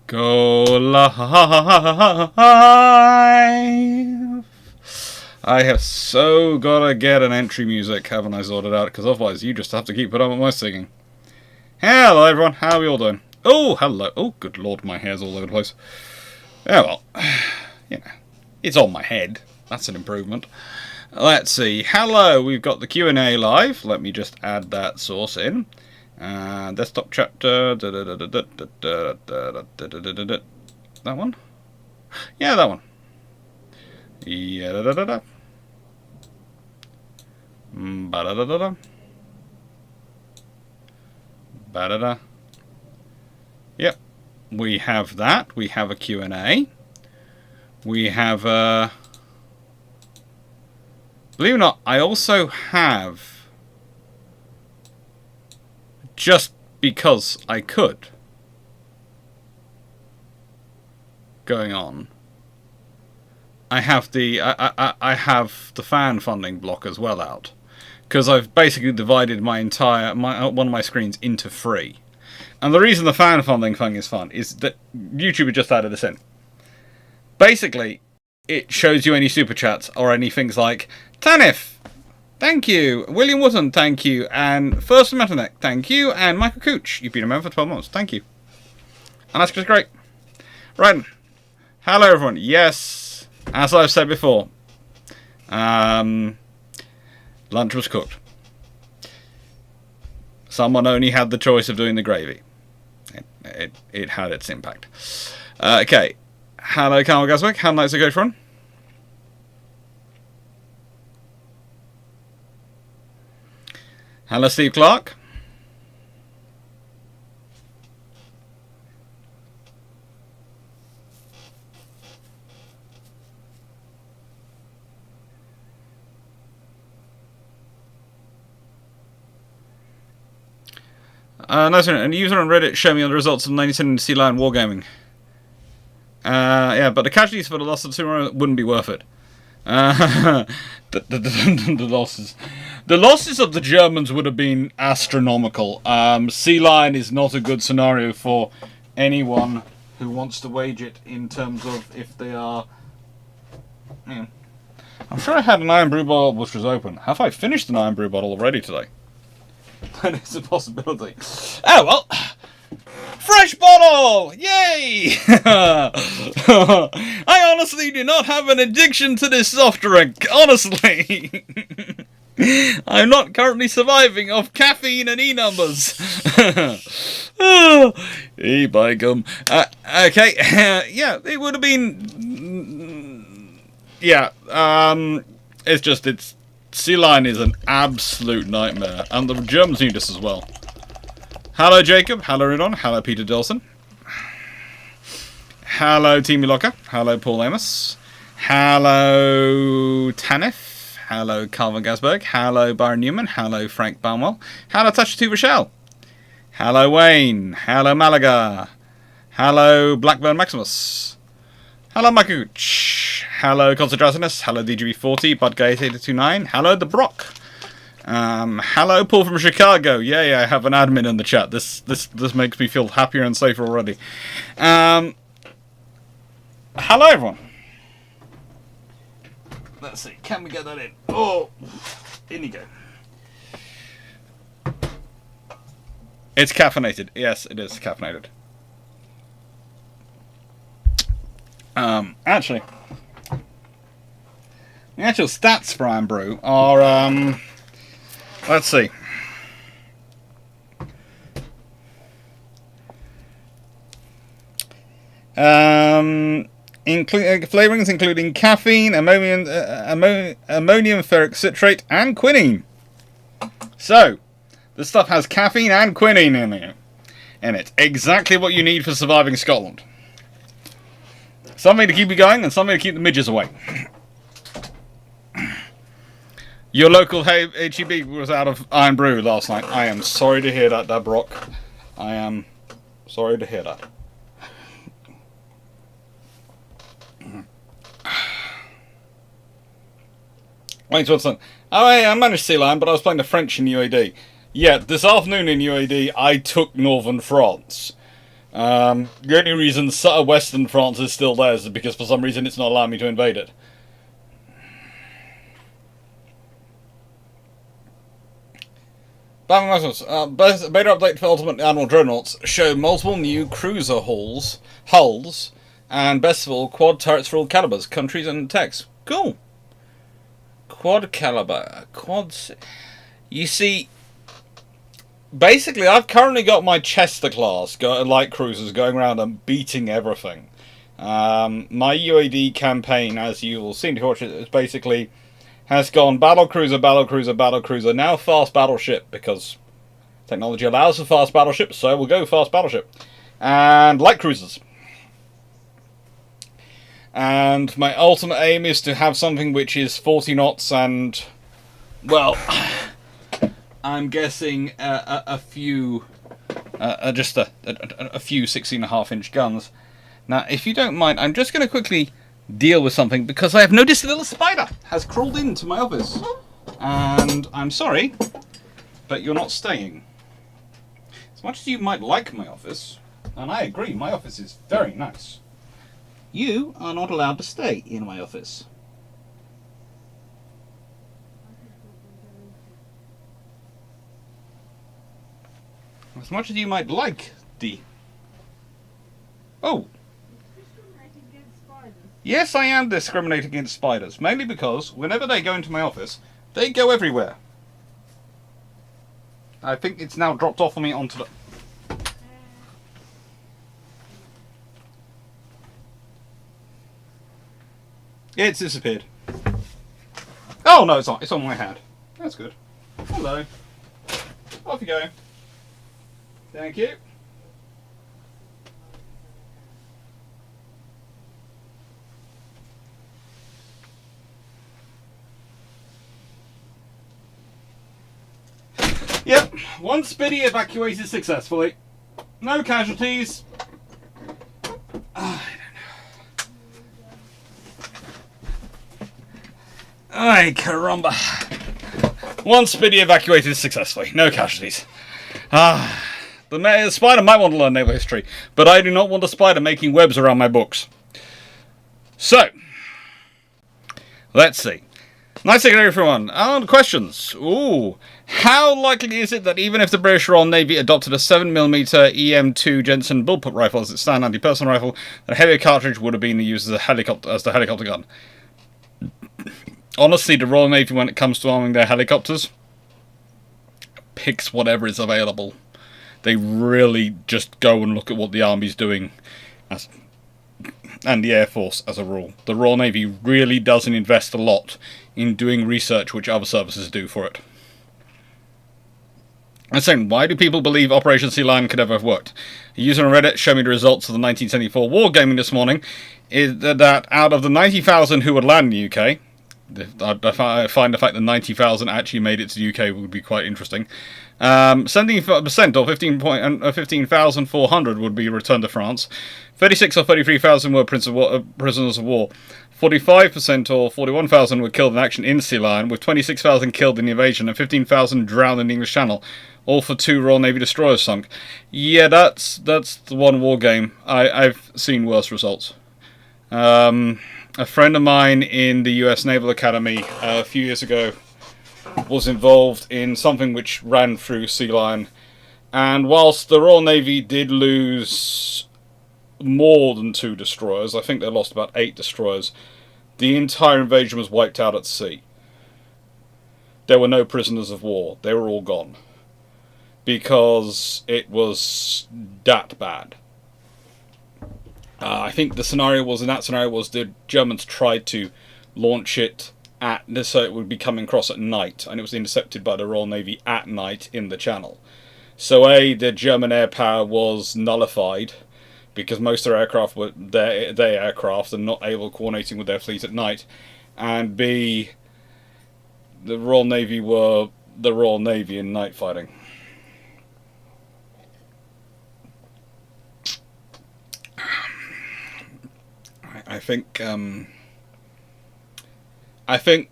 Go live. I have so gotta get an entry music, haven't I sorted out? Because otherwise you just have to keep putting up with my singing. Hello everyone, how are we all doing? Oh, hello. Oh, good lord, my hair's all over the place. Yeah, well, you know, it's on my head. That's an improvement. Let's see. Hello, we've got the Q&A live. Let me just add that source in. Desktop chapter. That one? Yeah, that one. Yeah, da da da da. Ba da da da da. Ba da da. Yep. We have that. We have a Q&A. We have believe it or not, I also have, just because I could, going on, I have the I have the fan funding block as well out, because I've basically divided my entire one of my screens into free. And the reason the fan funding thing is fun is that YouTube just added this in. Basically, it shows you any super chats or any things like Tanif, thank you, William Wooten, thank you, and First Metaneck, thank you, and Michael Cooch, you've been a member for 12 months, thank you. And that's just great. Right, hello everyone. Yes, as I've said before, lunch was cooked. Someone only had the choice of doing the gravy. It had its impact. Okay. Hello, Carl Gaswick. How nice it go from? Hello, Steve Clarke. Nice one. A user on Reddit showed me the results of 97 Sea Lion Wargaming. Yeah, but the casualties for the loss of the Sumo wouldn't be worth it. The losses of the Germans would have been astronomical. Sea Lion is not a good scenario for anyone who wants to wage it in terms of if they are. Yeah. I'm sure I had an iron brew bottle which was open. Have I finished an iron brew bottle already today? That is a possibility. Oh well. Fresh bottle! Yay! I honestly do not have an addiction to this soft drink. Honestly. I'm not currently surviving off caffeine and E-numbers. E-by gum. Okay. Yeah, it would have been... Yeah. It's... Sea Lion is an absolute nightmare. And the Germans need this as well. Hello Jacob, hello Ridon, hello Peter Dawson. Hello Teamy Locker, hello Paul Amos. Hello Tanif, hello Calvin Gasberg, hello Byron Newman, hello Frank Barnwell, hello Touch2 Rochelle. Hello Wayne, hello Malaga. Hello Blackburn Maximus. Hello Michael Gooch. Hello Concentratinus, hello DGB40, Budguy8829, hello The Brock. Hello, Paul from Chicago. Yay, I have an admin in the chat. This makes me feel happier and safer already. Hello, everyone. Let's see. Can we get that in? Oh, in you go. It's caffeinated. Yes, it is caffeinated. Actually, the actual stats for Iron Brew are, let's see. Flavorings including caffeine, ammonium ferric citrate, and quinine. So, the stuff has caffeine and quinine in it. Exactly what you need for surviving Scotland. Something to keep you going and something to keep the midges away. Your local HEB was out of Iron Brew last night. I am sorry to hear that, Brock. I am sorry to hear that. Thanks, Watson. Oh, hey, I managed Sea Lion, but I was playing the French in UAD. Yeah, this afternoon in UAD, I took Northern France. The only reason Western France is still there is because for some reason it's not allowing me to invade it. Beta update for Ultimate Admiral Dreadnoughts show multiple new cruiser hulls, and best of all, quad turrets for all calibers, countries, and techs. Cool. Quad caliber. Quads. You see, basically, I've currently got my Chester class light cruisers going around and beating everything. My UAD campaign, as you will seem to watch it, is basically has gone battle cruiser, battle cruiser, battle cruiser, now fast battleship, because technology allows for fast battleships, so we'll go fast battleship. And light cruisers. And my ultimate aim is to have something which is 40 knots and, well, I'm guessing a few 16.5-inch guns. Now, if you don't mind, I'm just going to quickly deal with something, because I have noticed a little spider has crawled into my office. And I'm sorry, but you're not staying. As much as you might like my office, and I agree, my office is very nice, you are not allowed to stay in my office. As much as you might like the... Oh! Yes, I am discriminating against spiders, mainly because whenever they go into my office, they go everywhere. I think it's now dropped off on me onto the... Yeah, it's disappeared. Oh no, it's on my hand. That's good. Hello. Off you go. Thank you. Yep, one Spitty evacuated successfully. No casualties. I don't know. Ay, caramba. One Spitty evacuated successfully. No casualties. The spider might want to learn naval history, but I do not want a spider making webs around my books. So, let's see. Nice to hear everyone. Questions. Ooh. How likely is it that even if the British Royal Navy adopted a 7mm EM2 Jensen bullpup rifle as its stand anti-personnel rifle, that a heavier cartridge would have been used as the helicopter gun? Honestly, the Royal Navy, when it comes to arming their helicopters, picks whatever is available. They really just go and look at what the Army's doing, and the Air Force as a rule. The Royal Navy really doesn't invest a lot in doing research which other services do for it. And second, why do people believe Operation Sea Lion could ever have worked? A user on Reddit showed me the results of the 1974 wargaming this morning, is that out of the 90,000 who would land in the UK, I find the fact that 90,000 actually made it to the UK would be quite interesting. 17% or 15,400 would be returned to France. 36 or 33,000 were prisoners of war. 45% or 41,000 were killed in action in Sea Lion, with 26,000 killed in the invasion and 15,000 drowned in the English Channel. All for 2 Royal Navy destroyers sunk. Yeah, that's the one war game. I've seen worse results. A friend of mine in the US Naval Academy a few years ago was involved in something which ran through Sea Lion, and whilst the Royal Navy did lose more than 2 destroyers, I think they lost about 8 destroyers, the entire invasion was wiped out at sea. There were no prisoners of war. They were all gone. Because it was that bad. I think the scenario was, in that scenario, was the Germans tried to launch it so it would be coming across at night, and it was intercepted by the Royal Navy at night in the Channel. So the German air power was nullified, because most of their aircraft were their aircraft and not able coordinating with their fleet at night, and B, the Royal Navy were the Royal Navy in night fighting. I think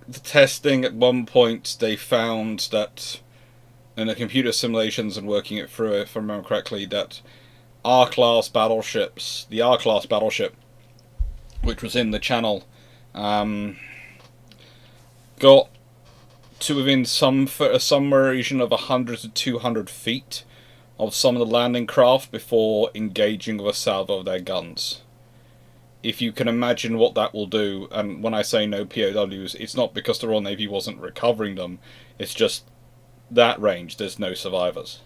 the testing at one point they found that in the computer simulations and working it through, if I remember correctly, that R-class battleships, the R-class battleship, which was in the channel, got to within some region of 100 to 200 feet of some of the landing craft before engaging with a salvo of their guns. If you can imagine what that will do, and when I say no POWs, it's not because the Royal Navy wasn't recovering them, it's just that range, there's no survivors.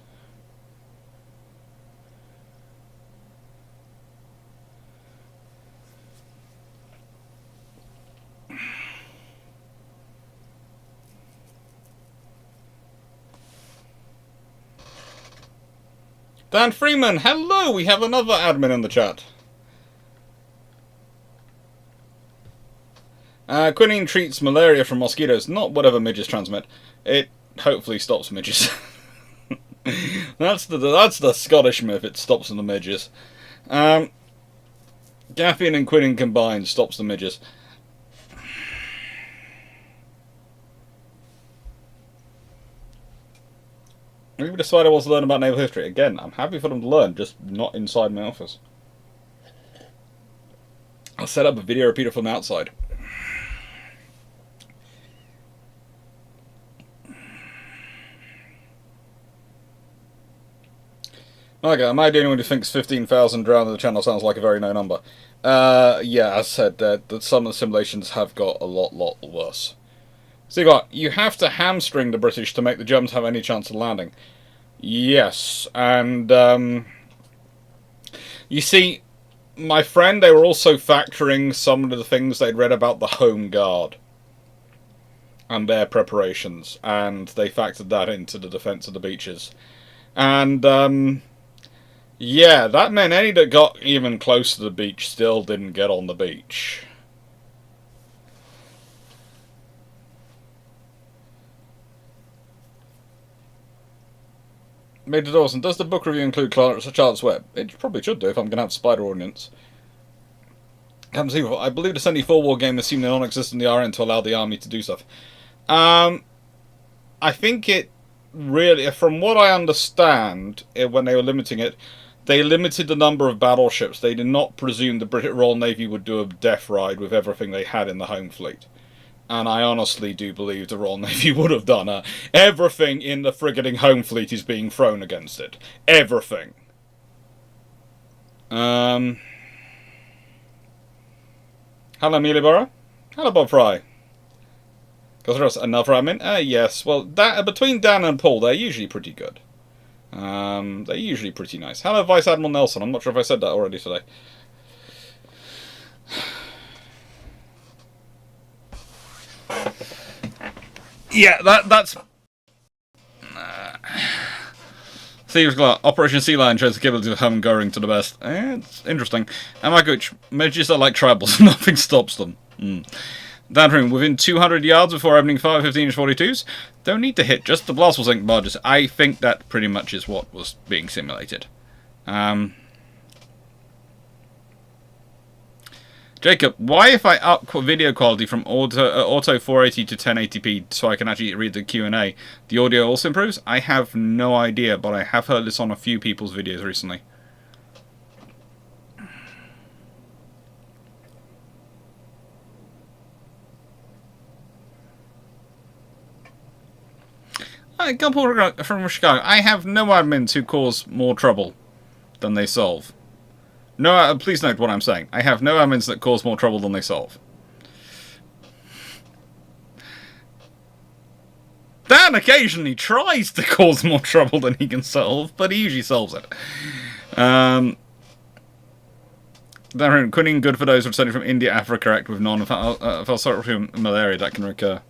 Dan Freeman, hello! We have another admin in the chat. Quinine treats malaria from mosquitoes, not whatever midges transmit. It hopefully stops midges. that's the Scottish myth, it stops the midges. Gaffeine and quinine combined stops the midges. Maybe the spider wants to learn about naval history. Again, I'm happy for them to learn, just not inside my office. I'll set up a video repeater from outside. Okay, am I the only one who thinks 15,000 drowned in the channel sounds like a very low number? Yeah, as I said, that some of the simulations have got a lot worse. So you have to hamstring the British to make the Germans have any chance of landing. Yes, and you see, my friend, they were also factoring some of the things they'd read about the Home Guard and their preparations, and they factored that into the defence of the beaches. And yeah, that meant any that got even close to the beach still didn't get on the beach. Major Dawson, does the book review include Charlotte's Web? It probably should do if I'm going to have Spider Ordnance. I believe the 74 war game assumed a non-existent in the RN to allow the army to do stuff. I think it really, from what I understand, when they were limiting it, they limited the number of battleships. They did not presume the British Royal Navy would do a death ride with everything they had in the home fleet. And I honestly do believe the Royal Navy would have done everything in the frigating home fleet is being thrown against it. Everything. Hello, Mealyborough. Hello, Bob Fry. Because there's another admin? Yes. Well, between Dan and Paul, they're usually pretty good. They're usually pretty nice. Hello, Vice Admiral Nelson. I'm not sure if I said that already today. Yeah, that's... Thieves Clarke. Operation Sea Lion shows the capability of home going to the best. It's interesting. And my coach, midges are like tribals. Nothing stops them. That room, within 200 yards before opening fire, 15-inch 42s. Don't need to hit, just the blast will sink barges. I think that pretty much is what was being simulated. Jacob, why if I up video quality from auto 480 to 1080p so I can actually read the Q&A, the audio also improves? I have no idea, but I have heard this on a few people's videos recently. A couple from Chicago. I have no admins who cause more trouble than they solve. No, please note what I'm saying. I have no admins that cause more trouble than they solve. Dan occasionally tries to cause more trouble than he can solve, but he usually solves it. Quinine good for those returning from India, Africa, correct, with non-falciparum malaria that can recur.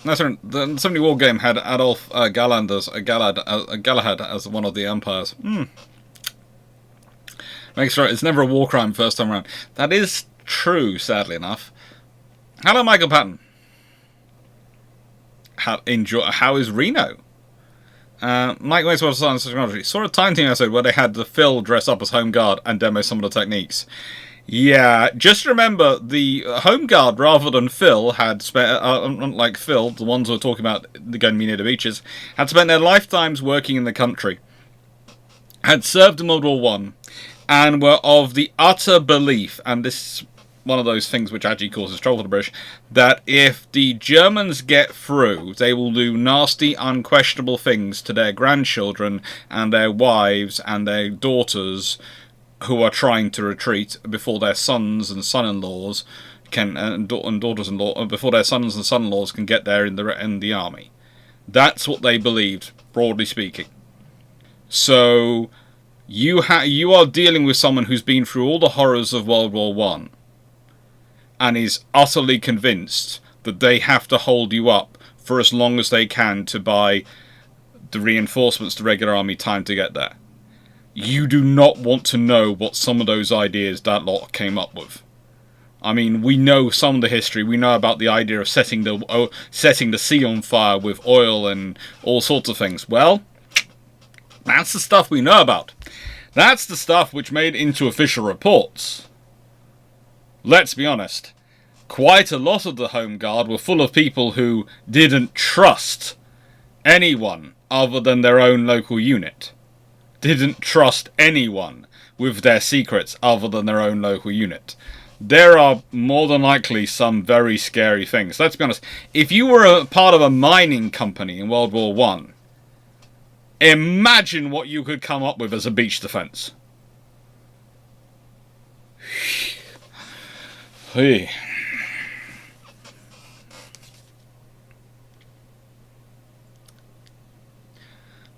The 70 War game had Adolf Galahad as one of the umpires. Makes sure it's never a war crime first time around. That is true, sadly enough. Hello, Michael Patton. How is Reno? Mike Wastewater Science Technology. Saw a Time Team episode where they had the Phil dress up as Home Guard and demo some of the techniques. Yeah, just remember the Home Guard, rather than Phil, had spent, unlike Phil, the ones we're talking about, the going to be near the beaches, had spent their lifetimes working in the country, had served in World War One, and were of the utter belief, and this is one of those things which actually causes trouble for the British, that if the Germans get through, they will do nasty, unquestionable things to their grandchildren and their wives and their daughters who are trying to retreat before their sons and son-in-laws can and daughters-in-law before their sons and son-in-laws can get there in the army. That's what they believed, broadly speaking. So you are dealing with someone who's been through all the horrors of World War One, and is utterly convinced that they have to hold you up for as long as they can to buy the reinforcements to regular army time to get there. You do not want to know what some of those ideas that lot came up with. I mean, we know some of the history. We know about the idea of setting the sea on fire with oil and all sorts of things. Well, that's the stuff we know about. That's the stuff which made it into official reports. Let's be honest. Quite a lot of the Home Guard were full of people who didn't trust anyone other than their own local unit. Didn't trust anyone with their secrets other than their own local unit. There are more than likely some very scary things. Let's be honest. If you were a part of a mining company in World War One, imagine what you could come up with as a beach defense. Hey.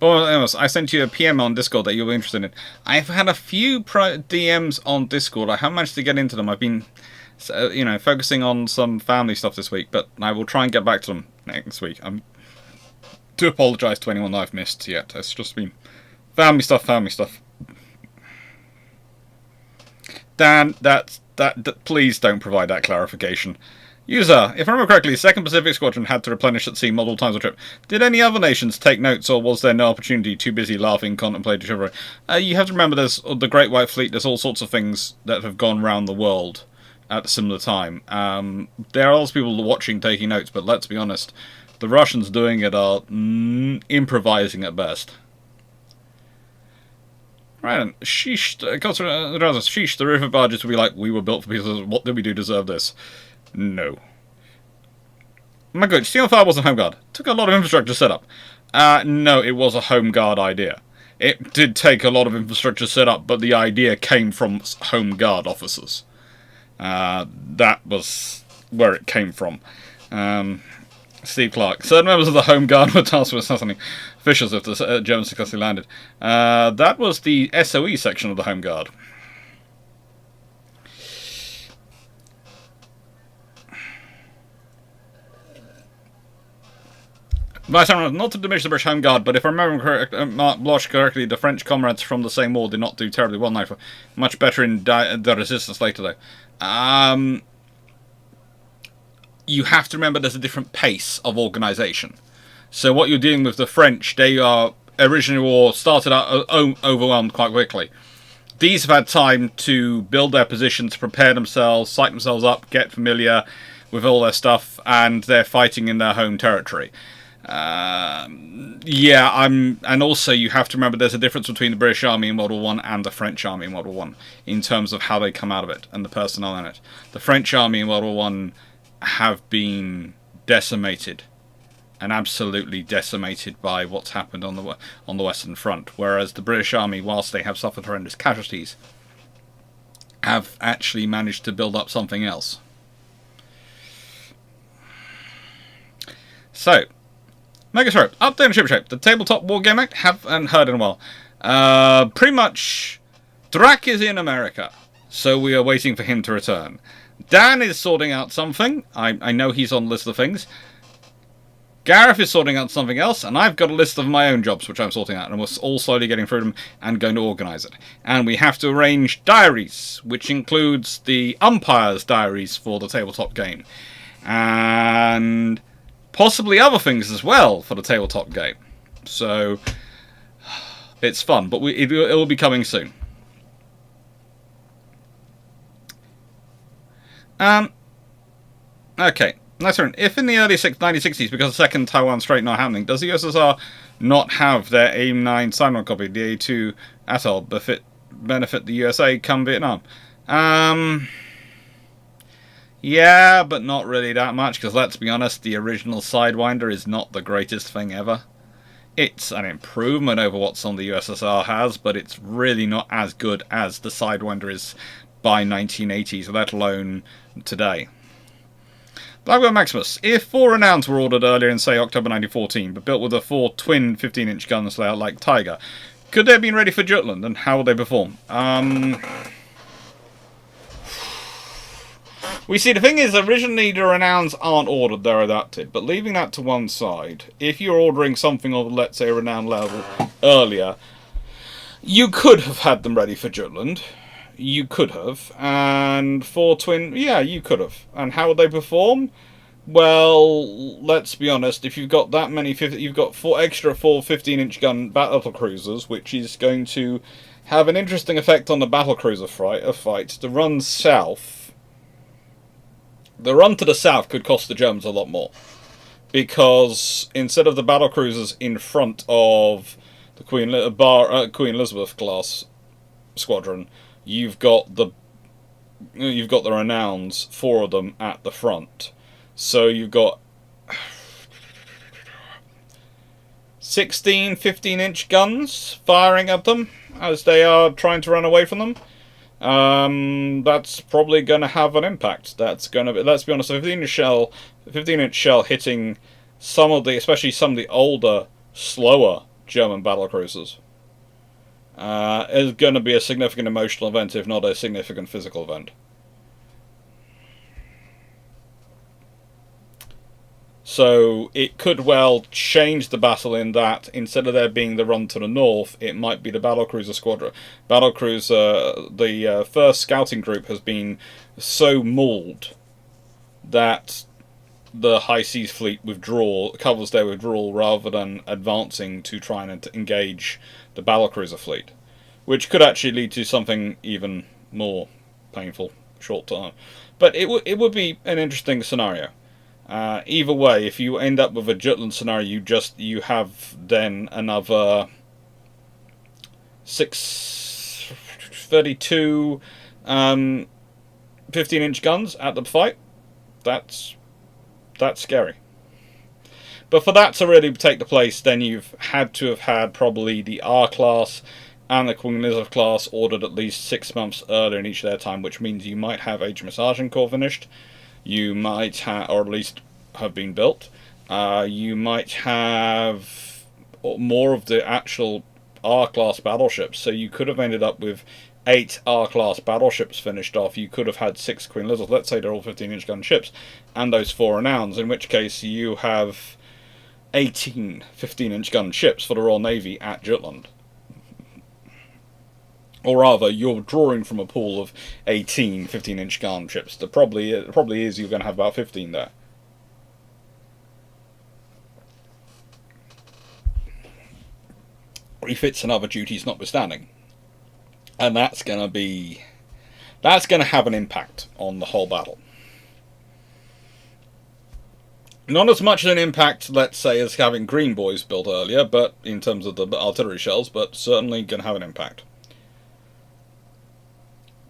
Well, I sent you a PM on Discord that you'll be interested in. I've had a few DMs on Discord. I haven't managed to get into them. I've been, focusing on some family stuff this week, but I will try and get back to them next week. I do apologise to anyone I've missed yet. It's just been family stuff. Dan, please don't provide that clarification. User, if I remember correctly, 2nd Pacific Squadron had to replenish at sea multiple times on trip. Did any other nations take notes, or was there no opportunity, too busy laughing, contemplating chivalry? You have to remember there's the Great White Fleet, there's all sorts of things that have gone around the world at a similar time. There are also people watching, taking notes, but let's be honest, the Russians doing it are improvising at best. Right then, sheesh, the river barges will be like, we were built for people, what did we do to deserve this? No. My good, Steel Fire wasn't Home Guard. Took a lot of infrastructure set up. No, it was a Home Guard idea. It did take a lot of infrastructure set up, but the idea came from Home Guard officers. That was where it came from. Steve Clarke. Certain members of the Home Guard were tasked with assassinating officials if the Germans successfully landed. That was the SOE section of the Home Guard. Vice Admiral, not to diminish the British Home Guard, but if I remember Mark Bloch correctly, the French comrades from the same war did not do terribly well. Now, much better in the resistance later, though. You have to remember there's a different pace of organisation. So what you're dealing with the French, they are originally war started out overwhelmed quite quickly. These have had time to build their positions, prepare themselves, psych themselves up, get familiar with all their stuff, and they're fighting in their home territory. And also you have to remember there's a difference between the British Army in World War One and the French Army in World War One in terms of how they come out of it and the personnel in it. The French Army in World War One have been decimated, and absolutely decimated by what's happened on the Western Front, whereas the British Army, whilst they have suffered horrendous casualties, have actually managed to build up something else. So, Mega Shrope, update on Ship Shape. The tabletop wargame act, haven't heard in a while. Pretty much, Drac is in America, so we are waiting for him to return. Dan is sorting out something. I know he's on the list of things. Gareth is sorting out something else, and I've got a list of my own jobs which I'm sorting out, and we're all slowly getting through them and going to organise it. And we have to arrange diaries, which includes the umpires' diaries for the tabletop game. And possibly other things as well for the tabletop game. So, it's fun, but it will be coming soon. Um, okay. Nice one. If in the early 1960s, because the Second Taiwan Strait not happening, does the USSR not have their AIM-9 Sidewinder copy, the A2 Atoll, benefit the USA come Vietnam? Yeah, but not really that much, because let's be honest, the original Sidewinder is not the greatest thing ever. It's an improvement over what some of the USSR has, but it's really not as good as the Sidewinder is by 1980s, let alone today. Blackburn Maximus. If 4 Renowns were ordered earlier in, say, October 1914, but built with a 4 twin 15-inch guns layout like Tiger, could they have been ready for Jutland, and how would they perform? We see, the thing is, originally the Renowns aren't ordered, they're adapted. But leaving that to one side, if you're ordering something of, let's say, a Renown level earlier, you could have had them ready for Jutland. You could have. And 4 twin, yeah, you could have. And how would they perform? Well, let's be honest, if you've got that many, you've got 4 extra 15-inch gun battle cruisers, which is going to have an interesting effect on the battle cruiser fight. The run south. The run to the south could cost the Germans a lot more, because instead of the battle cruisers in front of the Queen Elizabeth class squadron, you've got the Renowns, 4 of them at the front. So you've got 16 15-inch guns firing at them as they are trying to run away from them. That's probably going to have an impact. That's going to be, let's be honest, a 15-inch shell hitting especially some of the older, slower German battlecruisers, is going to be a significant emotional event, if not a significant physical event. So it could well change the battle in that instead of there being the run to the north, it might be the battlecruiser squadron. The first scouting group has been so mauled that the High Seas Fleet covers their withdrawal rather than advancing to try and engage the battlecruiser fleet, which could actually lead to something even more painful short term. But it would be an interesting scenario. Either way, if you end up with a Jutland scenario, you have then another 632 15-inch guns at the fight. That's scary. But for that to really take the place, then you've had to have had probably the R class and the Queen Elizabeth class ordered at least 6 months earlier in each of their time, which means you might have HMS Agincourt finished. You might have, or at least have been built. You might have more of the actual R-class battleships. So you could have ended up with 8 R-class battleships finished off. You could have had 6 Queen Elizabeth. Let's say they're all 15-inch gun ships, and those 4 Renowns. In which case you have 18 15-inch gun ships for the Royal Navy at Jutland. Or rather, you're drawing from a pool of 18 15-inch gun ships. It probably is you're going to have about 15 there. Refits and other duties notwithstanding. And that's going to have an impact on the whole battle. Not as much an impact, let's say, as having Green Boys built earlier, but in terms of the artillery shells, but certainly going to have an impact.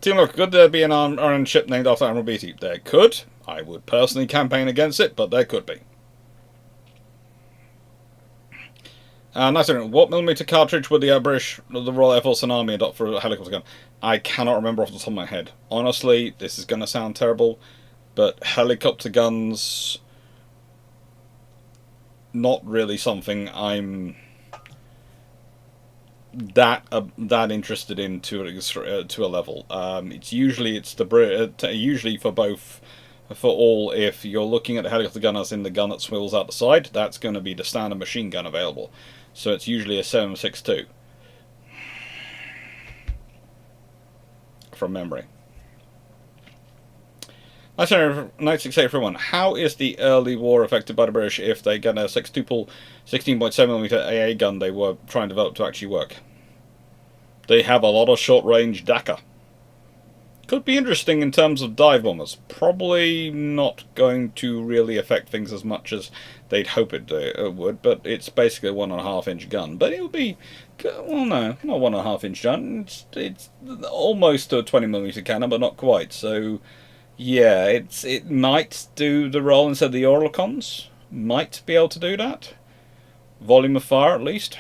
Team Look, could there be an iron ship named after Admiral Beatty? There could. I would personally campaign against it, but there could be. Nice. What millimeter cartridge would the Royal Air Force and Army adopt for a helicopter gun? I cannot remember off the top of my head. Honestly, this is going to sound terrible, but helicopter guns, not really something I'm that interested in to a level. It's usually for all. If you're looking at the helicopter gun as in the gun that swivels out the side, that's going to be the standard machine gun available. So it's usually a 7.62 from memory. 968 for everyone. How is the early war affected by the British if they get a 6.2 pull 16.7mm AA gun they were trying to develop to actually work? They have a lot of short range DACA. Could be interesting in terms of dive bombers. Probably not going to really affect things as much as they'd hope it would, but it's basically a 1.5-inch gun. But it would be, well, no, not 1.5-inch gun. It's almost a 20mm cannon, but not quite. So, yeah, it might do the role instead of the Orlicons. Might be able to do that. Volume of fire, at least.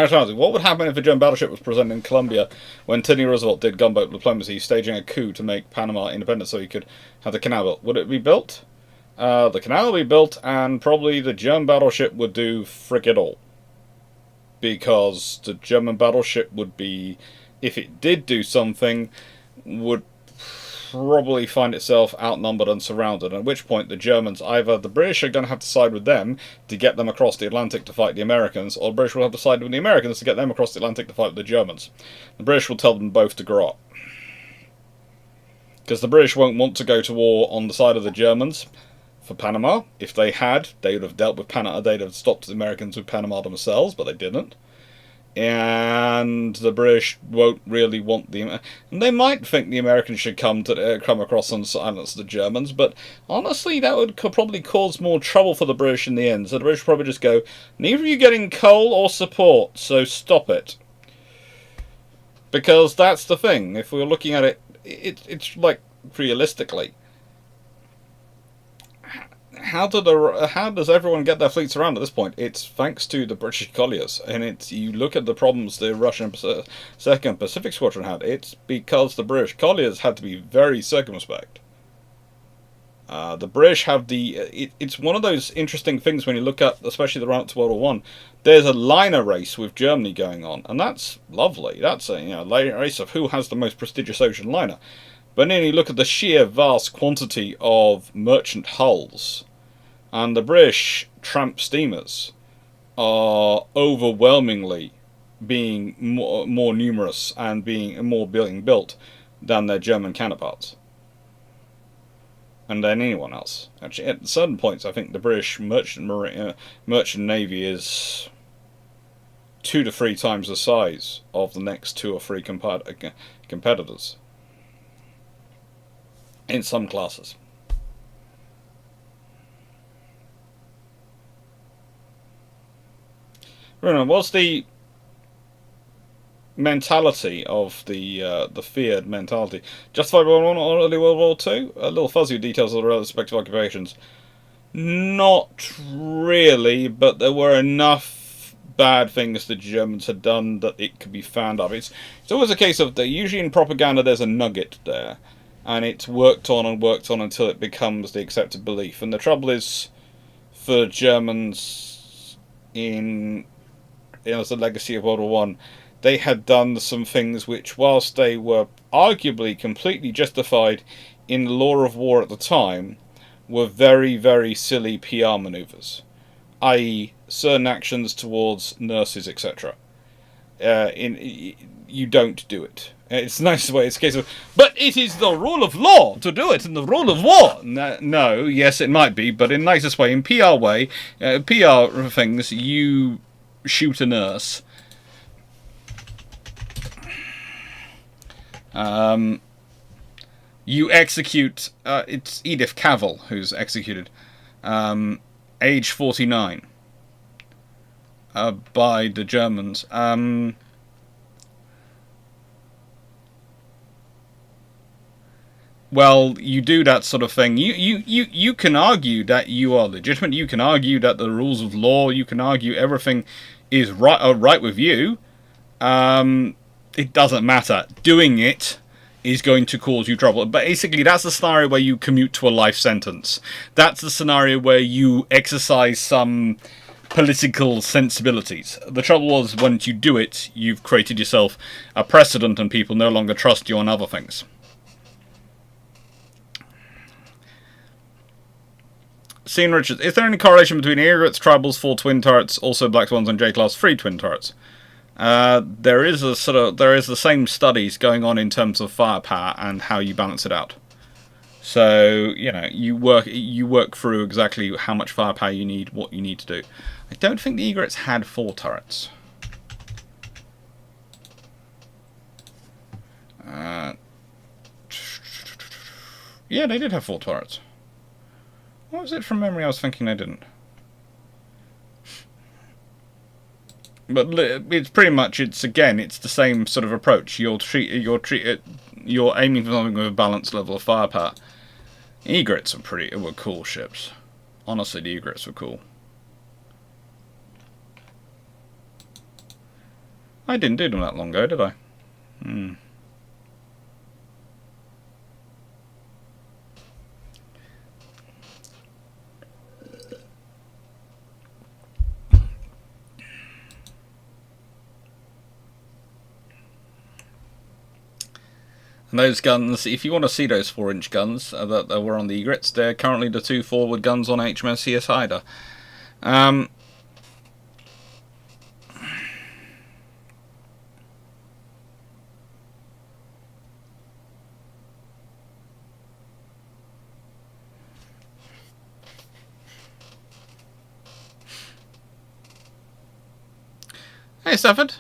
What would happen if a German battleship was present in Colombia when Teddy Roosevelt did gunboat diplomacy, staging a coup to make Panama independent so he could have the canal built? Would it be built? The canal would be built, and probably the German battleship would do frick it all. Because the German battleship would be, if it did do something, would probably find itself outnumbered and surrounded, at which point the Germans, either the British are going to have to side with them to get them across the Atlantic to fight the Americans, or the British will have to side with the Americans to get them across the Atlantic to fight with the Germans. The British will tell them both to grow up. Because the British won't want to go to war on the side of the Germans for Panama. If they had, they would have dealt with Panama, they'd have stopped the Americans with Panama themselves, but they didn't. And the British won't really want the... And they might think the Americans should come across and silence the Germans, but honestly, that would probably cause more trouble for the British in the end. So the British would probably just go, neither of you getting coal or support, so stop it. Because that's the thing. If we were looking at it, it's like, realistically, how does everyone get their fleets around at this point? It's thanks to the British colliers, and you look at the problems the Russian Second Pacific Squadron had. It's because the British colliers had to be very circumspect. The British have it's one of those interesting things when you look at, especially the run-up to World War One. There's a liner race with Germany going on, and that's lovely. That's a race of who has the most prestigious ocean liner. But then you look at the sheer vast quantity of merchant hulls, and the British tramp steamers are overwhelmingly being more numerous and being built than their German counterparts. And than anyone else. Actually, at certain points, I think the British merchant navy is 2 to 3 times the size of the next 2 or 3 competitors in some classes. Remember, what's the mentality of the feared mentality? Justified World War I or early World War II? A little fuzzy with details of the respective occupations. Not really, but there were enough bad things the Germans had done that it could be found out. It's always a case of usually in propaganda there's a nugget there, and it's worked on until it becomes the accepted belief. And the trouble is, for Germans as a legacy of World War One, they had done some things which, whilst they were arguably completely justified in the law of war at the time, were very, very silly PR manoeuvres, i.e. certain actions towards nurses, etc. You don't do it. It's a nice way. It's a case of, but it is the rule of law to do it in the rule of war. No, yes, it might be, but in nicest way, in PR way, PR things, you shoot a nurse. You execute. It's Edith Cavell who's executed, age 49, by the Germans. Well, you do that sort of thing. You can argue that you are legitimate. You can argue that the rules of law. You can argue everything is right with you. It doesn't matter. Doing it is going to cause you trouble. But basically, that's the scenario where you commute to a life sentence. That's the scenario where you exercise some political sensibilities. The trouble was, once you do it, you've created yourself a precedent, and people no longer trust you on other things. Sean Richards, is there any correlation between Egrets, Tribals, 4 twin turrets, also Black Swans, and J-Class 3 twin turrets? There is the same studies going on in terms of firepower and how you balance it out. So you work through exactly how much firepower you need, what you need to do. I don't think the Egrets had 4 turrets. Yeah, they did have 4 turrets. What was it from memory? I was thinking they didn't. But it's pretty much, it's the same sort of approach. You're aiming for something with a balanced level of firepower. Egrets were cool ships. Honestly, the egrets were cool. I didn't do them that long ago, did I? And those guns, if you want to see those 4-inch guns that were on the egrets, they're currently the 2 forward guns on HMS CS Hyder. Hey, Stafford.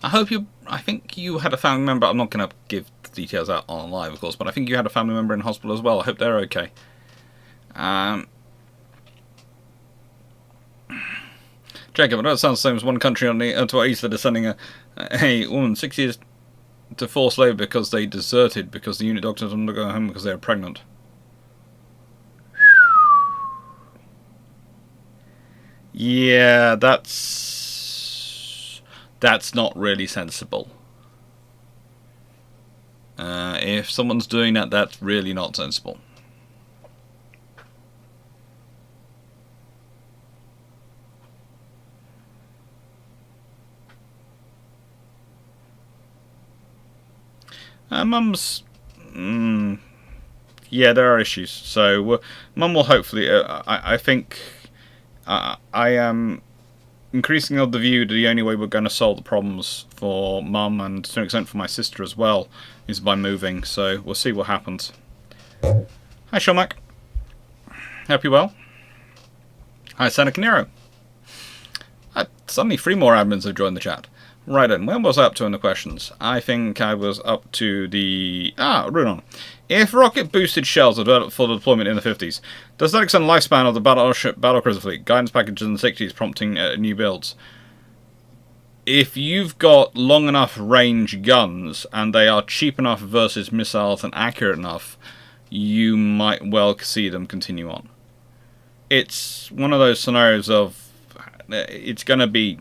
I think you had a family member. I'm not going to give the details out on live, of course, but I think you had a family member in hospital as well. I hope they're okay. Jacob, I know it sounds the same as one country on the to our east that is sending a woman 6 years to forced labour because they deserted because the unit doctors wanted to go home because they were pregnant. Yeah, that's not really sensible. If someone's doing that, that's really not sensible. Mum's... yeah, there are issues. So, Mum will hopefully... I think... I am increasingly of the view that the only way we're going to solve the problems for Mum, and to an extent for my sister as well, is by moving. So, we'll see what happens. Hi, Shomac. Hope you're well. Hi, Seneca Nero. Suddenly 3 more admins have joined the chat. Right then, when was I up to in the questions? I think I was up to the... Runon. If rocket-boosted shells are developed for deployment in the 50s, does that extend the lifespan of the battlecruiser fleet? Guidance packages in the 60s prompting new builds. If you've got long enough range guns, and they are cheap enough versus missiles and accurate enough, you might well see them continue on. It's one of those scenarios of... it's going to be...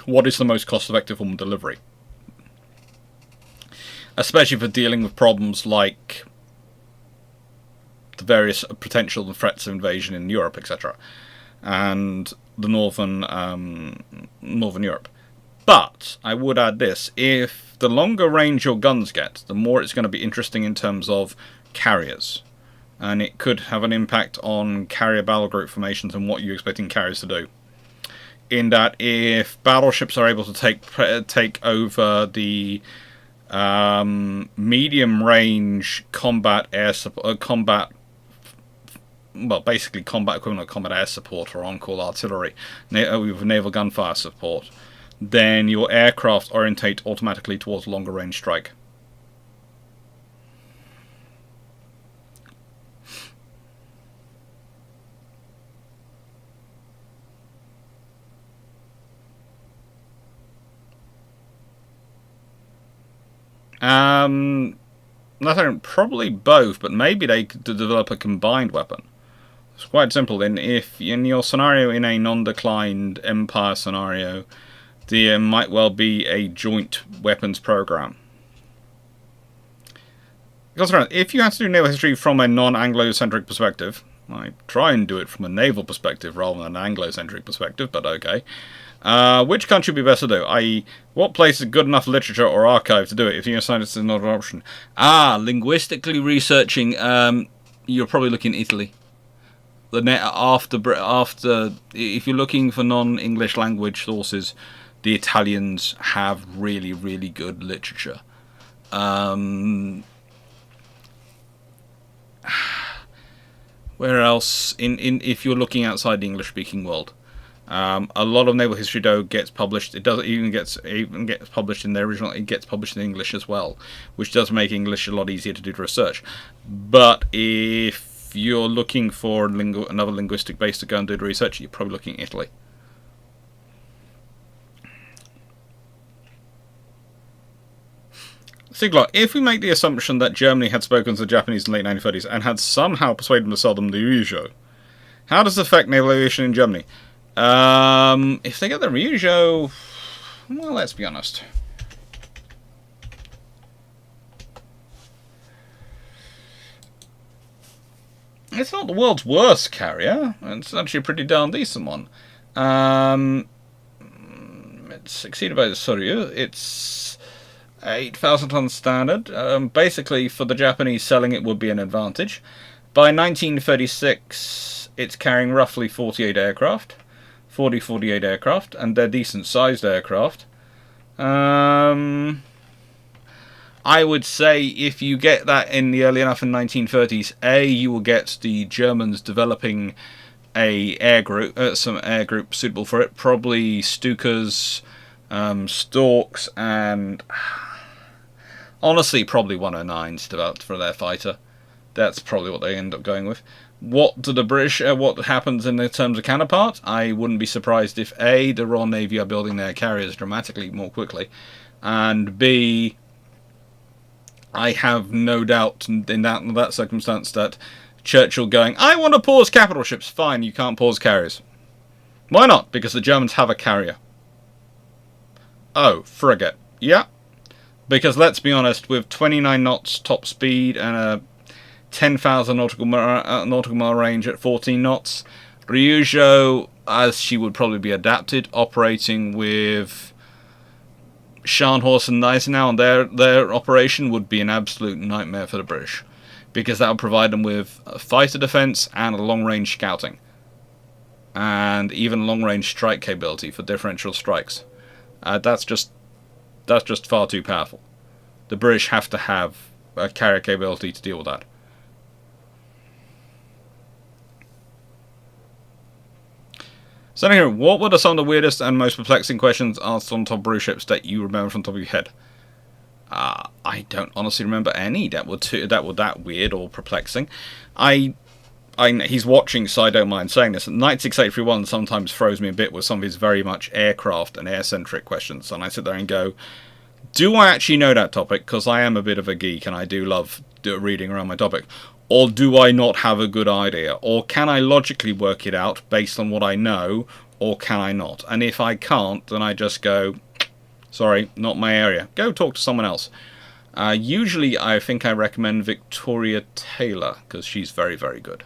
what is the most cost-effective form of delivery? Especially for dealing with problems like the various potential threats of invasion in Europe, etc., and the northern Europe. But I would add this: if the longer range your guns get, the more it's going to be interesting in terms of carriers, and it could have an impact on carrier battle group formations and what you're expecting carriers to do. In that, if battleships are able to take over the medium range combat air support, basically combat equivalent of combat air support or on-call artillery with naval gunfire support, then your aircraft orientate automatically towards longer range strike. Nothing, probably both, but maybe they could develop a combined weapon. It's quite simple. If in your scenario, in a non-declined empire scenario, there might well be a joint weapons program. Because if you have to do naval history from a non-Anglo-centric perspective, I try and do it from a naval perspective rather than an Anglo-centric perspective, but okay. Which country would be best to do? I.e., what place is good enough literature or archive to do it if you decide it's not an option? Linguistically researching, you're probably looking at Italy. After, if you're looking for non-English language sources, the Italians have really, really good literature. Where else? If you're looking outside the English-speaking world. A lot of Naval History though gets published. It doesn't even gets published in their original. It gets published in English as well, which does make English a lot easier to do the research. But if you're looking for another linguistic base to go and do the research, you're probably looking at Italy. Siglar, if we make the assumption that Germany had spoken to the Japanese in the late 1930s and had somehow persuaded them to sell them the Ryujo, how does this affect naval aviation in Germany? If they get the Ryujo, well, let's be honest. It's not the world's worst carrier. It's actually a pretty darn decent one. It's succeeded by the Soryu. It's 8,000 ton standard. Basically, for the Japanese, selling it would be an advantage. By 1936, it's carrying roughly 48 aircraft. 48 aircraft, and they're decent-sized aircraft. I would say if you get that in the early enough in 1930s, you will get the Germans developing some air group suitable for it. Probably Stukas, Storks, and honestly, probably 109s developed for their fighter. That's probably what they end up going with. What do the British? What happens in the terms of counterpart? I wouldn't be surprised if A, the Royal Navy are building their carriers dramatically more quickly, and B, I have no doubt in that circumstance that Churchill going, I want to pause capital ships. Fine, you can't pause carriers. Why not? Because the Germans have a carrier. Oh, frigate. Yeah. Because let's be honest, with 29 knots top speed and a 10,000 nautical mile range at 14 knots, Ryujo, as she would probably be adapted, operating with Scharnhorst and Gneisenau on their operation would be an absolute nightmare for the British, because that would provide them with fighter defense and long-range scouting, and even long-range strike capability for differential strikes. That's just far too powerful. The British have to have a carrier capability to deal with that. So here, what were some of the weirdest and most perplexing questions asked on top Bruships that you remember from the top of your head? I don't honestly remember any that were that weird or perplexing. He's watching, so I don't mind saying this. Knight 6831 sometimes throws me a bit with some of his very much aircraft and air-centric questions, and I sit there and go, do I actually know that topic? Because I am a bit of a geek and I do love reading around my topic. Or do I not have a good idea? Or can I logically work it out based on what I know? Or can I not? And if I can't, then I just go, sorry, not my area. Go talk to someone else. Usually I think I recommend Victoria Taylor, because she's very, very good.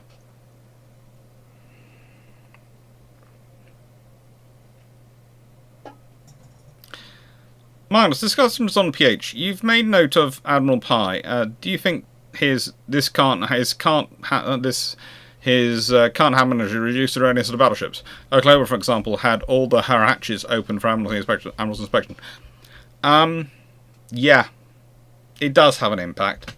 Magnus, discussions on pH. You've made note of Admiral Pi. Do you think his can't happen as a reduce the readiness of the battleships? Oklahoma, for example, had all the her hatches open for Admiral's inspection. Yeah, it does have an impact.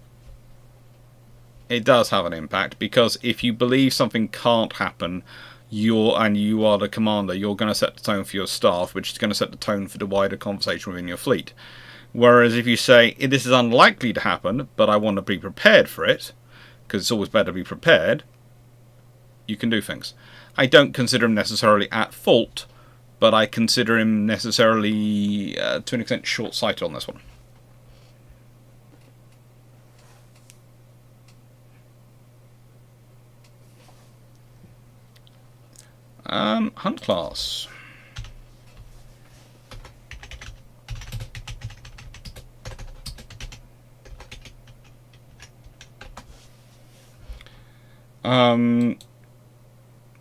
It does have an impact, because if you believe something can't happen, you are the commander, you're going to set the tone for your staff, which is going to set the tone for the wider conversation within your fleet. Whereas if you say, this is unlikely to happen, but I want to be prepared for it, because it's always better to be prepared, you can do things. I don't consider him necessarily at fault, but I consider him necessarily, to an extent, short-sighted on this one. Hunt class.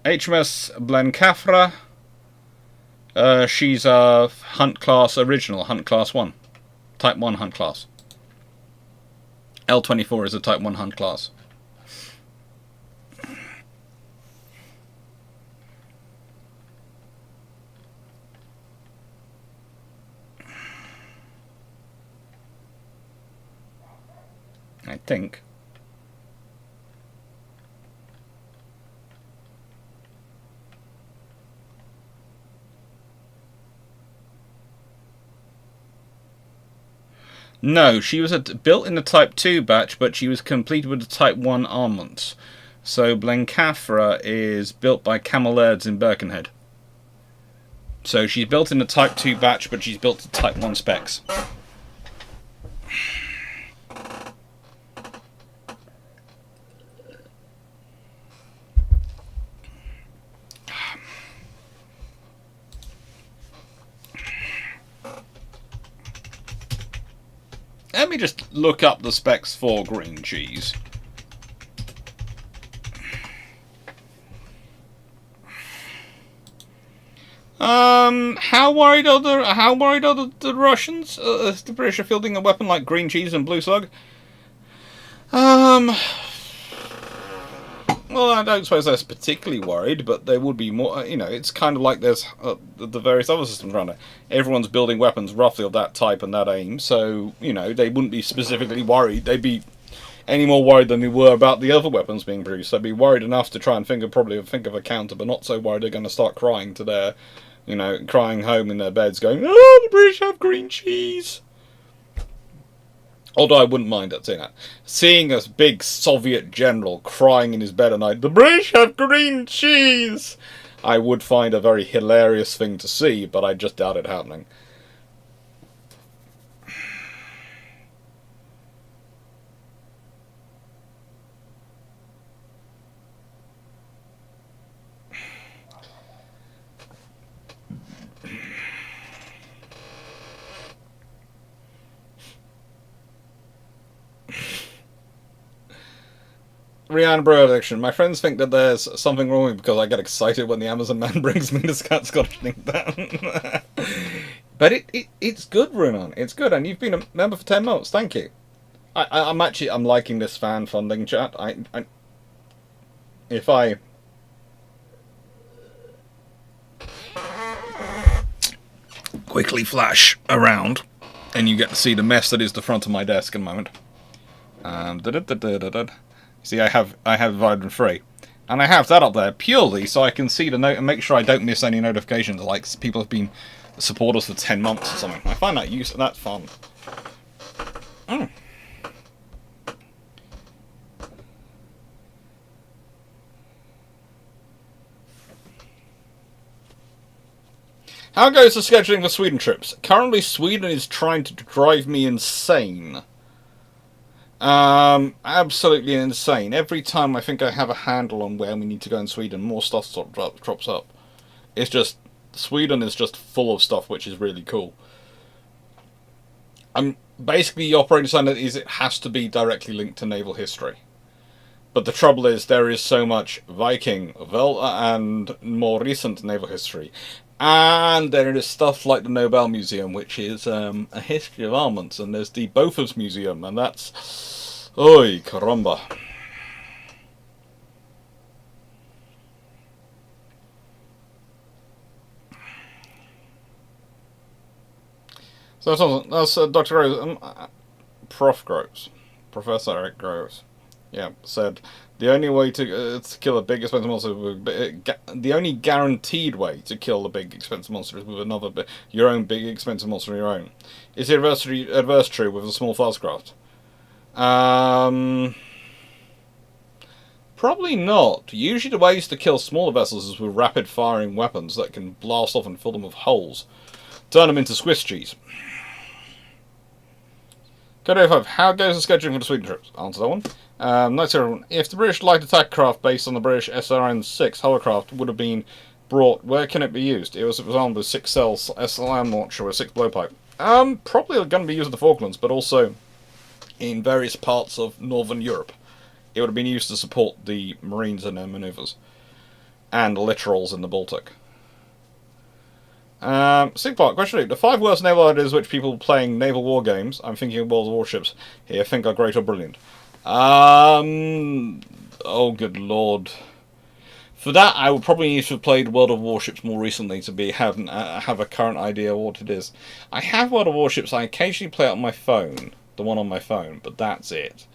HMS Blencafra. She's a Hunt class original, Hunt class 1. Type 1 Hunt class. L24 is a Type 1 Hunt class. I think. No, she was built in the Type 2 batch, but she was completed with the Type 1 armaments. So Blenkafra is built by Camel Lairds in Birkenhead. So she's built in the Type 2 batch, but she's built to Type 1 specs. Let me just look up the specs for green cheese. How worried are the Russians? The British are fielding a weapon like green cheese and blue slug? Well, I don't suppose they're particularly worried, but they would be more. It's kind of like there's the various other systems around it. Everyone's building weapons roughly of that type and that aim, so they wouldn't be specifically worried. They'd be any more worried than they were about the other weapons being produced. They'd be worried enough to try and think of a counter, but not so worried they're going to start crying to their, crying home in their beds, going, "Oh, the British have green cheese." Although I wouldn't mind seeing that. Seeing a big Soviet general crying in his bed at night, "The British have green cheese!" I would find a very hilarious thing to see, but I just doubt it happening. Rihanna Bro addiction. My friends think that there's something wrong with me because I get excited when the Amazon man brings me the Scottish thing down. But it's good, Runan. It's good, and you've been a member for 10 months. Thank you. I'm liking this fan funding chat. If I quickly flash around, and you get to see the mess that is the front of my desk in a moment. See, I have divided and free, and I have that up there purely so I can see the note and make sure I don't miss any notifications. Like people have been supporters for 10 months or something. I find that that's fun. How goes the scheduling for Sweden trips? Currently, Sweden is trying to drive me insane. Absolutely insane. Every time I think I have a handle on where we need to go in Sweden, more stuff drops up. It's just, Sweden is just full of stuff, which is really cool. Basically, the operating standard is it has to be directly linked to naval history. But the trouble is, there is so much Viking, and more recent naval history. And there is stuff like the Nobel Museum, which is a history of armaments, and there's the Bofors Museum, and that's... Oi, caramba. So that's Dr. Groves, Prof. Groves, Professor Eric Groves, said the only way to kill a big expensive monster, the only guaranteed way to kill the big expensive monster is with your own big expensive monster of your own. Is the adverse true with a small fast craft? Probably not. Usually the ways to kill smaller vessels is with rapid firing weapons that can blast off and fill them with holes. Turn them into Swiss cheese. Code 05. How goes the scheduling for the Sweden trips? Answer that one. If the British light attack craft based on the British SRN-6 hovercraft would have been brought, where can it be used? It was armed with 6 cells SLM launcher with 6 blowpipe. Probably going to be used in the Falklands, but also in various parts of Northern Europe. It would have been used to support the Marines in their manoeuvres. And littorals in the Baltic. Sig Park, question 8. The 5 worst naval ideas which people playing naval war games, I'm thinking of World of Warships, here think are great or brilliant. Oh good lord. For that, I would probably need to have played World of Warships more recently to have a current idea of what it is. I have World of Warships, I occasionally play it on my phone, the one on my phone, but that's it.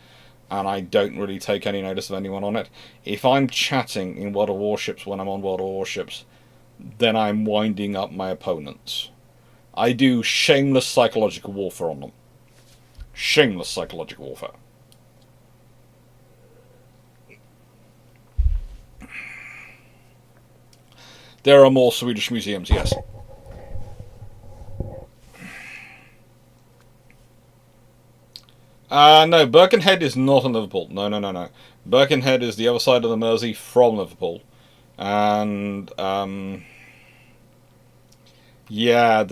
And I don't really take any notice of anyone on it. If I'm chatting in World of Warships when I'm on World of Warships, then I'm winding up my opponents. I do shameless psychological warfare on them. Shameless psychological warfare. There are more Swedish museums, yes. No, Birkenhead is not in Liverpool. No. Birkenhead is the other side of the Mersey from Liverpool. And, yeah,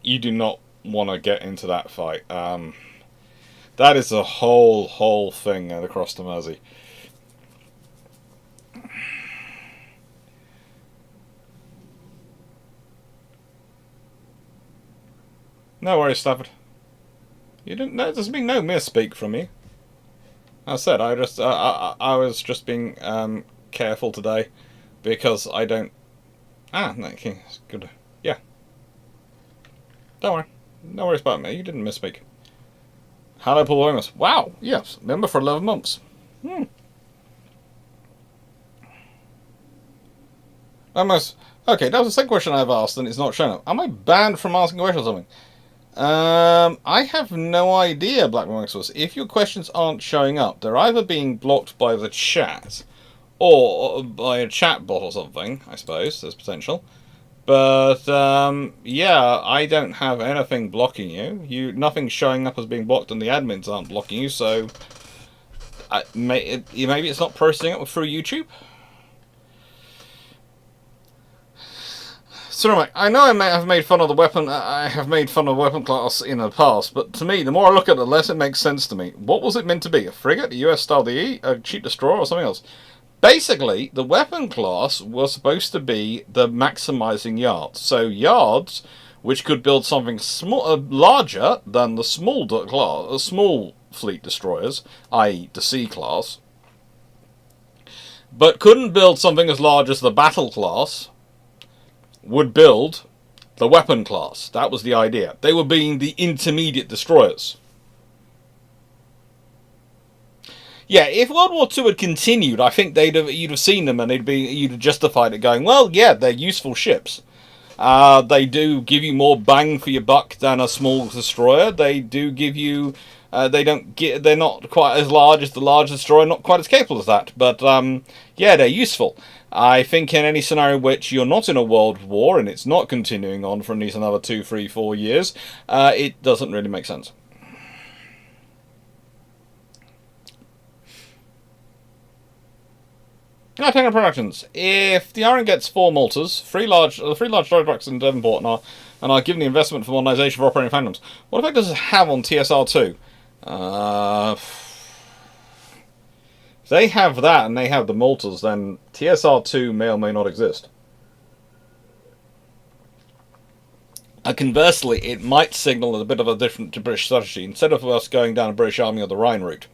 you do not want to get into that fight. That is a whole thing across the Mersey. No worries, Stafford. You didn't. No, there's been no misspeak from you. I said I was just being careful today because I don't. No, okay, good. Yeah. Don't worry. No worries about me. You didn't misspeak. Hello, Paul Williams. Wow. Yes. Member for 11 months. Almost. Okay, that was the second question I've asked, and it's not shown up. Am I banned from asking questions or something? I have no idea, Black Monks. If your questions aren't showing up, they're either being blocked by the chat or by a chat bot or something, I suppose. There's potential. But, yeah, I don't have anything blocking you. Nothing's showing up as being blocked, and the admins aren't blocking you, so maybe it's not processing it through YouTube? So, I know I may have made fun of the weapon. I have made fun of the weapon class in the past, but to me, the more I look at it, the less it makes sense to me. What was it meant to be? A frigate, a US-style DE, a cheap destroyer, or something else? Basically, the weapon class was supposed to be the maximizing yards. So yards, which could build something larger than the small fleet destroyers, i.e., the C class, but couldn't build something as large as the battle class would build the weapon class. That was the idea. They were being the intermediate destroyers. Yeah, if World War II had continued, I think you'd have seen them and you'd have justified it going, well, yeah, they're useful ships. They do give you more bang for your buck than a small destroyer. They do give you, they're not quite as large as the large destroyer, not quite as capable as that. But, yeah, they're useful. I think in any scenario which you're not in a world war and it's not continuing on for at least another 2, 3, 4 years, it doesn't really make sense. Tango Productions. If the Iron gets 4 Maltas, 3 large storage trucks in Devonport, and are given the investment for modernisation for operating phantoms, what effect does it have on TSR2? If they have that and they have the Maltas, then TSR2 may or may not exist. Conversely, it might signal a bit of a different British strategy. Instead of us going down a British Army or the Rhine route,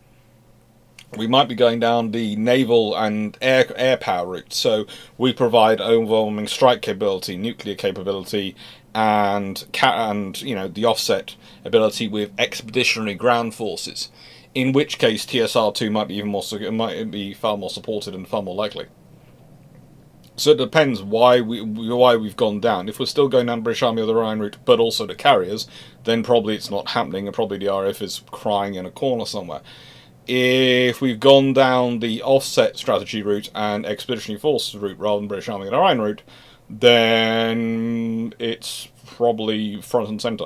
we might be going down the naval and air power route. So we provide overwhelming strike capability, nuclear capability, and the offset ability with expeditionary ground forces. In which case, TSR2 might be far more supported and far more likely. So it depends why we've gone down. If we're still going down British Army or the Rhine route, but also the carriers, then probably it's not happening, and probably the RAF is crying in a corner somewhere. If we've gone down the offset strategy route and expeditionary forces route rather than British Army and the Rhine route, then it's probably front and centre.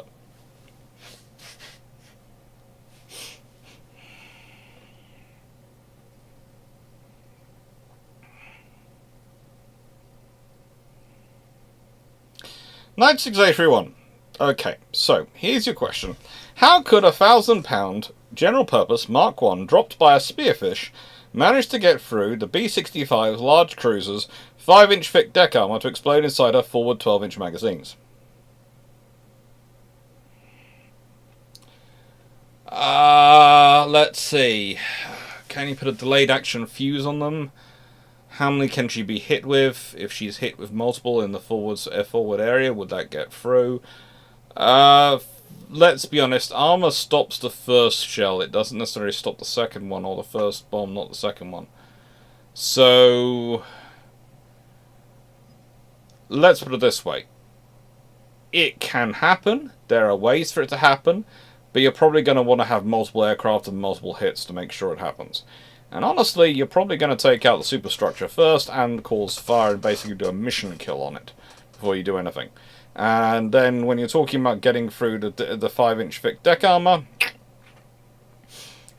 Knight 6831. Okay, so here's your question. How could a £1,000 general purpose Mark I dropped by a spearfish manage to get through the B-65's large cruiser's 5-inch thick deck armour to explode inside her forward 12-inch magazines? Let's see. Can you put a delayed action fuse on them? How many can she be hit with? If she's hit with multiple in the forward area, would that get through? Let's be honest, armor stops the first shell. It doesn't necessarily stop the second one, or the first bomb, not the second one. So, let's put it this way. It can happen. There are ways for it to happen. But you're probably going to want to have multiple aircraft and multiple hits to make sure it happens. And honestly, you're probably going to take out the superstructure first and cause fire and basically do a mission kill on it before you do anything. And then when you're talking about getting through the 5-inch thick deck armor,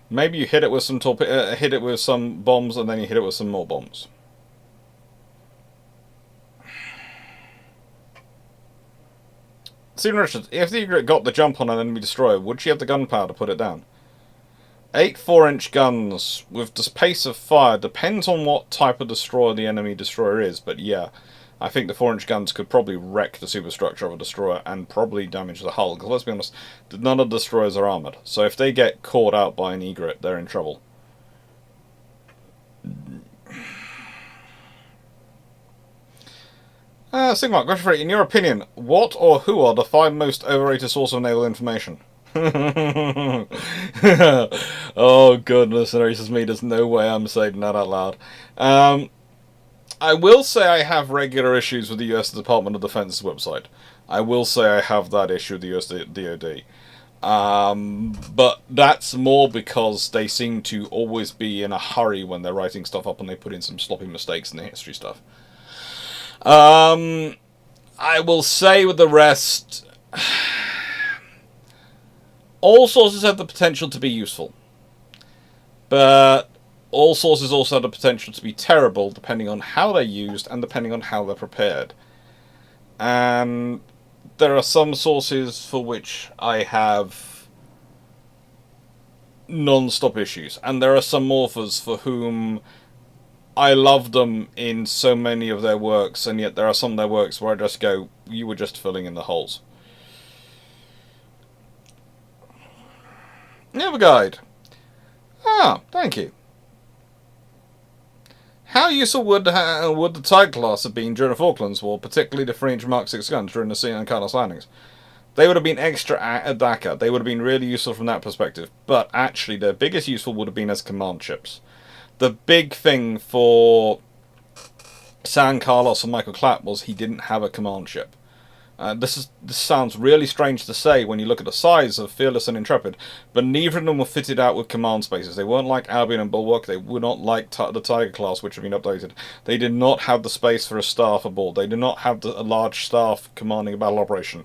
maybe you hit it with some hit it with some bombs, and then you hit it with some more bombs. Stephen Richards, if the Egret got the jump on an enemy destroyer, would she have the gunpowder to put it down? 8 4-inch guns with the pace of fire depends on what type of destroyer the enemy destroyer is, but yeah, I think the 4-inch guns could probably wreck the superstructure of a destroyer and probably damage the hull, because let's be honest, none of the destroyers are armoured, so if they get caught out by an Egret, they're in trouble. Sigmark, question for you. In your opinion, what or who are the 5 most overrated sources of naval information? Oh goodness gracious me, there's no way I'm saying that out loud. I will say I have regular issues with the US Department of Defense's website. I will say I have that issue with the US DoD. But that's more because they seem to always be in a hurry when they're writing stuff up, and they put in some sloppy mistakes in the history stuff. I will say with the rest, all sources have the potential to be useful, but all sources also have the potential to be terrible, depending on how they're used and depending on how they're prepared. And there are some sources for which I have non-stop issues, and there are some authors for whom I love them in so many of their works, and yet there are some of their works where I just go, you were just filling in the holes. Naval Guide. Ah, thank you. How useful would the Tiger class have been during the Falklands War, particularly the 3-inch Mark 6 guns during the San Carlos landings? They would have been extra at Dakar. They would have been really useful from that perspective, but actually their biggest useful would have been as command ships. The big thing for San Carlos and Michael Clarke was he didn't have a command ship. This sounds really strange to say when you look at the size of Fearless and Intrepid, but neither of them were fitted out with command spaces. They weren't like Albion and Bulwark. They were not like the Tiger class, which have been updated. They did not have the space for a staff aboard. They did not have a large staff commanding a battle operation.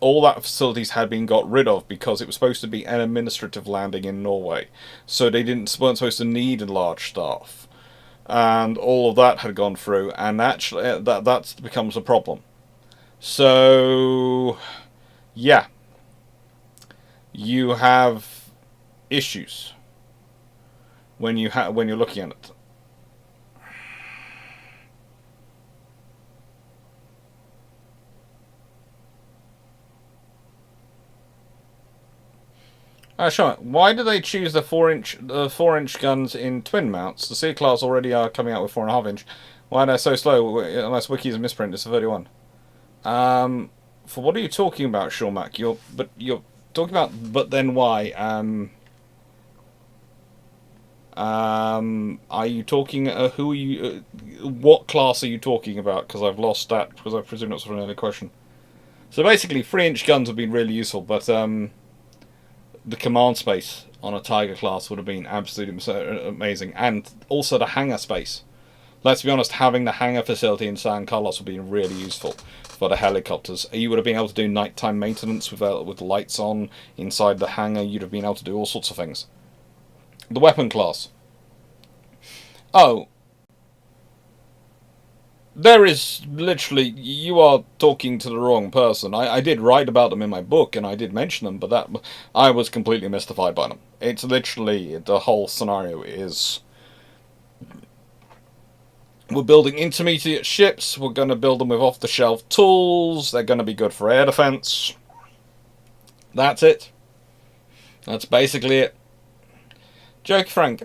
All that facilities had been got rid of because it was supposed to be an administrative landing in Norway, so they weren't supposed to need a large staff, and all of that had gone through, and actually that becomes a problem. So yeah, you have issues when you're looking at it. Sure. Why do they choose the 4-inch guns in twin mounts? The C class already are coming out with 4.5-inch. Why are they so slow? Unless Wiki's a misprint, it's a 31. For what are you talking about, Shawmac? You're talking about. But then why? Are you talking? Who are you? What class are you talking about? Because I've lost that. Because I presume that's an earlier question. So basically, 3-inch guns have been really useful, but the command space on a Tiger class would have been absolutely amazing, and also the hangar space. Let's be honest, having the hangar facility in San Carlos would be really useful for the helicopters. You would have been able to do nighttime maintenance with lights on inside the hangar. You'd have been able to do all sorts of things. The weapon class. Oh. There is literally, you are talking to the wrong person. I did write about them in my book, and I did mention them, but I was completely mystified by them. It's literally, the whole scenario is, we're building intermediate ships, we're going to build them with off-the-shelf tools, they're going to be good for air defense. That's it. That's basically it. Joke Frank.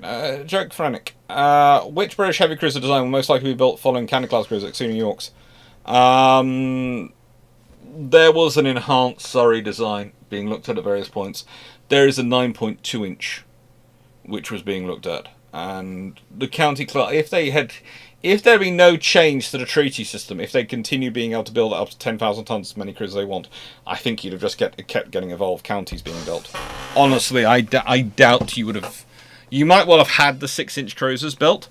Which British heavy cruiser design will most likely be built following Canada-class cruiser, excluding New York's? There was an enhanced Surrey design being looked at various points. There is a 9.2-inch, which was being looked at. And the County class, if if there be no change to the treaty system, if they continue being able to build up to 10,000 tons as many cruisers they want, I think you'd have just kept getting evolved counties being built. Honestly, I doubt you would have. You might well have had the 6-inch cruisers built,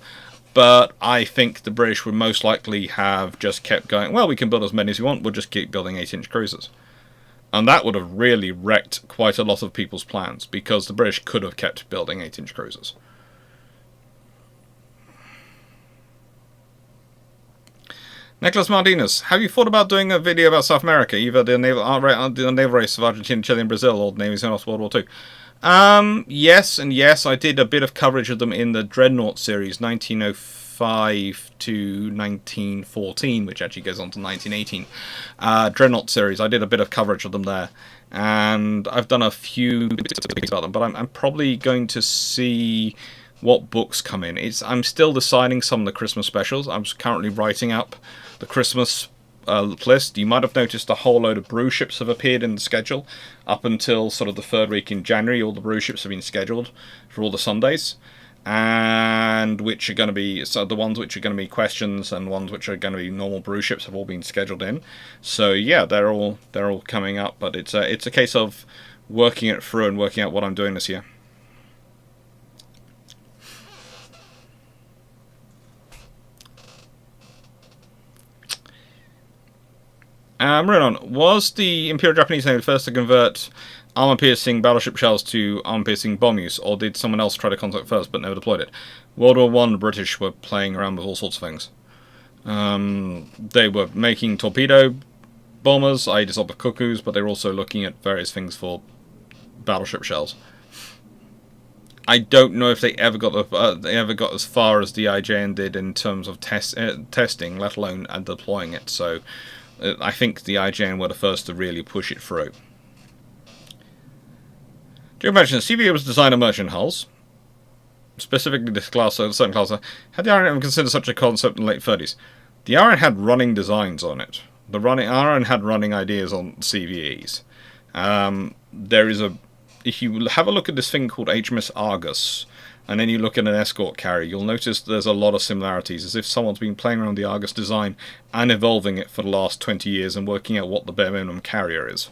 but I think the British would most likely have just kept going, well, we can build as many as we want, we'll just keep building 8-inch cruisers. And that would have really wrecked quite a lot of people's plans, because the British could have kept building 8-inch cruisers. Nicholas Martinez, have you thought about doing a video about South America, either the naval race of Argentina, Chile, and Brazil, or the Navy's after World War II? Yes and yes. I did a bit of coverage of them in the Dreadnought series, 1905 to 1914, which actually goes on to 1918. Dreadnought series. I did a bit of coverage of them there, and I've done a few bits about them. But I'm probably going to see what books come in. I'm still deciding some of the Christmas specials. I'm currently writing up the Christmas list. You might have noticed a whole load of Bruships have appeared in the schedule. Up until sort of the third week in January, all the Bruships have been scheduled for all the Sundays, and which are going to be, so the ones which are going to be questions and ones which are going to be normal Bruships have all been scheduled in. So yeah, they're all coming up, but it's a case of working it through and working out what I'm doing this year. Moving on, was the Imperial Japanese Navy the first to convert armor-piercing battleship shells to armor-piercing bomb use, or did someone else try to contact first but never deployed it? World War I, the British were playing around with all sorts of things. They were making torpedo bombers, i.e. dissolved cuckoos, but they were also looking at various things for battleship shells. I don't know if they ever got as far as the IJN did in terms of testing, let alone deploying it. So I think the IJN were the first to really push it through. Do you imagine CVA was designed of merchant hulls? Specifically this class, a certain class. Had the RN ever considered such a concept in the late 30s? The RN had running designs on it. The RN had running ideas on CVEs. If you have a look at this thing called HMS Argus, and then you look at an escort carrier, you'll notice there's a lot of similarities, as if someone's been playing around the Argus design and evolving it for the last 20 years and working out what the bare minimum carrier is.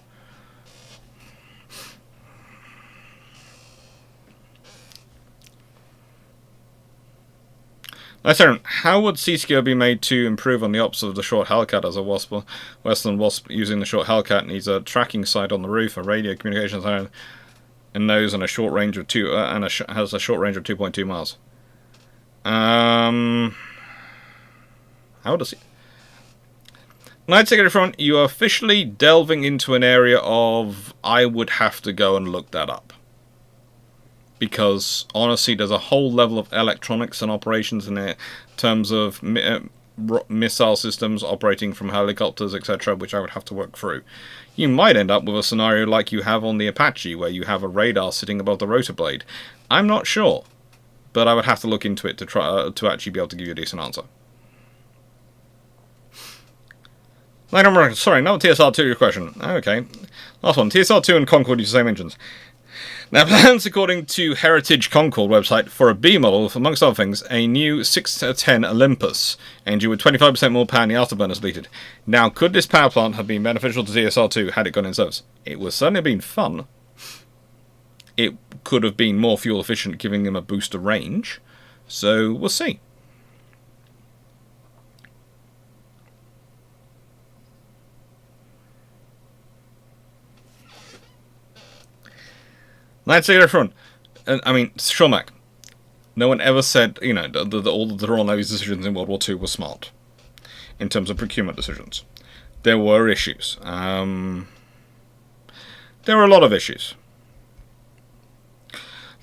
Nice, Aaron. How would Seascale be made to improve on the ops of the short Hellcat as a Western Wasp using the short Hellcat needs a tracking sight on the roof, a radio communications iron, and nose, and a short range of has a short range of 2.2 miles. How does it? Night Secretary Front, you are officially delving into an area of I would have to go and look that up. Because, honestly, there's a whole level of electronics and operations in it, in terms of missile systems operating from helicopters, etc., which I would have to work through. You might end up with a scenario like you have on the Apache, where you have a radar sitting above the rotor blade. I'm not sure, but I would have to look into it to try to actually be able to give you a decent answer. Sorry, now TSR2, your question. Okay. Last one. TSR2 and Concorde use the same engines. Now, plans according to Heritage Concorde website for a B model, amongst other things, a new 610 Olympus engine with 25% more power in the afterburners deleted. Now, could this power plant have been beneficial to TSR2 had it gone in service? It would certainly have been fun. It could have been more fuel efficient, giving them a boost of range. So, we'll see. Let's say front. I mean, Schulmack. No one ever said, you know, all the Royal Navy's decisions in World War II were smart in terms of procurement decisions. There were issues. There were a lot of issues.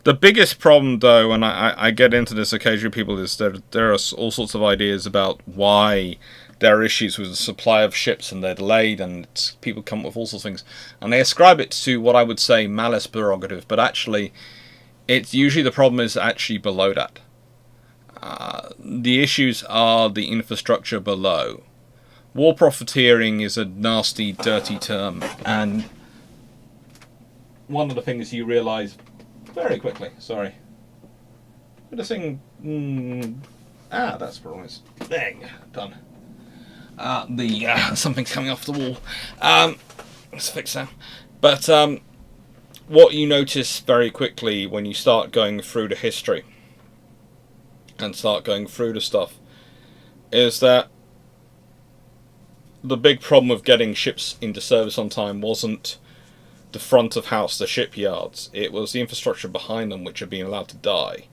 The biggest problem, though, and I get into this occasionally, people, is there are all sorts of ideas about why there are issues with the supply of ships and they're delayed, and people come up with all sorts of things. And they ascribe it to what I would say malice prerogative, but actually, it's usually the problem is actually below that. The issues are the infrastructure below. War profiteering is a nasty, dirty term, and one of the things you realise very quickly, sorry. But this thing... That's the problem. There you go. Done. Something's coming off the wall. Let's fix that. But what you notice very quickly when you start going through the history and start going through the stuff is that the big problem with getting ships into service on time wasn't the front of house, the shipyards. It was the infrastructure behind them which had been allowed to die.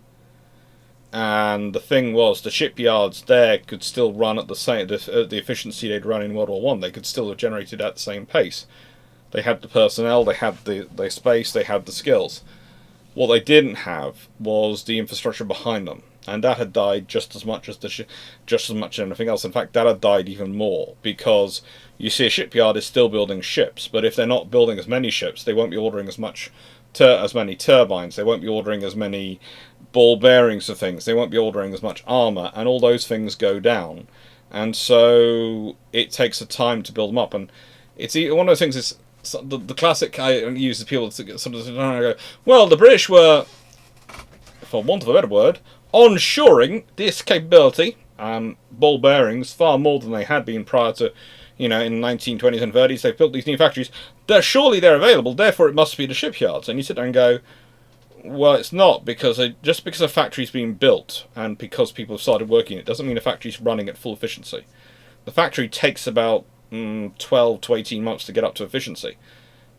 And the thing was, the shipyards there could still run at the efficiency they'd run in World War One. They could still have generated at the same pace. They had the personnel, they had the space, they had the skills. What they didn't have was the infrastructure behind them, and that had died just as much as anything else. In fact, that had died even more, because you see, a shipyard is still building ships, but if they're not building as many ships, they won't be ordering as many turbines. They won't be ordering as many ball bearings of things. They won't be ordering as much armor, and all those things go down. And so it takes a time to build them up. And it's one of those things is the classic I use the people to sort of go, well, the British were, for want of a better word, onshoring this capability, ball bearings, far more than they had been prior to, in the 1920s and 30s. They've built these new factories. Surely they're available, therefore it must be the shipyards. And you sit there and go, well, it's not, because just because a factory's been built and because people have started working, it doesn't mean a factory's running at full efficiency. The factory takes about 12 to 18 months to get up to efficiency.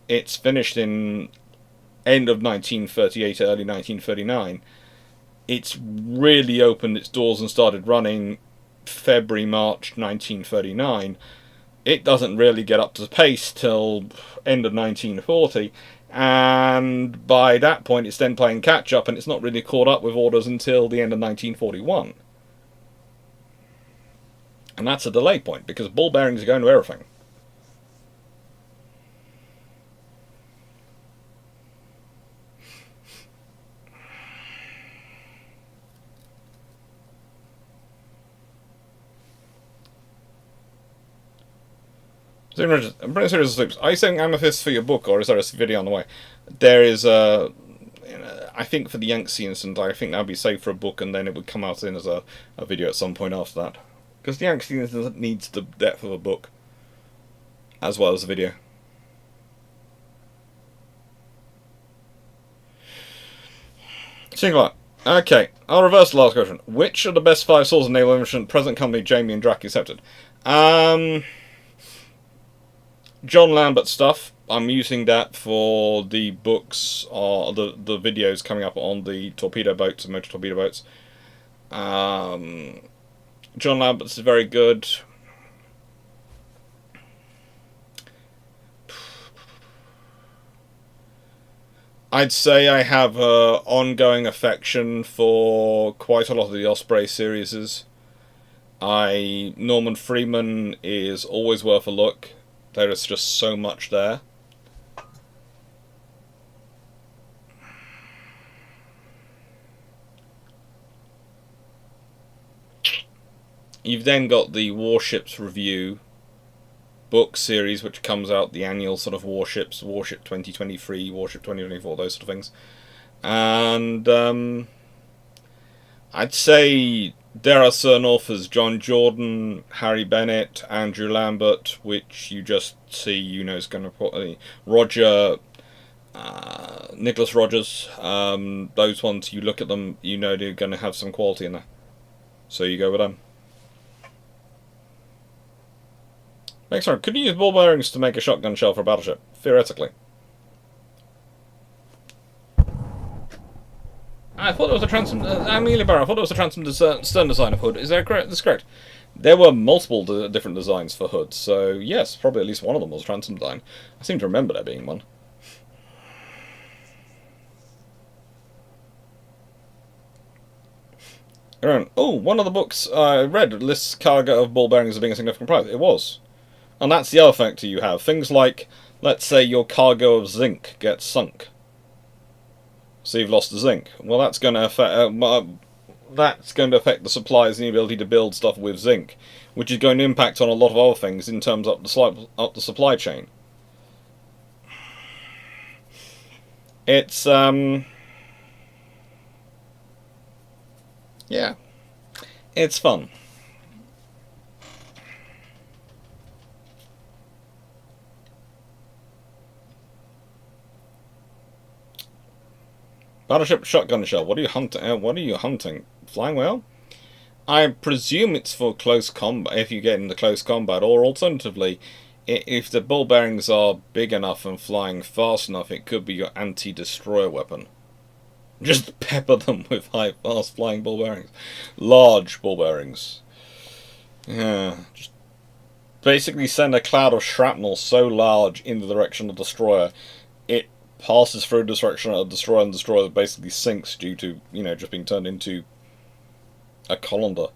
It's finished in end of 1938, early 1939. It's really opened its doors and started running February, March 1939. It doesn't really get up to pace till end of 1940. And by that point it's then playing catch up, and it's not really caught up with orders until the end of 1941. And that's a delay point, because ball bearings are going to everything. I'm pretty serious. Are you saying Amethyst for your book, or is there a video on the way? There is a. I think for the Yangtze incident, I think that would be safe for a book, and then it would come out in as a video at some point after that. Because the Yangtze incident needs the depth of a book, as well as a video. Single. Okay, I'll reverse the last question. Which are the best 5 sources of naval information present company Jamie and Drac accepted? John Lambert stuff. I'm using that for the books or the videos coming up on the torpedo boats and motor torpedo boats. John Lambert's is very good. I'd say I have an ongoing affection for quite a lot of the Osprey series. Norman Freeman is always worth a look. There is just so much there. You've then got the Warships Review book series, which comes out, the annual sort of Warships, Warship 2023, Warship 2024, those sort of things. And I'd say there are certain authors, John Jordan, Harry Bennett, Andrew Lambert, which you just see, is going to put Roger, Nicholas Rogers. Those ones, you look at them, they're going to have some quality in there. So you go with them. Next one, could you use ball bearings to make a shotgun shell for a battleship? Theoretically. I thought it was a transom. Amelia Barrow, I thought it was a transom stern design of hood. Is that correct? That's correct. There were multiple different designs for hoods, so yes, probably at least one of them was transom design. I seem to remember there being one. Oh, one of the books I read lists cargo of ball bearings as being a significant price. It was. And that's the other factor you have. Things like, let's say your cargo of zinc gets sunk. So you've lost the zinc. Well, that's going to affect the supplies and the ability to build stuff with zinc, which is going to impact on a lot of other things in terms of the supply chain. It's It's fun. Battleship shotgun shell. What are you hunting? Flying whale? I presume it's for close combat. If you get into close combat, or alternatively, if the ball bearings are big enough and flying fast enough, it could be your anti-destroyer weapon. Just pepper them with high, fast flying ball bearings, large ball bearings. Yeah, just basically send a cloud of shrapnel so large in the direction of the destroyer, it passes through the direction of the destroyer, and the destroyer basically sinks due to, you know, just being turned into a colander.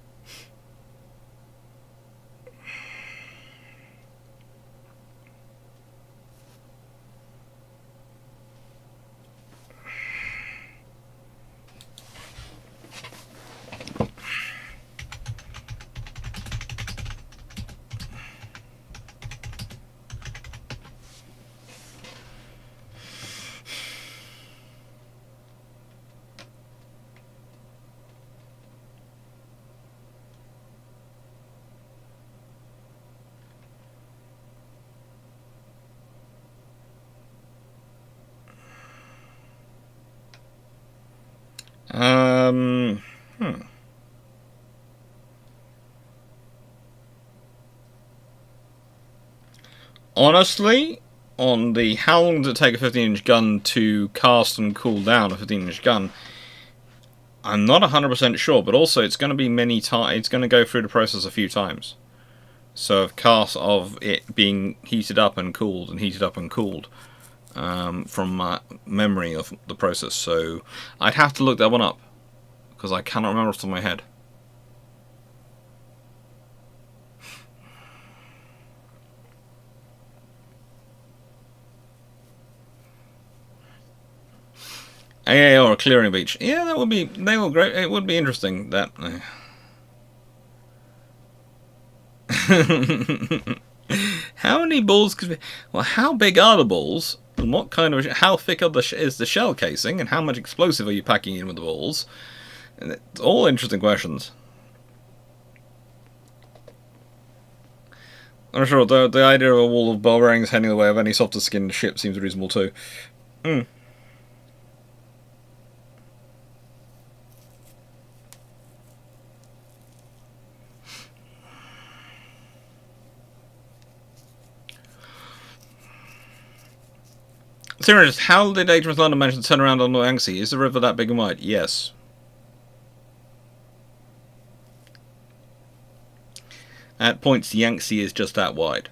Honestly, on the how long does it take a 15-inch gun to cast and cool down a 15-inch gun, I'm not 100% sure, but also it's going to be many times. It's going to go through the process a few times. So of it being heated up and cooled and heated up and cooled, from my memory of the process. So I'd have to look that one up because I cannot remember off the top of my head. AA or a clearing beach. Yeah, that would be. They were great. It would be interesting. That. How many balls could be? Well, how big are the balls? And what kind of? How thick is the shell casing? And how much explosive are you packing in with the balls? And it's all interesting questions. I'm sure the idea of a wall of bell bearings heading the way of any softer skinned ship seems reasonable too. Serious, how did HMS London manage to turn around on the Yangtze? Is the river that big and wide? Yes. At points, the Yangtze is just that wide.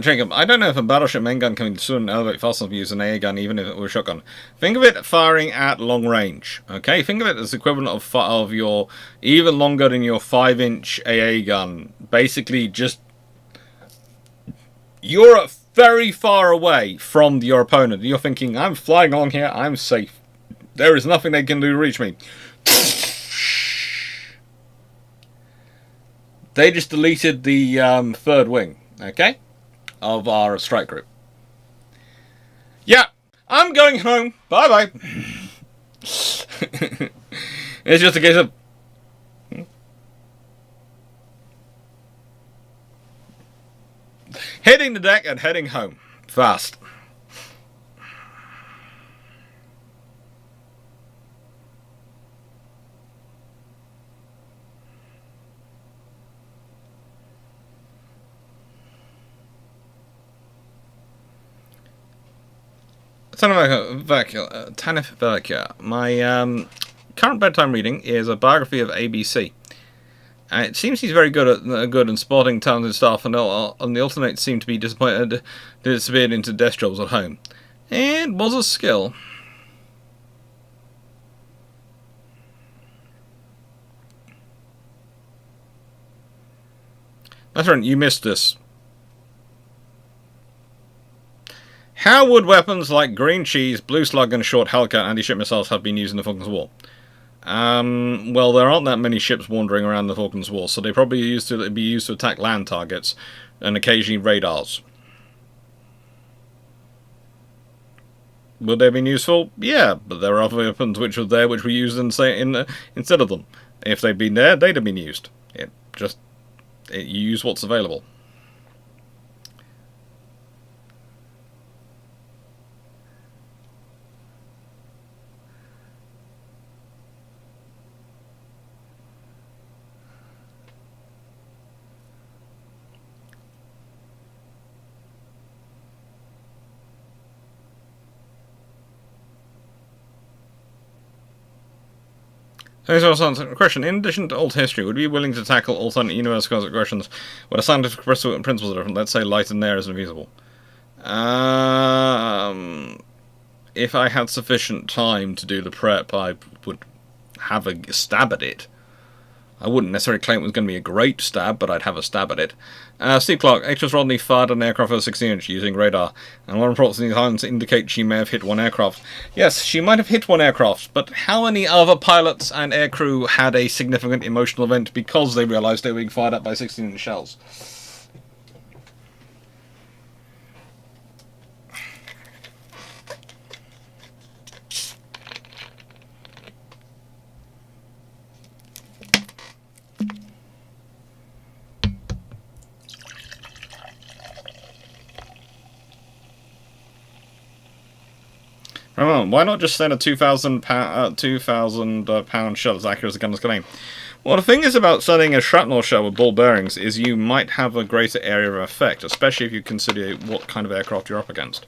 Jacob, I don't know if a battleship main gun can soon elevate fast enough to use an AA gun, even if it were a shotgun. Think of it firing at long range. Okay, think of it as the equivalent of your even longer than your 5-inch AA gun. Basically, just you're very far away from your opponent. You're thinking, I'm flying along here, I'm safe. There is nothing they can do to reach me. They just deleted the third wing. Okay. Of our strike group. Yeah, I'm going home. Bye bye. It's just a case of hitting the deck and heading home fast. Tanif Verka. My current bedtime reading is a biography of ABC. It seems he's very good and spotting talented staff, and the alternates seem to be disappointed disappeared into desk jobs at home. It was a skill. That's right, you missed this. How would weapons like green cheese, blue slug, and short Hellcat anti-ship missiles have been used in the Falklands War? Well, there aren't that many ships wandering around the Falklands War, so they probably be used to attack land targets and occasionally radars. Would they have been useful? Yeah, but there are other weapons which were there which were used instead of them. If they'd been there, they'd have been used. You use what's available. Thanks for answering the question. In addition to alt history, would you be willing to tackle alternate universe questions where the scientific principles are different? Let's say light and air isn't feasible. If I had sufficient time to do the prep, I would have a stab at it. I wouldn't necessarily claim it was going to be a great stab, but I'd have a stab at it. Steve Clarke, HMS Rodney fired an aircraft over 16-inch using radar, and one reports in the Times indicate she may have hit one aircraft. Yes, she might have hit one aircraft, but how many other pilots and aircrew had a significant emotional event because they realised they were being fired at by 16-inch shells? Why not just send a 2,000 pound shell as accurate as the gun can aim? Well, the thing is about sending a shrapnel shell with ball bearings is you might have a greater area of effect, especially if you consider what kind of aircraft you're up against.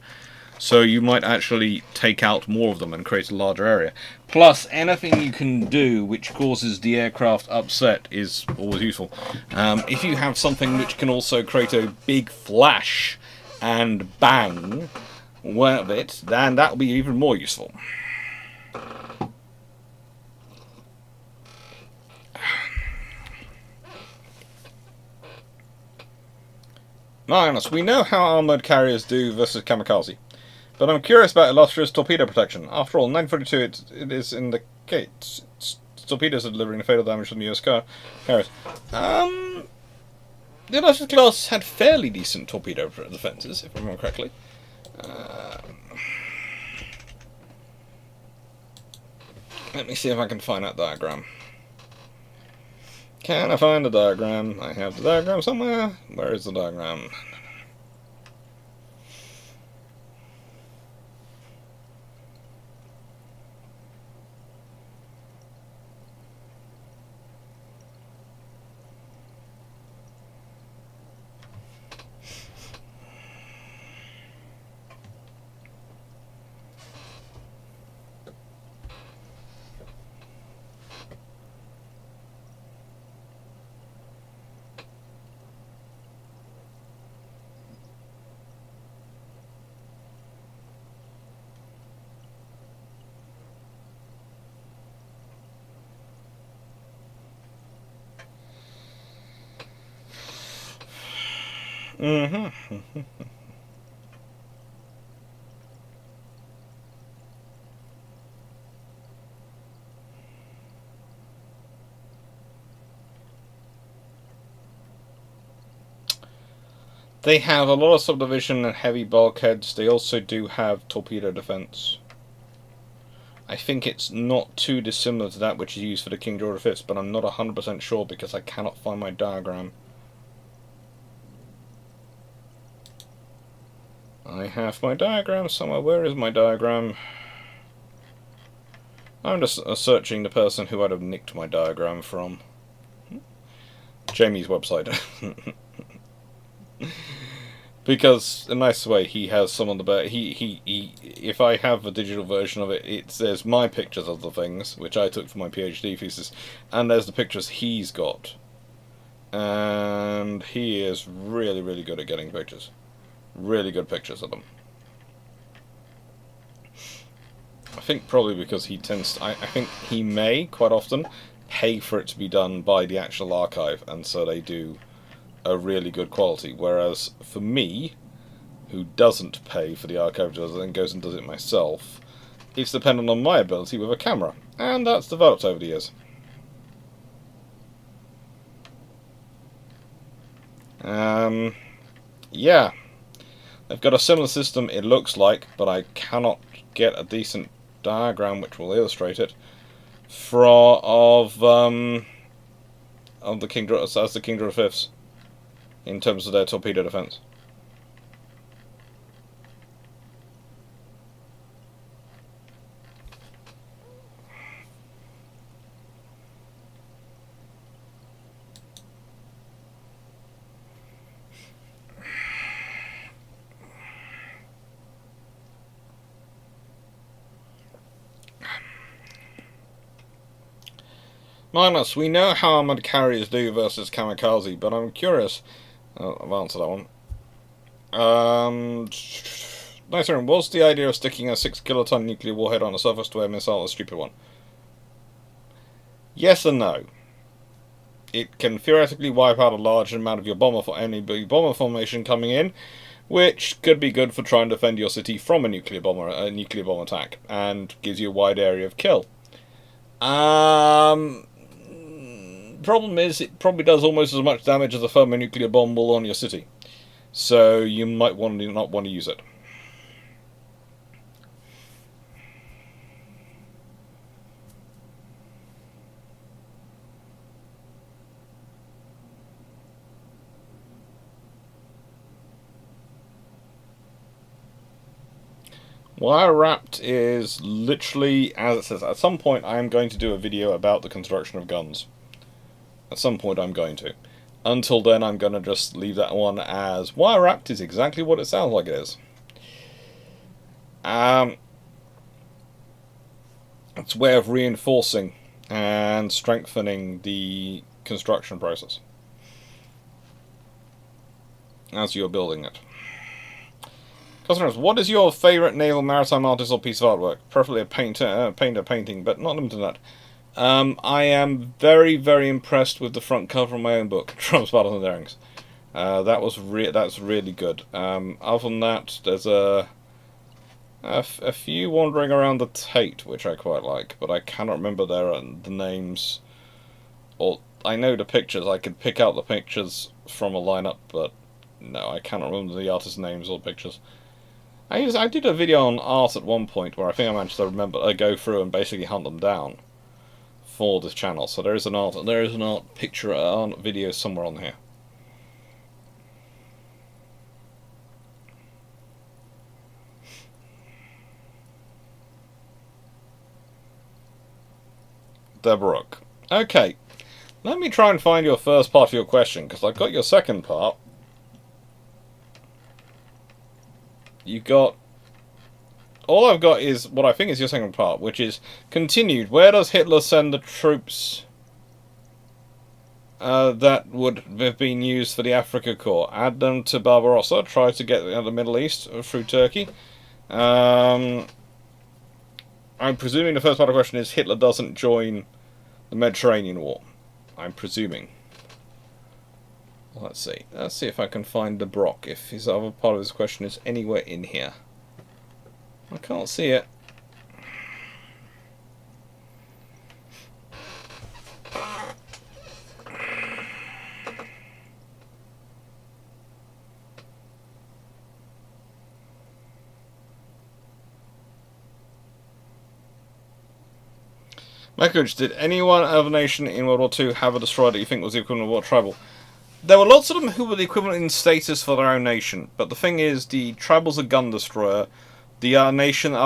So you might actually take out more of them and create a larger area. Plus, anything you can do which causes the aircraft upset is always useful. If you have something which can also create a big flash and bang of it, then that will be even more useful. Magnus, we know how armoured carriers do versus kamikaze, but I'm curious about illustrious torpedo protection. After all, 942 it is in the gates. Torpedoes are delivering fatal damage from the US carriers. The illustrious class had fairly decent torpedo defences, if I remember correctly. Let me see if I can find that diagram. Can I find the diagram? I have the diagram somewhere. Where is the diagram? They have a lot of subdivision and heavy bulkheads. They also do have torpedo defense. I think it's not too dissimilar to that which is used for the King George V, but I'm not 100% sure because I cannot find my diagram. I have my diagram somewhere. Where is my diagram? I'm just searching the person who I'd have nicked my diagram from. Jamie's website. Because, in a nice way, he has some on the back. If I have a digital version of it, there's my pictures of the things, which I took for my PhD thesis, and there's the pictures he's got. And he is really, really good at getting pictures. Really good pictures of them. I think probably because he tends to, I think he may, quite often, pay for it to be done by the actual archive, and so they do a really good quality, whereas for me, who doesn't pay for the archive and goes and does it myself, it's dependent on my ability with a camera, and that's developed over the years. Yeah, they've got a similar system, it looks like, but I cannot get a decent diagram which will illustrate it of the Kingdom of Fifths in terms of their torpedo defense. Minus, we know how armoured carriers do versus kamikaze, but I'm curious. I've answered that one. Nice one. Was the idea of sticking a 6 kiloton nuclear warhead on a surface-to-air missile a stupid one? Yes and no. It can theoretically wipe out a large amount of your bomber formation coming in, which could be good for trying to defend your city from a nuclear bomb attack, and gives you a wide area of kill. Problem is, it probably does almost as much damage as a thermonuclear bomb will on your city. So you might not want to use it. Wire wrapped is literally, as it says, at some point I am going to do a video about the construction of guns. At some point I'm going to. Until then I'm going to just leave that one as wire wrapped is exactly what it sounds like it is. It's a way of reinforcing and strengthening the construction process as you're building it. Customers, what is your favourite naval maritime artist or piece of artwork? Preferably a painting, but not limited to that. I am very, very impressed with the front cover of my own book, Trump's Battles and Darings. That's really good. Other than that, there's a few wandering around the Tate, which I quite like, but I cannot remember the names. Or I know the pictures. I could pick out the pictures from a lineup, but no, I cannot remember the artists' names or pictures. I did a video on art at one point where I think I managed to go through and basically hunt them down for this channel. So there is an art picture video somewhere on here. Deborah. Okay, let me try and find your first part of your question, because I've got your second part. All I've got is what I think is your second part, which is continued. Where does Hitler send the troops that would have been used for the Africa Corps? Add them to Barbarossa, try to get the Middle East through Turkey. I'm presuming the first part of the question is Hitler doesn't join the Mediterranean War. I'm presuming. Let's see. Let's see if I can find the Brock, if his other part of his question is anywhere in here. I can't see it. Mekoj, did anyone of a nation in World War II have a destroyer that you think was the equivalent of what tribal? There were lots of them who were the equivalent in status for their own nation, but the thing is, the tribal's a gun destroyer. The other nations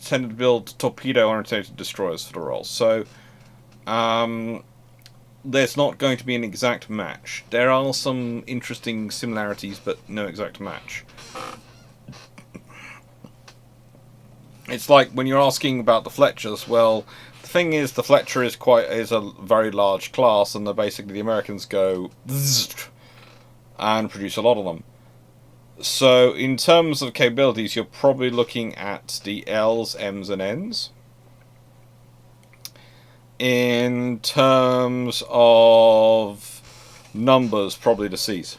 tended to build torpedo-oriented destroyers for the role, so there's not going to be an exact match. There are some interesting similarities, but no exact match. It's like when you're asking about the Fletchers. Well, the thing is, the Fletcher is a very large class, and basically the Americans go and produce a lot of them. So, in terms of capabilities, you're probably looking at the L's, M's, and N's. In terms of numbers, probably the C's.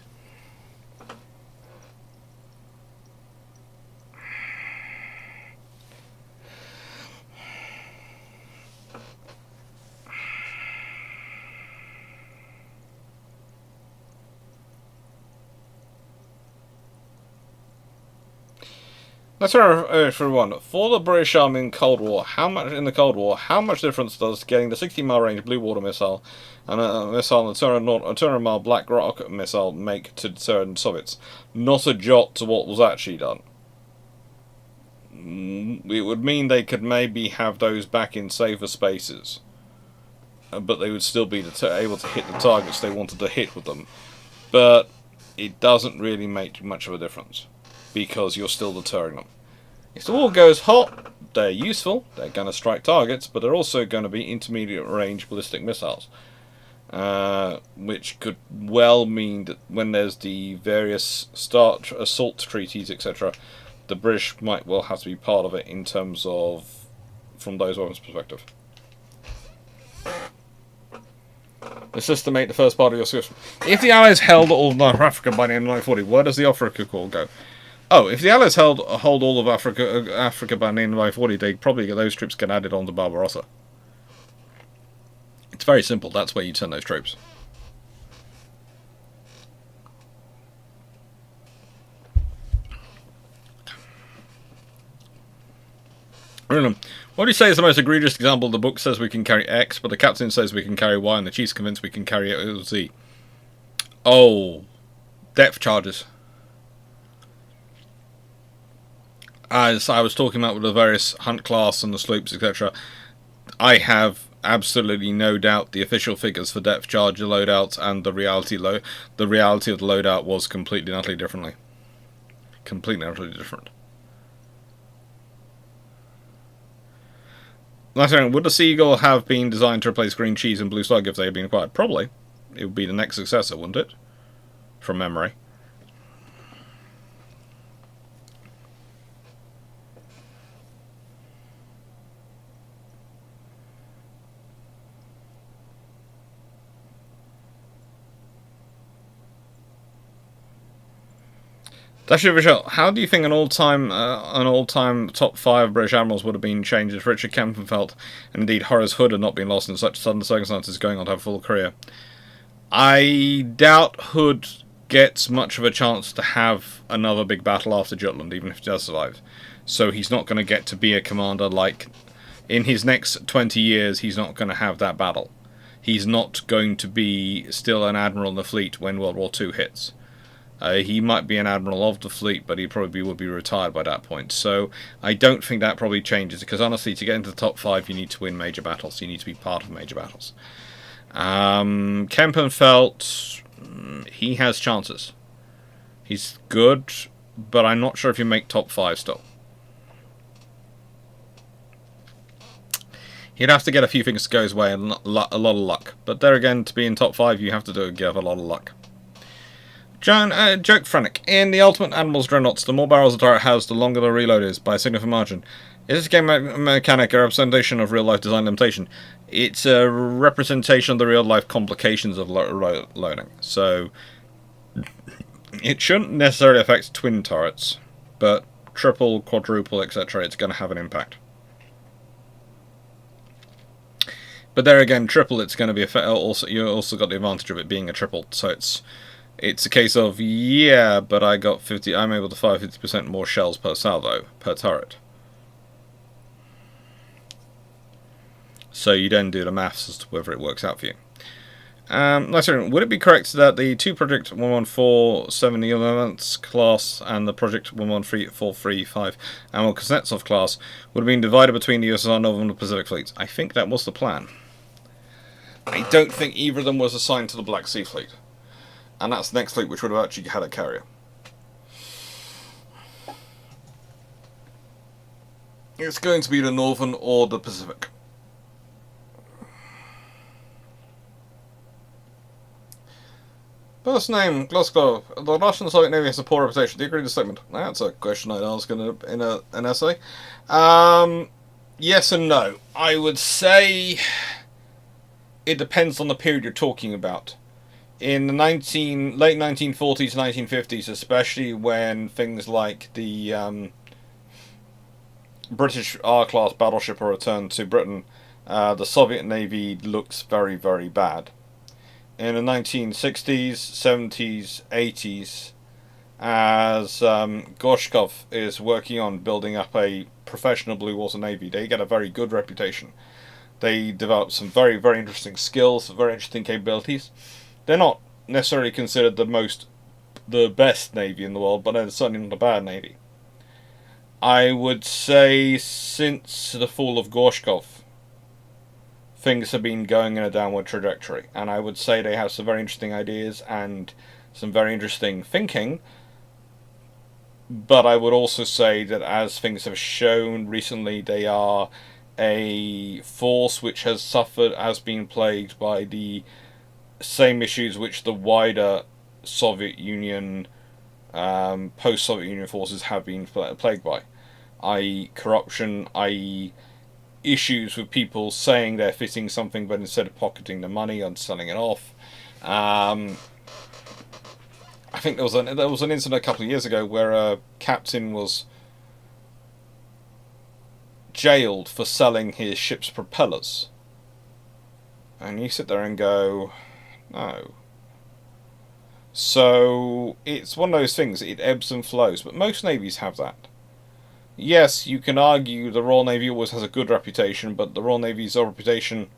Let's try for one. For the British Army in Cold War, how much difference does getting the 60-mile range Blue Water missile and a missile and a 200-mile Black Rock missile make to deter Soviets? Not a jot to what was actually done. It would mean they could maybe have those back in safer spaces, but they would still be able to hit the targets they wanted to hit with them. But it doesn't really make much of a difference, because you're still deterring them. If the war goes hot, they're useful, they're going to strike targets, but they're also going to be intermediate range ballistic missiles. Which could well mean that when there's the various assault treaties, etc., the British might well have to be part of it in terms of, from those weapons' perspective. Let's estimate the first part of your suggestion. If the Allies held all of North Africa by the end of 1940, where does the Africa Corps go? Oh, if the Allies hold all of Africa by the end of 1940, they'd probably get those troops get added on to Barbarossa. It's very simple. That's where you send those troops. What do you say is the most egregious example? The book says we can carry X, but the captain says we can carry Y, and the chief's convinced we can carry Z. Oh, depth charges. As I was talking about with the various Hunt class and the sloops, etc., I have absolutely no doubt the official figures for depth charge loadouts and the reality of the loadout was completely and utterly different. Would the Seagull have been designed to replace Green Cheese and Blue Slug if they had been acquired? Probably. It would be the next successor, wouldn't it? From memory. How do you think an all-time top 5 British admirals would have been changed if Richard Kempenfelt and indeed Horace Hood had not been lost in such sudden circumstances, going on to have a full career? I doubt Hood gets much of a chance to have another big battle after Jutland, even if he does survive. So he's not going to get to be a commander like... In his next 20 years, he's not going to have that battle. He's not going to be still an admiral in the fleet when World War II hits. He might be an admiral of the fleet, but he probably would be retired by that point. So I don't think that probably changes, because honestly, to get into the top 5, you need to win major battles. You need to be part of major battles. Kempenfelt, he has chances. He's good, but I'm not sure if you make top 5 still. He'd have to get a few things to go his way and a lot of luck. But there again, to be in top 5, you have to give a lot of luck. Joke Frantic. In the Ultimate Animals Dreadnoughts, the more barrels a turret has, the longer the reload is, by a significant margin. Is this game mechanic a representation of real-life design limitation? It's a representation of the real-life complications of loading. So, it shouldn't necessarily affect twin turrets, but triple, quadruple, etc., it's going to have an impact. But there again, triple, it's going to be you also got the advantage of it being a triple, so it's a case of, yeah, but I'm able to fire 50% more shells per salvo, per turret. So you then do the maths as to whether it works out for you. Would it be correct that the two Project 1147 Elements class and the Project 113435 Admiral Kuznetsov class would have been divided between the USSR Northern and the Pacific fleets? I think that was the plan. I don't think either of them was assigned to the Black Sea Fleet. And that's the next fleet which would have actually had a carrier. It's going to be the Northern or the Pacific. First name, Glasgow. The Russian Soviet Navy has a poor reputation. Do you agree with the statement? That's a question I'd ask in an essay. Yes and no. I would say it depends on the period you're talking about. In the late 1940s, 1950s, especially when things like the British R-class battleship are returned to Britain, the Soviet Navy looks very, very bad. In the 1960s, 70s, 80s, as Gorshkov is working on building up a professional blue water navy. They get a very good reputation. They develop some very, very interesting skills, some very interesting capabilities. They're not necessarily considered the best navy in the world, but they're certainly not a bad navy. I would say since the fall of Gorshkov, things have been going in a downward trajectory, and I would say they have some very interesting ideas and some very interesting thinking. But I would also say that, as things have shown recently, they are a force which has been plagued by the same issues which the wider Soviet Union, post-Soviet Union forces have been plagued by, i.e. corruption, i.e. issues with people saying they're fitting something but instead of pocketing the money and selling it off. I think there was an incident a couple of years ago where a captain was jailed for selling his ship's propellers. And you sit there and go, no. So it's one of those things, it ebbs and flows, but most navies have that. Yes, you can argue the Royal Navy always has a good reputation, but the Royal Navy's reputation,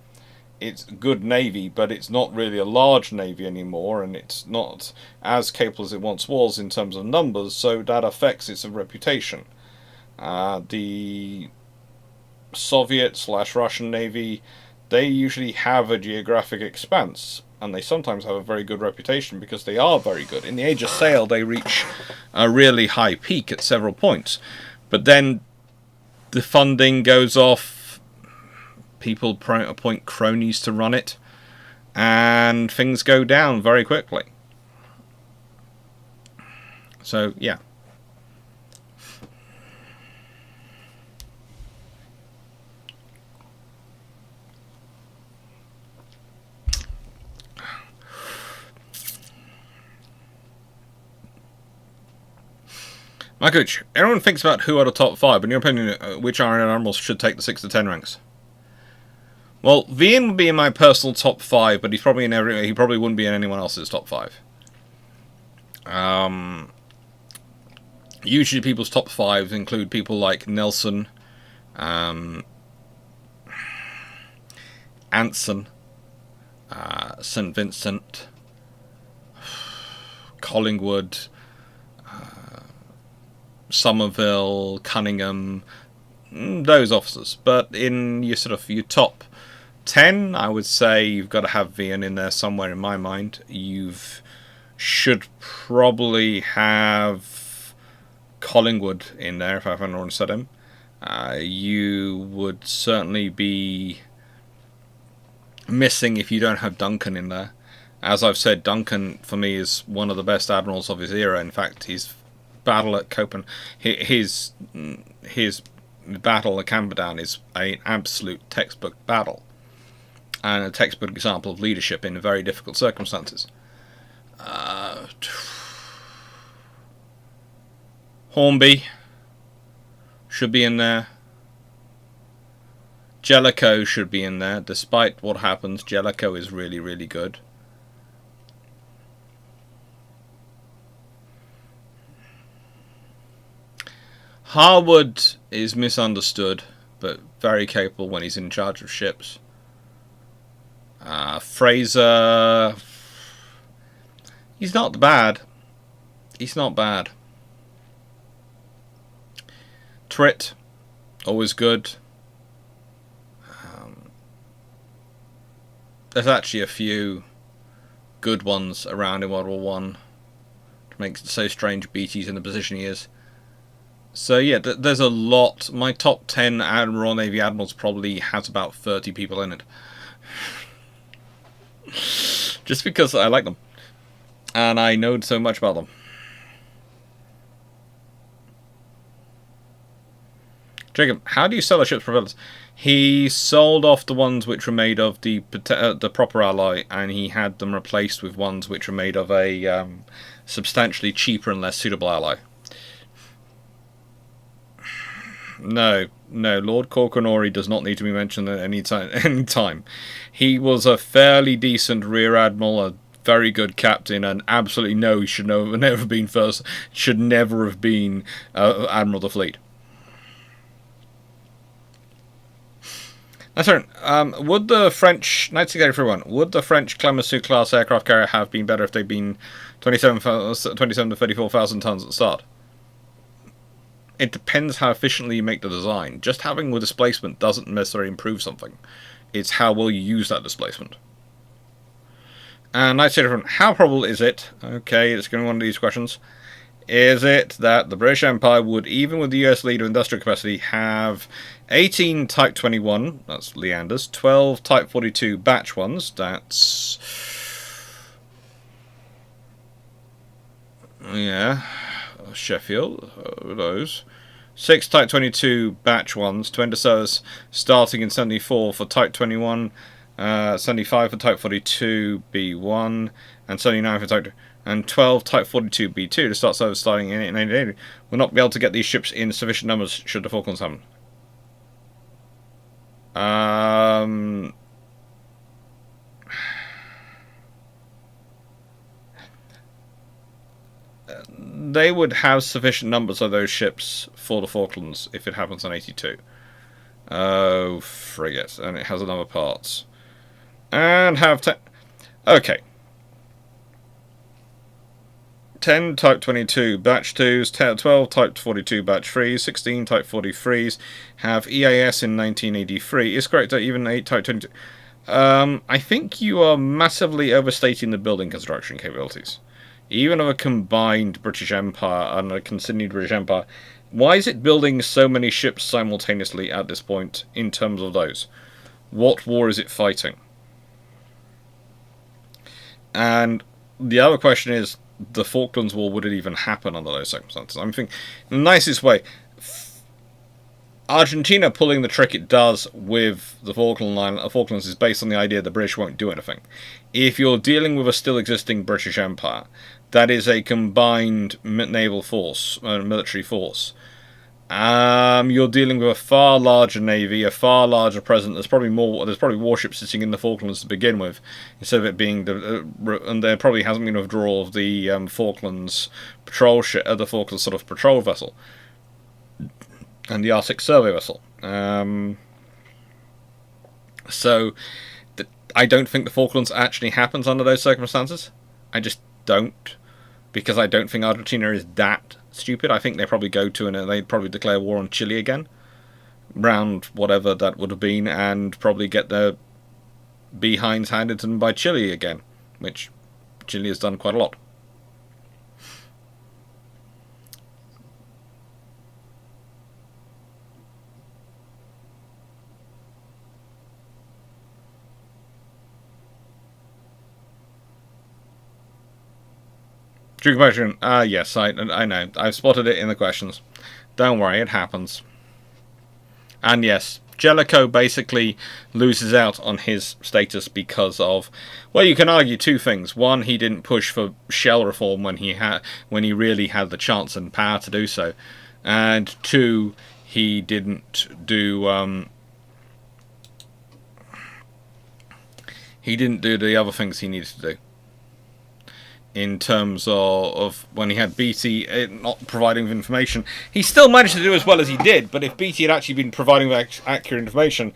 it's a good navy, but it's not really a large navy anymore, and it's not as capable as it once was in terms of numbers, so that affects its reputation. The Soviet/Russian Navy, they usually have a geographic expanse, and they sometimes have a very good reputation because they are very good. In the Age of Sail, they reach a really high peak at several points, but then the funding goes off, people appoint cronies to run it, and things go down very quickly. So, yeah. My coach, everyone thinks about who are the top 5, but in your opinion, which Iron Admirals should take the 6 to 10 ranks? Well, Vian would be in my personal top 5, but he probably wouldn't be in anyone else's top 5. Usually people's top 5s include people like Nelson, Anson, St. Vincent, Collingwood, Somerville, Cunningham, those officers. But in your top 10, I would say you've got to have Vian in there somewhere in my mind. You should probably have Collingwood in there if I haven't already said him. You would certainly be missing if you don't have Duncan in there. As I've said, Duncan for me is one of the best admirals of his era. In fact, his battle at Copenhagen, his battle at Camperdown is an absolute textbook battle and a textbook example of leadership in very difficult circumstances. Hornby should be in there. Jellicoe should be in there. Despite what happens, Jellicoe is really, really good. Harwood is misunderstood, but very capable when he's in charge of ships. Fraser, he's not bad. He's not bad. Tritt, always good. There's actually a few good ones around in World War One, which makes it so strange Beatty's in the position he is. So yeah, there's a lot. My top 10 Royal Navy Admirals probably has about 30 people in it. Just because I like them. And I know so much about them. Jacob, how do you sell a ship's propellers? He sold off the ones which were made of the proper alloy, and he had them replaced with ones which were made of a substantially cheaper and less suitable alloy. No, Lord Corconori does not need to be mentioned at any time. He was a fairly decent rear admiral, a very good captain, and absolutely no, he should never have been first, should never have been admiral of the fleet. That's right. Would the French 1981? Would the French Clemenceau class aircraft carrier have been better if they'd been 27 to 34,000 tons at the start? It depends how efficiently you make the design. Just having the displacement doesn't necessarily improve something. It's how well you use that displacement. And I'd say different. How probable is it? Okay, it's going to be one of these questions. Is it that the British Empire would, even with the US leader industrial capacity, have 18 Type 21, that's Leander's, 12 Type 42 batch ones, that's... yeah, Sheffield, those. 6 Type 22 batch ones, to enter service starting in 74 for Type 21, 75 for Type 42 B1, and 79 for Type 2. And 12 Type 42 B2 to start service starting in 1980 will not be able to get these ships in sufficient numbers should the Falklands happen. They would have sufficient numbers of those ships for the Falklands if it happens on 82. Oh, frigate. And it has another parts. And have 10. Okay. 10 Type 22 Batch 2s, 12 Type 42 Batch 3s, 16 Type 43s, have EAS in 1983. Is correct that even 8 Type 22... I think you are massively overstating the building construction capabilities. Even of a combined British Empire and a continued British Empire, why is it building so many ships simultaneously at this point in terms of those? What war is it fighting? And the other question is, the Falklands War, would it even happen under those circumstances? I'm thinking, the nicest way, Argentina pulling the trick it does with the Falklands is based on the idea the British won't do anything. If you're dealing with a still existing British Empire, that is a combined naval force, military force. You're dealing with a far larger navy, a far larger presence. There's probably warships sitting in the Falklands to begin with, instead of it being and there probably hasn't been a withdrawal of the Falklands patrol ship, the Falklands sort of patrol vessel, and the Arctic survey vessel. So I don't think the Falklands actually happens under those circumstances. I just don't, because I don't think Argentina is that stupid. I think they probably go to and they'd probably declare war on Chile again, round whatever that would have been, and probably get their behinds handed to them by Chile again, which Chile has done quite a lot. True question. Yes, I know. I've spotted it in the questions. Don't worry, it happens. And yes, Jellicoe basically loses out on his status because of, well, you can argue two things. One, he didn't push for shell reform when he really had the chance and power to do so, and two, he didn't do the other things he needed to do. In terms of when he had BT not providing information, he still managed to do as well as he did, but if BT had actually been providing accurate information,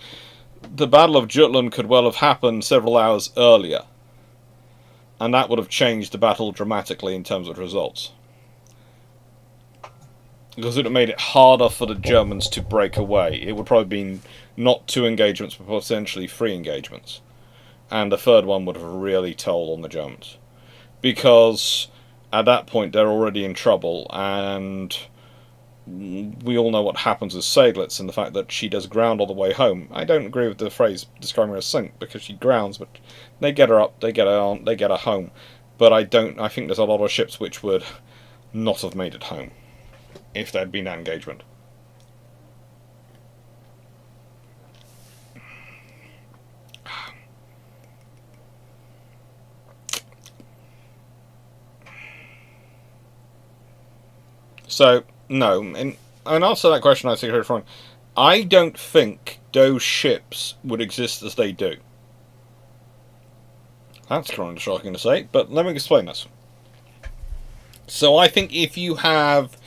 the Battle of Jutland could well have happened several hours earlier, and that would have changed the battle dramatically in terms of results, because it would have made it harder for the Germans to break away. It would probably been not 2 engagements but potentially 3 engagements, and the third one would have really told on the Germans, because at that point they're already in trouble, and we all know what happens with Seydlitz and the fact that she does ground all the way home. I don't agree with the phrase describing her as sink, because she grounds, but they get her up, they get her on, they get her home. But I think there's a lot of ships which would not have made it home if there'd been that engagement. So, no, in answer to that question I think from, I don't think those ships would exist as they do. That's kind of shocking to say, but let me explain this. So I think if you have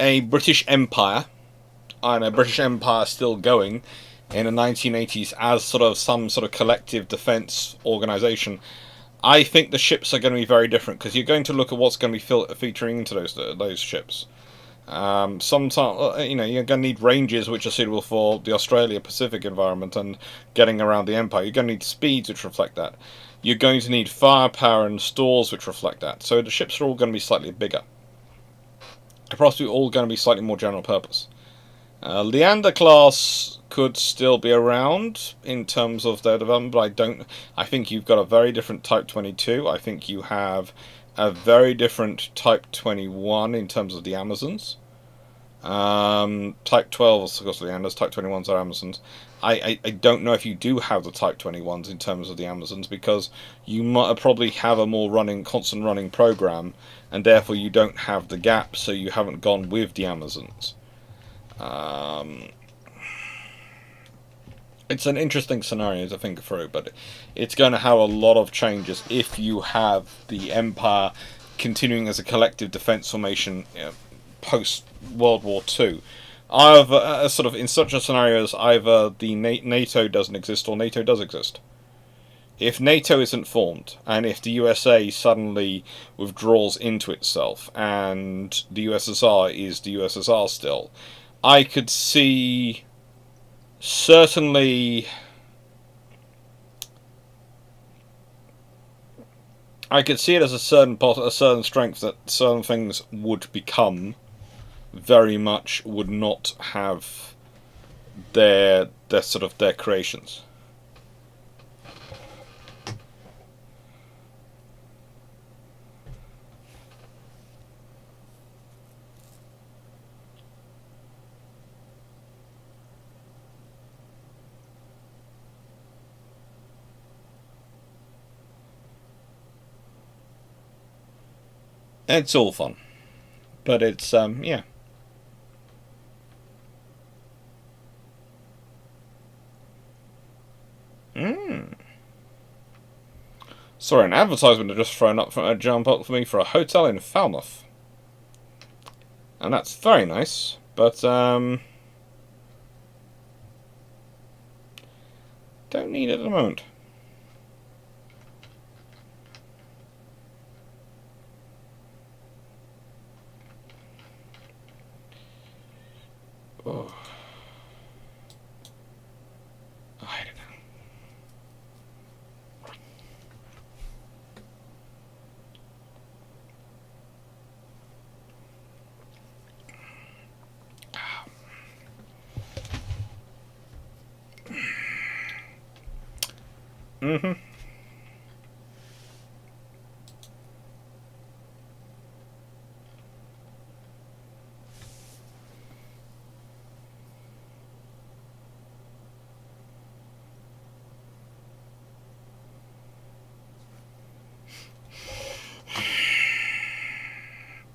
a British Empire, and a British Empire still going in the 1980s as sort of some sort of collective defence organisation, I think the ships are going to be very different, because you're going to look at what's going to be featuring into those ships. Sometimes, you're going to need ranges which are suitable for the Australia Pacific environment and getting around the Empire. You're going to need speeds which reflect that. You're going to need firepower and stores which reflect that. So the ships are all going to be slightly bigger. They're possibly all going to be slightly more general purpose. Leander class could still be around in terms of their development, but I think you've got a very different Type 22. I think you have a very different Type 21 in terms of the Amazons. Type 12 is of course Leanders, Type 21s are Amazons. I don't know if you do have the Type 21s in terms of the Amazons, because you might probably have a more constant running program, and therefore you don't have the gap, so you haven't gone with the Amazons. It's an interesting scenario to think through, but it's going to have a lot of changes if you have the Empire continuing as a collective defence formation, post World War II. Either, sort of in such a scenario as either the NATO doesn't exist or NATO does exist. If NATO isn't formed, and if the USA suddenly withdraws into itself, and the USSR is the USSR still, I could see certainly. I could see it as a certain strength that certain things would become very much would not have their creations. It's all fun, but it's yeah. Sorry, an advertisement had just thrown up from a jump up for me for a hotel in Falmouth, and that's very nice. But don't need it at the moment. Oh. I don't know. Mm-hmm.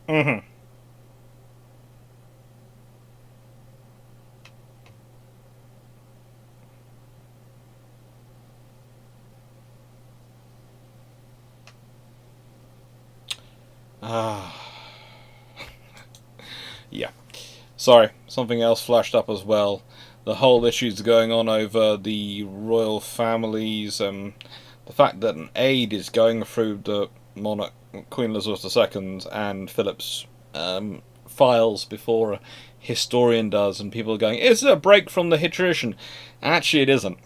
Mm-hmm. Ah. Yeah. Sorry, something else flashed up as well. The whole issues going on over the royal families, and the fact that an aide is going through the monarch, Queen Elizabeth II, and Philip's files before a historian does, and people are going, "Is it a break from the tradition?" Actually, it isn't.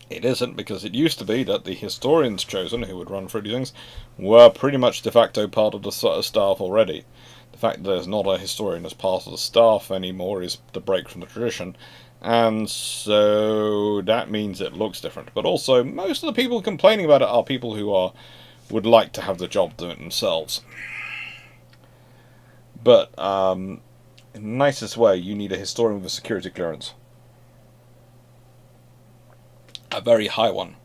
It isn't, because it used to be that the historians chosen, who would run through these things, were pretty much de facto part of the staff already. The fact that there's not a historian as part of the staff anymore is the break from the tradition, and so that means it looks different. But also, most of the people complaining about it are people who would like to have the job do it themselves. But in the nicest way, you need a historian with a security clearance. A very high one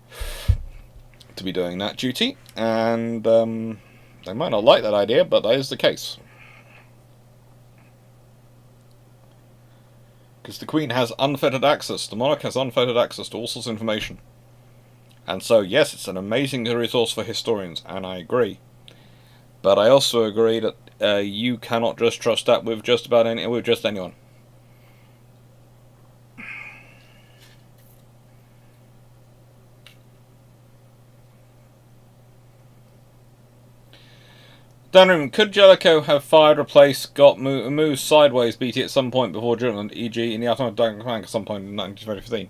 to be doing that duty, and they might not like that idea, but that is the case. Because the Queen has unfettered access, the monarch has unfettered access to all sorts of information. And so, yes, it's an amazing resource for historians, and I agree. But I also agree that you cannot just trust that with just anyone. Danrum, could Jellicoe have fired, replaced, moved sideways BT at some point before Jutland, e.g. in the aftermath of Duncan at some point in 1915?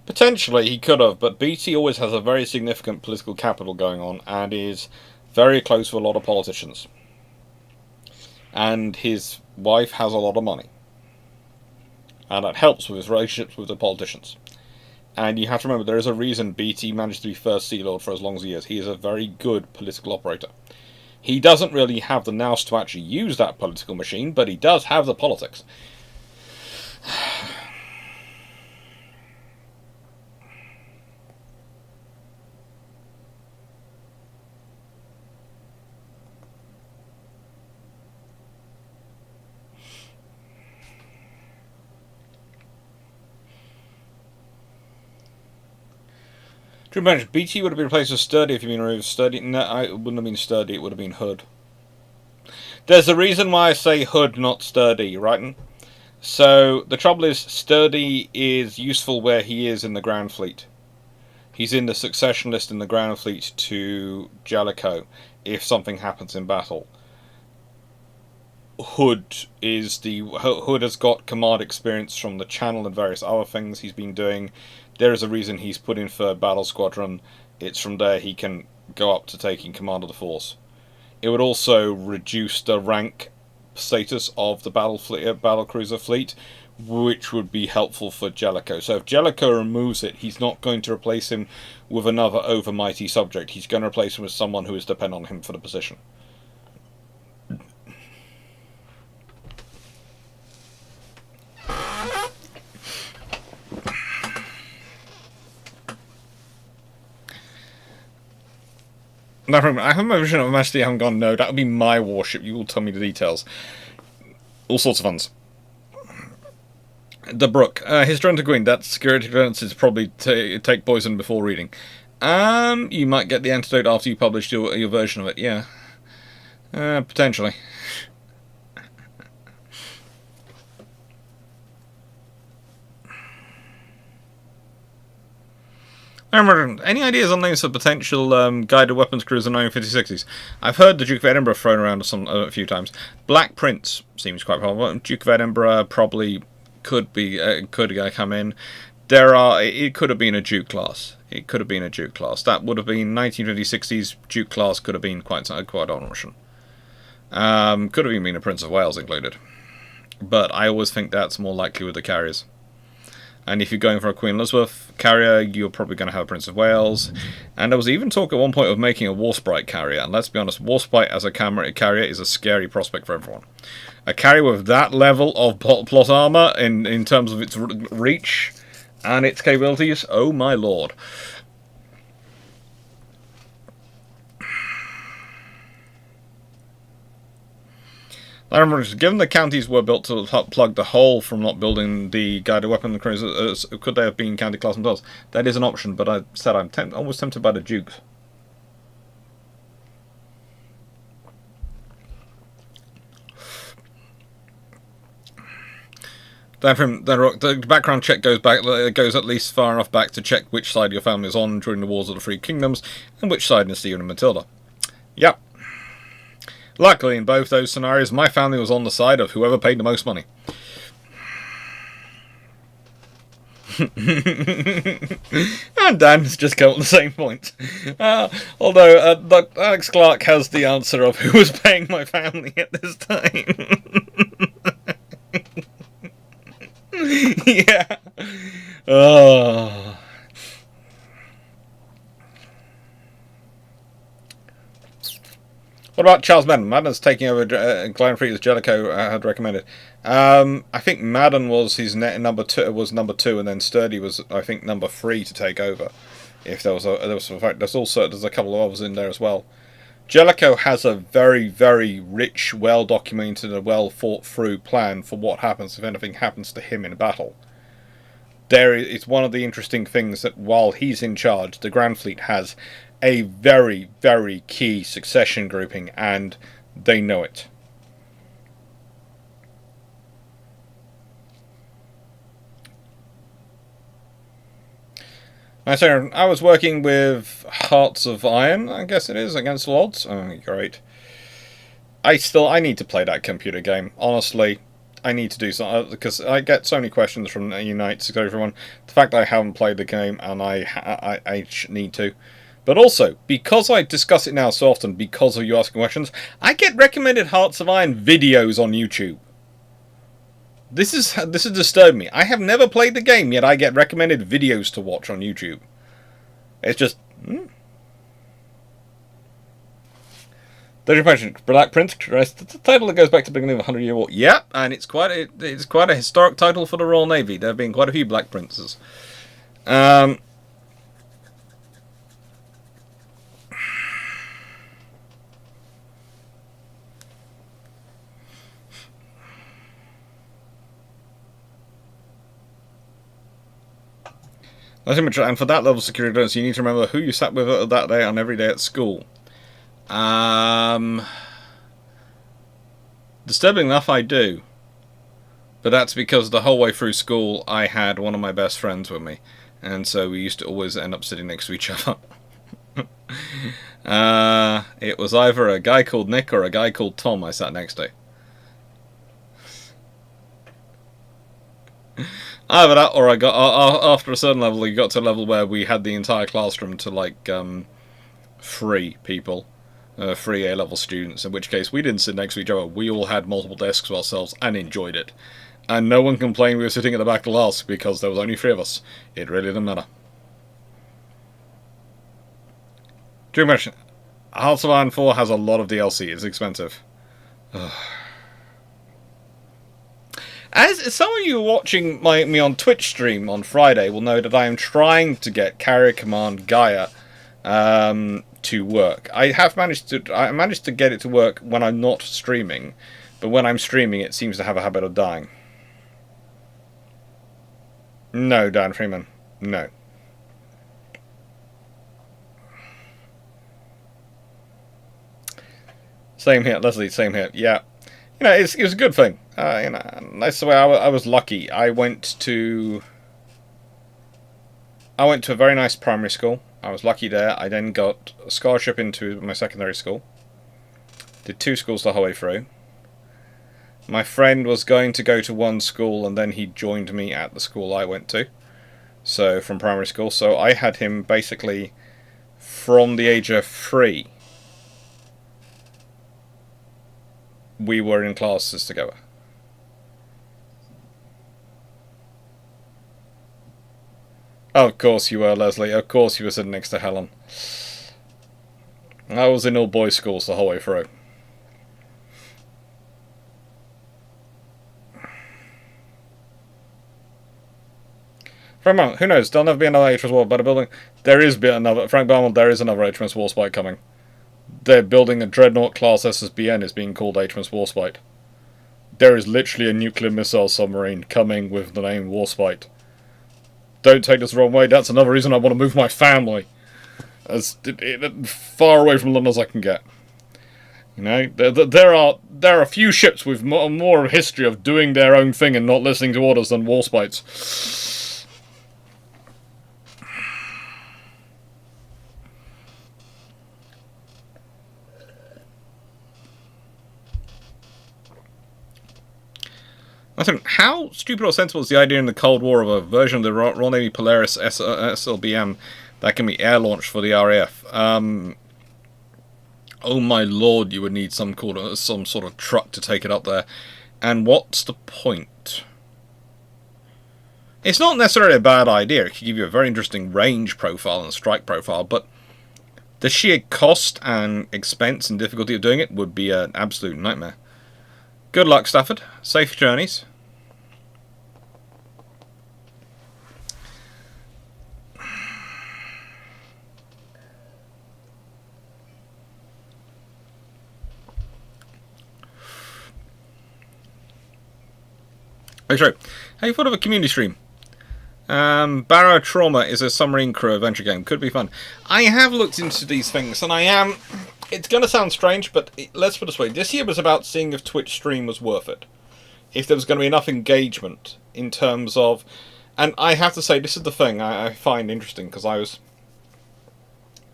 Potentially he could have, but BT always has a very significant political capital going on and is very close with a lot of politicians. And his wife has a lot of money. And that helps with his relationships with the politicians. And you have to remember, there is a reason BT managed to be First Sea Lord for as long as he is. He is a very good political operator. He doesn't really have the nous to actually use that political machine, but he does have the politics. True mention, BT would have been replaced with Sturdy if you'd been removed. Sturdy? No, it wouldn't have been Sturdy, it would have been Hood. There's a reason why I say Hood, not Sturdy, right? So, the trouble is, Sturdy is useful where he is in the Grand Fleet. He's in the succession list in the Grand Fleet to Jellicoe if something happens in battle. Hood has got command experience from the Channel and various other things he's been doing. There is a reason he's put in 3rd Battle Squadron. It's from there he can go up to taking command of the force. It would also reduce the rank status of the battle cruiser fleet, which would be helpful for Jellicoe. So if Jellicoe removes it, he's not going to replace him with another overmighty subject. He's going to replace him with someone who is dependent on him for the position. No, I have my vision of Majesty. I haven't gone. No, that would be my warship. You will tell me the details. All sorts of funds. The Brook. Historian to Queen. That security clearance is probably take poison before reading. You might get the antidote after you publish your version of it. Yeah. Potentially. Any ideas on names for potential guided weapons crews in the 1950s? I've heard the Duke of Edinburgh thrown around a few times. Black Prince seems quite probable. Duke of Edinburgh probably could come in. It could have been a Duke class. That would have been 1950s, 60s. Duke class could have been quite an option. Could have even been a Prince of Wales included. But I always think that's more likely with the carriers. And if you're going for a Queen Elizabeth carrier, you're probably going to have a Prince of Wales. And there was even talk at one point of making a Warsprite carrier. And let's be honest, Warsprite as a carrier is a scary prospect for everyone. A carrier with that level of plot armor in terms of its reach and its capabilities, oh my lord. I remember, given the counties were built to plug the hole from not building the guided weapon cruisers, could they have been county class themselves? That is an option, but I said I'm almost tempted by the Dukes. The background check goes at least far enough back to check which side your family is on during the Wars of the Three Kingdoms, and which side in Stephen and Matilda. Yep. Luckily, in both those scenarios, my family was on the side of whoever paid the most money. And Dan's just come at the same point. Although Alex Clarke has the answer of who was paying my family at this time. Yeah. Oh. What about Charles Madden? Madden's taking over Glen Fleet as Jellicoe had recommended. I think Madden was his number two, and then Sturdy was, I think, number 3 to take over. If there was in fact, there's a couple of others in there as well. Jellicoe has a very, very rich, well documented, and well thought through plan for what happens if anything happens to him in a battle. It's one of the interesting things that while he's in charge, the Grand Fleet has a very, very key succession grouping, and they know it. I was working with Hearts of Iron, I guess it is, against Lords. Oh, great. I need to play that computer game. Honestly, I need to do something, because I get so many questions from Unite to everyone. The fact that I haven't played the game, and I need to. But also, because I discuss it now so often, because of you asking questions, I get recommended Hearts of Iron videos on YouTube. This is disturbing me. I have never played the game, yet I get recommended videos to watch on YouTube. It's just... There's your question. Black Prince, the title that goes back to the beginning of the 100-Year War. Yep, and it's quite a historic title for the Royal Navy. There have been quite a few Black Princes. And for that level of security clearance, you need to remember who you sat with that day on every day at school. Disturbing enough, I do. But that's because the whole way through school, I had one of my best friends with me. And so we used to always end up sitting next to each other. It was either a guy called Nick or a guy called Tom I sat next to. Either that, or I got after a certain level, you got to a level where we had the entire classroom to like 3 people, 3 A-level students. In which case, we didn't sit next to each other. We all had multiple desks to ourselves and enjoyed it, and no one complained we were sitting at the back of the class because there was only 3 of us. It really didn't matter. Dream question: Hearts of Iron 4 has a lot of DLC. It's expensive. As some of you watching me on Twitch stream on Friday will know that I am trying to get Carrier Command Gaia to work. I managed to get it to work when I'm not streaming, but when I'm streaming it seems to have a habit of dying. No, Dan Freeman. No. Same here, Leslie, same here. Yeah. You know, it was a good thing. You know, that's the way I was lucky. I went to a very nice primary school. I was lucky there. I then got a scholarship into my secondary school. Did 2 schools the whole way through. My friend was going to go to one school, and then he joined me at the school I went to. So, from primary school. So, I had him basically from the age of 3. We were in classes together. Of course you were, Leslie. Of course you were sitting next to Helen. I was in all boys schools the whole way through. For a moment, who knows? There'll never be another HMS War, but a building. There is another. Frank Barnwell, there is another HMS Warspite coming. They're building a Dreadnought class SSBN is being called HMS Warspite. There is literally a nuclear missile submarine coming with the name Warspite. Don't take this the wrong way, that's another reason I want to move my family as far away from London as I can get. You know, there are a few ships with more history of doing their own thing and not listening to orders than Warspites. I think, how stupid or sensible is the idea in the Cold War of a version of the Royal Navy Polaris SLBM that can be air-launched for the RAF? Oh my lord, you would need some sort of truck to take it up there. And what's the point? It's not necessarily a bad idea. It could give you a very interesting range profile and strike profile, but the sheer cost and expense and difficulty of doing it would be an absolute nightmare. Good luck, Stafford. Safe journeys. Oh, sorry. How you thought of a community stream? Barrow Trauma is a submarine crew adventure game. Could be fun. I have looked into these things, and I am... It's going to sound strange, but let's put it this way. This year was about seeing if Twitch stream was worth it. If there was going to be enough engagement in terms of... And I have to say, this is the thing I find interesting, because I was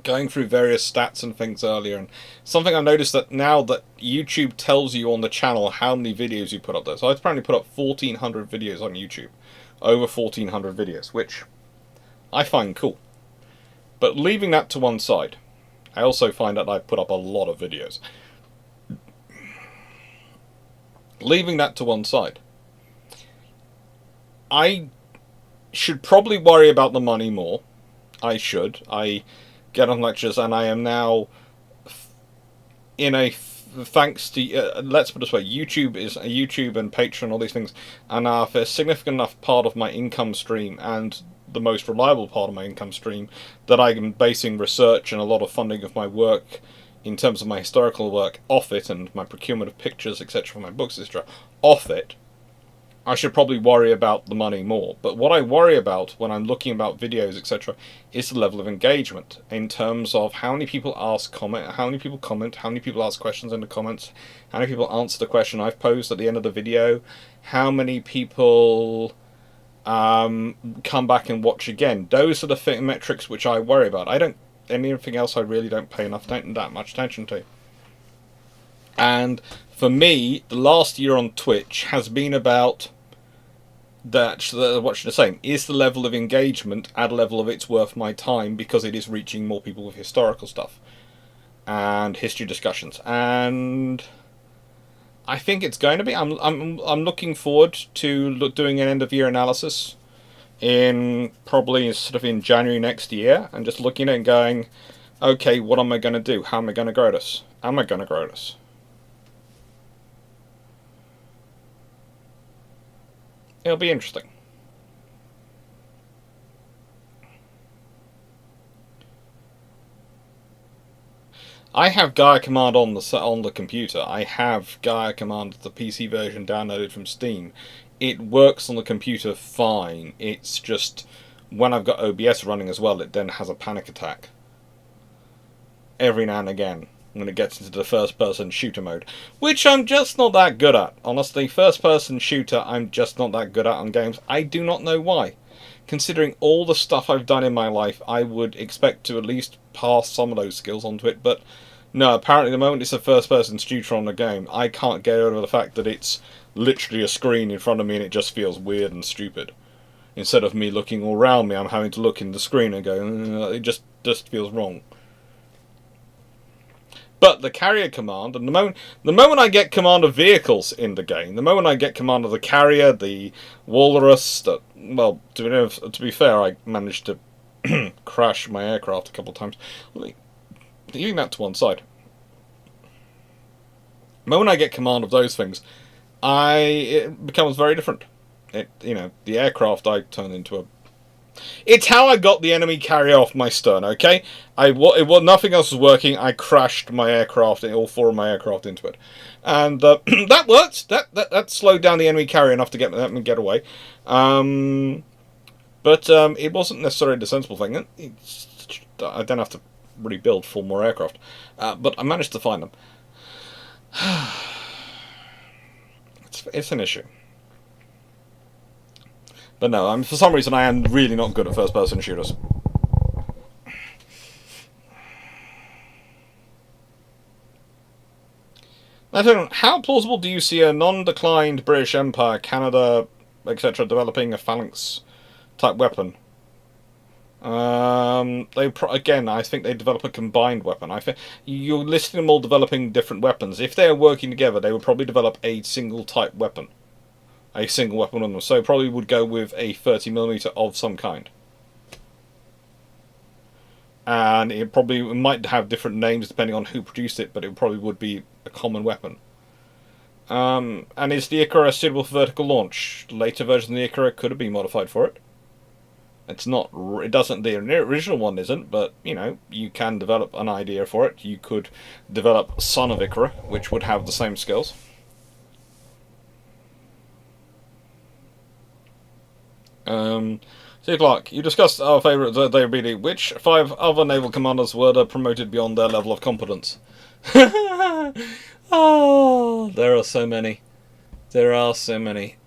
going through various stats and things earlier, and something I've noticed that now that YouTube tells you on the channel how many videos you put up there. So I apparently put up 1,400 videos on YouTube. Over 1,400 videos, which I find cool. But leaving that to one side, I also find that I put up a lot of videos. Leaving that to one side, I should probably worry about the money more. I should. I get on lectures, and I am now in a... Thanks to, let's put it this way, YouTube and Patreon, all these things, are now a significant enough part of my income stream, and the most reliable part of my income stream, that I'm basing research and a lot of funding of my work, in terms of my historical work, off it, and my procurement of pictures, etc., for my books, etc., off it. I should probably worry about the money more. But what I worry about when I'm looking about videos, etc., is the level of engagement, in terms of how many people comment, how many people ask questions in the comments, how many people answer the question I've posed at the end of the video, how many people come back and watch again. Those are the metrics which I worry about. Anything else I really don't pay that much attention to. And for me, the last year on Twitch has been about what should I say? Is the level of engagement at a level of it's worth my time, because it is reaching more people with historical stuff and history discussions. And I think it's going to be. I'm looking forward to doing an end of year analysis in probably sort of in January next year, and just looking at it and going, okay, what am I going to do? How am I going to grow this? Am I going to grow this? It'll be interesting. I have Gaia Command on the computer. I have Gaia Command, the PC version, downloaded from Steam. It works on the computer fine. It's just when I've got OBS running as well, it then has a panic attack every now and again when it gets into the first-person shooter mode, which I'm just not that good at. Honestly, first-person shooter I'm just not that good at on games. I do not know why. Considering all the stuff I've done in my life, I would expect to at least pass some of those skills onto it, but no, apparently the moment it's a first-person shooter on the game, I can't get over the fact that it's literally a screen in front of me and it just feels weird and stupid. Instead of me looking all around me, I'm having to look in the screen and go, it just feels wrong. But the carrier command, and the moment I get command of vehicles in the game, the moment I get command of the carrier, the walrus, well, to be fair, I managed to crash my aircraft a couple of times. Leaving that to one side. The moment I get command of those things, it becomes very different. The aircraft I turn into a... It's how I got the enemy carrier off my stern, okay? Nothing else was working. I crashed my aircraft, all four of my aircraft into it. And that worked. That slowed down the enemy carrier enough to let me get away. But it wasn't necessarily the sensible thing. I don't have to rebuild 4 more aircraft. But I managed to find them. It's an issue. But no, for some reason I am really not good at first-person shooters. How plausible do you see a non-declined British Empire, Canada, etc. developing a phalanx-type weapon? Again, I think they develop a combined weapon. I think you're listing them all developing different weapons. If they are working together, they would probably develop a single type weapon. A single weapon on them. So probably would go with a 30mm of some kind. And it probably might have different names depending on who produced it, but it probably would be a common weapon. And is the Ikra suitable for vertical launch? Later versions of the Ikra could have been modified for it. It's not. It doesn't. The original one isn't, but you can develop an idea for it. You could develop Son of Ikra, which would have the same skills. So Dear Clarke, you discussed our favourite diabetes. Which 5 other naval commanders were promoted beyond their level of competence? Oh, there are so many. There are so many.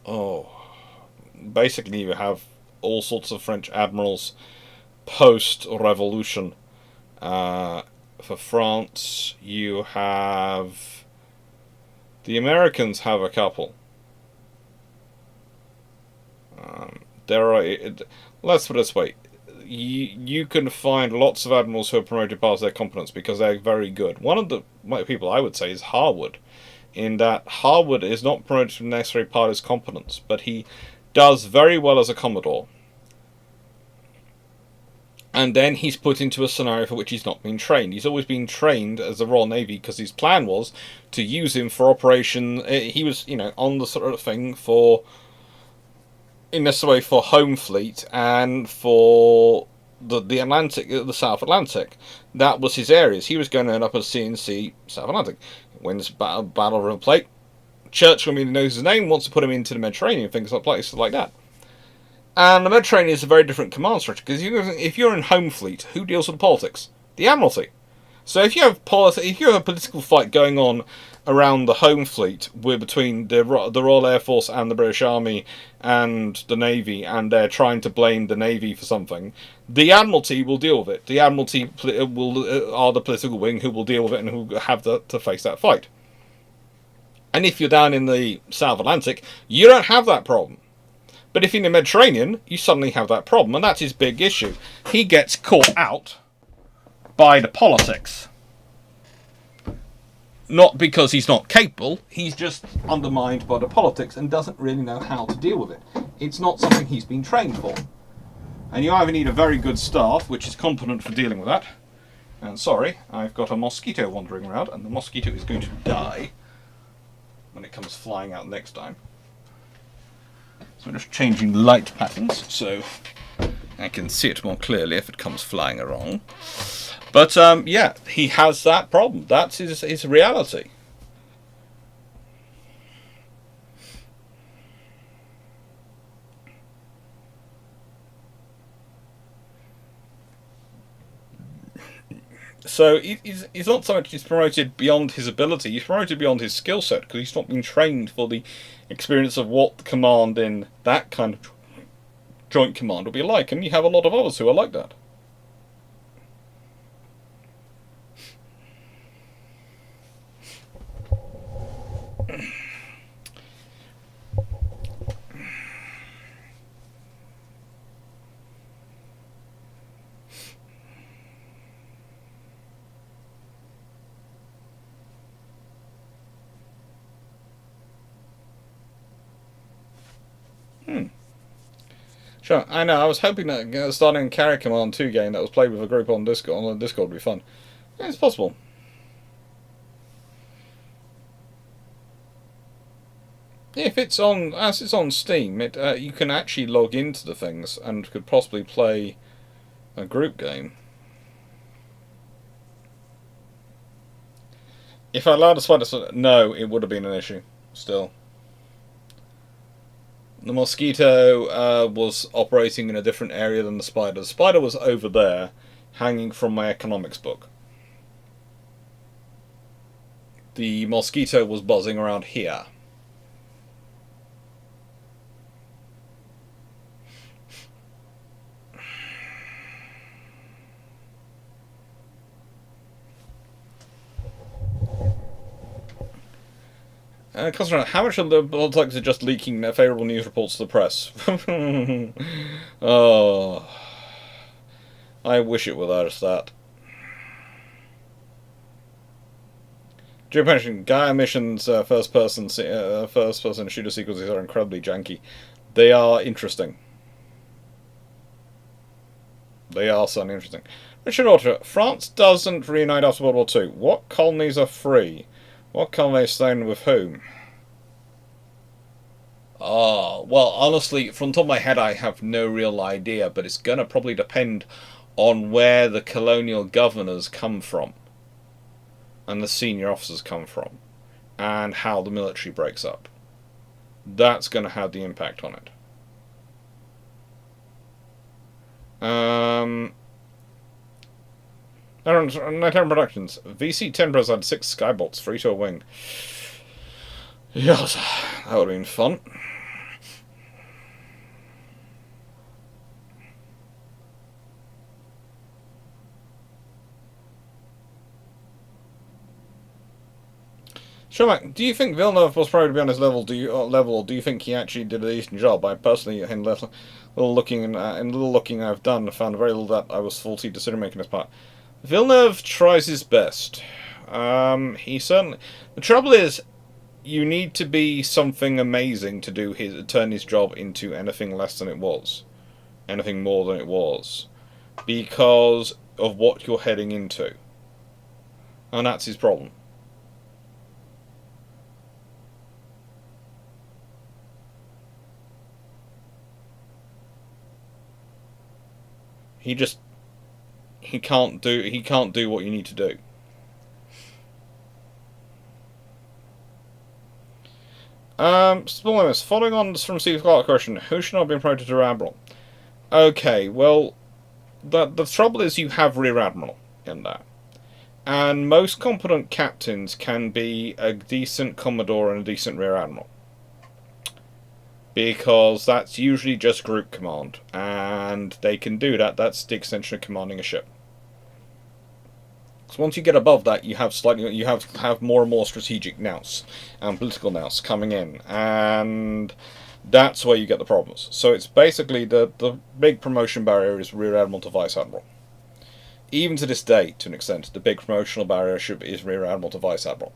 Oh, basically you have all sorts of French admirals post-revolution. For France, you have... The Americans have a couple. There are... Let's put it this way. You can find lots of admirals who are promoted past their competence because they're very good. One of the people I would say is Harwood, in that Harwood is not promoted to necessarily part of his competence, but he does very well as a Commodore. And then he's put into a scenario for which he's not been trained. He's always been trained as the Royal Navy because his plan was to use him for operation. He was, on the sort of thing for, in this way, for Home Fleet and for the Atlantic, the South Atlantic. That was his areas. He was going to end up as CNC South Atlantic. Wins Battle of River Plate. Churchill immediately knows his name, wants to put him into the Mediterranean, things like places like that. And the Mediterranean is a very different command structure, because if you're in Home Fleet, who deals with the politics? The Admiralty. So if you have a political fight going on around the Home Fleet, between the Royal Air Force and the British Army and the Navy, and they're trying to blame the Navy for something, the Admiralty will deal with it. The Admiralty are the political wing who will deal with it and who have to face that fight. And if you're down in the South Atlantic, you don't have that problem. But if you're in the Mediterranean, you suddenly have that problem, and that's his big issue. He gets caught out by the politics. Not because he's not capable, he's just undermined by the politics and doesn't really know how to deal with it. It's not something he's been trained for. And you either need a very good staff, which is competent for dealing with that. And sorry, I've got a mosquito wandering around, and the mosquito is going to die when it comes flying out next time. So I'm just changing light patterns so I can see it more clearly if it comes flying around. But yeah, he has that problem. That's his reality. So he's not so much he's promoted beyond his ability, he's promoted beyond his skill set, because he's not been trained for the experience of what the command in that kind of joint command will be like, and you have a lot of others who are like that. Sure, I know. I was hoping that starting a Carrier Command 2 game that was played with a group on Discord would be fun. Yeah, it's possible. If it's on, as it's on Steam, you can actually log into the things and could possibly play a group game. If I allowed a spider, no, it would have been an issue. Still. The mosquito was operating in a different area than the spider. The spider was over there, hanging from my economics book. The mosquito was buzzing around here. How much of the politics are just leaking favourable news reports to the press? Oh, I wish it were that. During pension, Gaia missions first person shooter sequences are incredibly janky. They are interesting. They are certainly interesting. Richard Autor, France doesn't reunite after World War II. What colonies are free? What colonies staying with whom? Oh, well, honestly, from the top of my head, I have no real idea, but it's going to probably depend on where the colonial governors come from and the senior officers come from. and how the military breaks up. That's going to have the impact on it. Nighttime Productions. VC-10 Bros had 6 Skybolts, 3 to a wing. Yes, that would have been fun. Sure, Mac, do you think Villeneuve was probably to be on his level? Or do you think he actually did a decent job? I personally, in little looking I've done, found very little that I was faulty decision making his part. Villeneuve tries his best. He certainly. The trouble is, you need to be something amazing to turn his job into anything less than it was, anything more than it was, because of what you're heading into, and that's his problem. He can't do what you need to do. Spoilers. Following on from Steve's Clarke question, who should not have been promoted to Rear Admiral? Okay, well, the trouble is you have Rear Admiral in there. And most competent captains can be a decent Commodore and a decent Rear Admiral. Because that's usually just group command. And they can do that. That's the extension of commanding a ship. So once you get above that, you have more and more strategic nous and political nous coming in, and that's where you get the problems. So it's basically the big promotion barrier is Rear Admiral to Vice Admiral. Even to this day, to an extent, the big promotional barrier is Rear Admiral to Vice Admiral.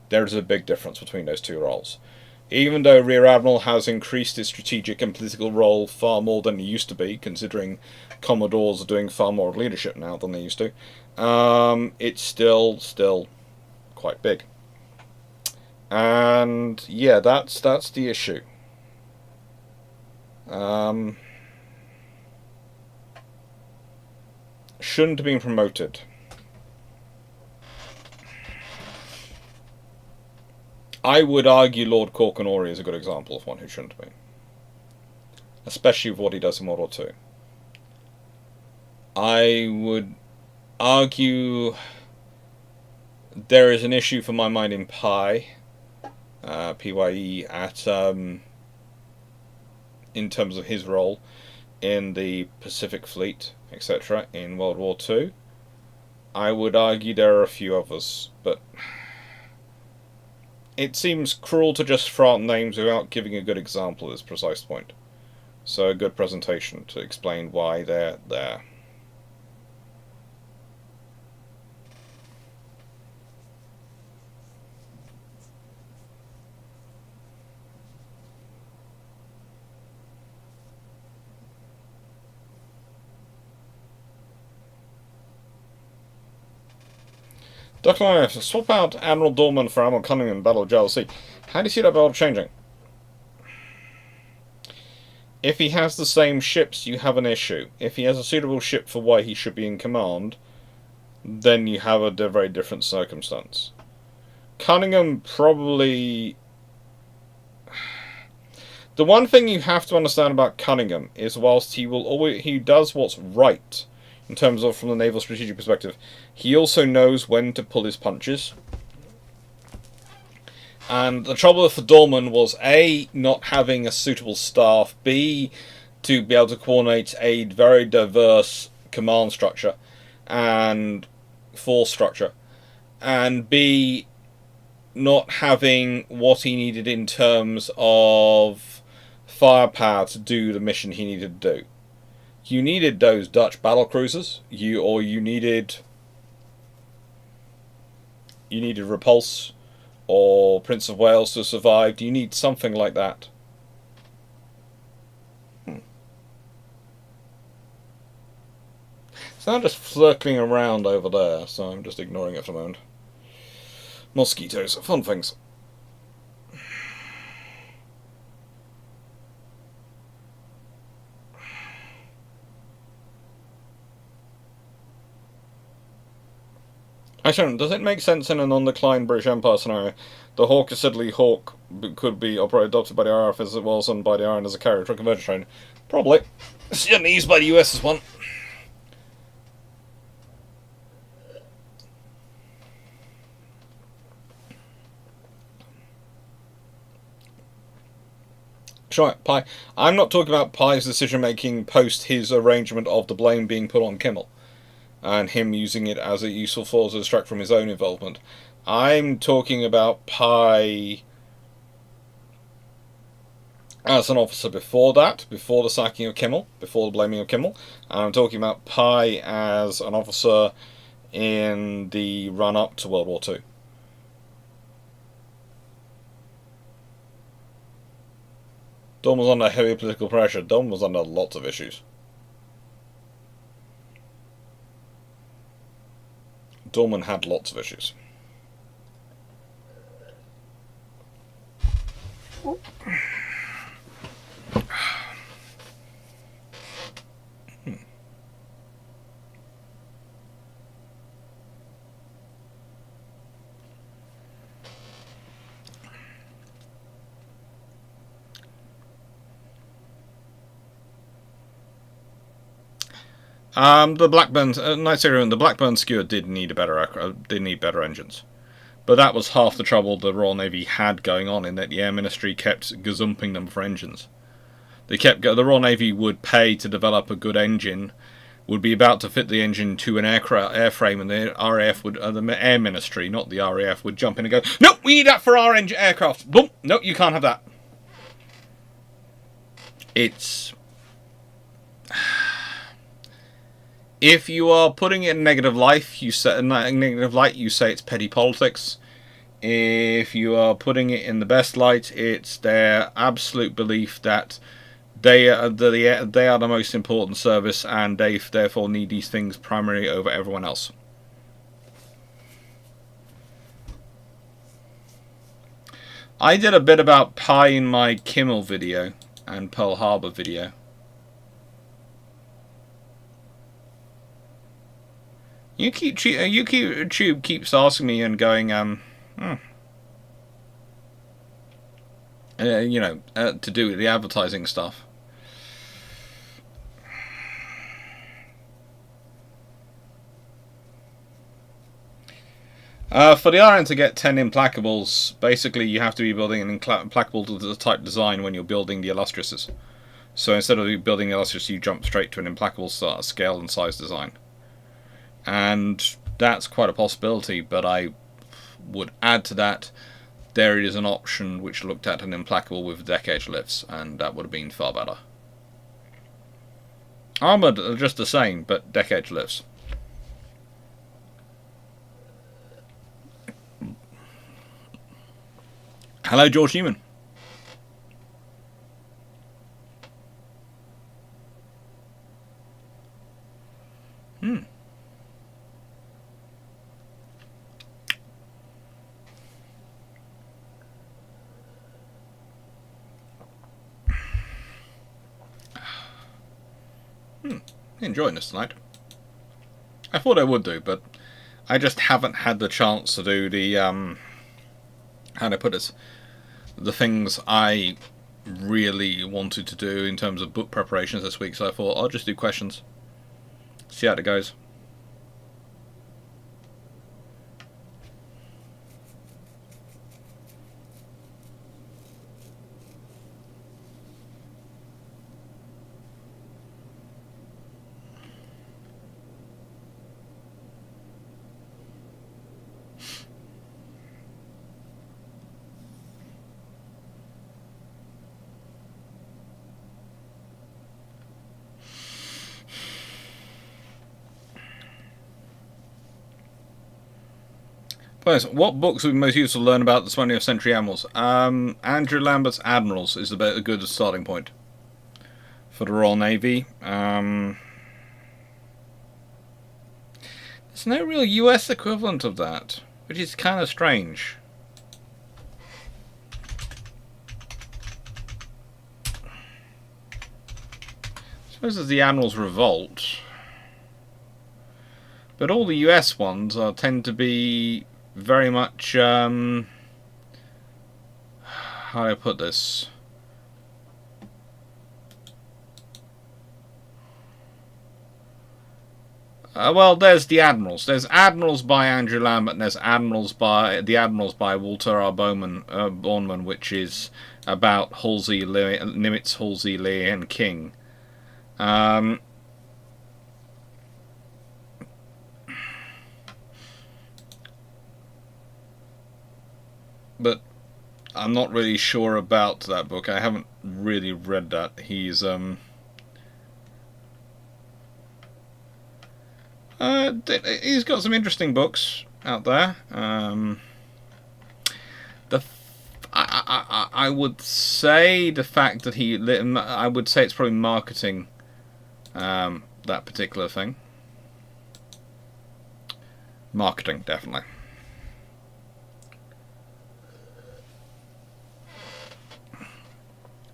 There is a big difference between those two roles. Even though Rear Admiral has increased its strategic and political role far more than it used to be, considering Commodores are doing far more leadership now than they used to, it's still quite big. And yeah, that's the issue. Shouldn't have been promoted. I would argue Lord Corkenori is a good example of one who shouldn't have been. Especially with what he does in World War II. I would argue there is an issue for my mind in PYE, at in terms of his role in the Pacific Fleet, etc., in World War II. I would argue there are a few others, but it seems cruel to just throw out names without giving a good example at this precise point. So a good presentation to explain why they're there. Dr. Life, swap out Admiral Dorman for Admiral Cunningham in Battle of Jealousy. How do you see that battle changing? If he has the same ships, you have an issue. If he has a suitable ship for why he should be in command, then you have a very different circumstance. Cunningham probably... The one thing you have to understand about Cunningham is whilst he does what's right, in terms of from the naval strategic perspective, he also knows when to pull his punches. And the trouble with Dorman was A, not having a suitable staff, B, to be able to coordinate a very diverse command structure and force structure, and B, not having what he needed in terms of firepower to do the mission he needed to do. You needed those Dutch battle cruisers. You needed Repulse or Prince of Wales to survive. You need something like that. So I'm just flirting around over there, so I'm just ignoring it for a moment. Mosquitoes, fun things. Actually, does it make sense in a non-declined British Empire scenario? The Hawk Siddeley Hawk could be adopted by the RAF as it was and by the Iron as a carrier truck conversion train. Probably. It's certainly used by the US as one. Sure, Pi. I'm not talking about Pi's decision making post his arrangement of the blame being put on Kimmel and him using it as a useful force to distract from his own involvement. I'm talking about Pi as an officer before that, before the sacking of Kimmel, before the blaming of Kimmel, and I'm talking about Pi as an officer in the run-up to World War II. Dawn was under heavy political pressure. Dawn was under lots of issues. Dorman had lots of issues. The Blackburn, the Blackburn Skewer did need better engines, but that was half the trouble the Royal Navy had going on, in that the Air Ministry kept gazumping them for engines. The Royal Navy would pay to develop a good engine, would be about to fit the engine to an airframe, and the RAF would, the Air Ministry, not the RAF, would jump in and go, "Nope, we need that for our aircraft. Boom, nope, you can't have that." It's if you are putting it in negative light, you say it's petty politics. If you are putting it in the best light, it's their absolute belief that they are the most important service, and they therefore need these things primarily over everyone else. I did a bit about Pi in my Kimmel video and Pearl Harbor video. YouTube keeps asking me and going, to do with the advertising stuff. For the RN to get 10 implacables, basically you have to be building an implacable type design when you're building the illustriouses. So instead of building the illustrious, you jump straight to an implacable scale and size design. And that's quite a possibility, but I would add to that, there is an option which looked at an implacable with deck-edge lifts, and that would have been far better. Armoured are just the same, but deck-edge lifts. Hello, George Newman. Enjoying this tonight. I thought I would do, but I just haven't had the chance to do the how do I put it, the things I really wanted to do in terms of book preparations this week. So I thought I'll just do questions, see how it goes. What books would be most useful to learn about the 20th century admirals? Andrew Lambert's Admirals is a good starting point for the Royal Navy. There's no real US equivalent of that, which is kind of strange. I suppose there's the Admiral's Revolt. But all the US ones tend to be very much, how do I put this? Well, there's the Admirals. There's Admirals by Andrew Lambert, and there's Admirals by Walter R. Bornemann, which is about Halsey, Nimitz, Halsey, Lee, and King. But I'm not really sure about that book. I haven't really read that. He's got some interesting books out there. I would say the fact that I would say it's probably marketing that particular thing. Marketing, definitely.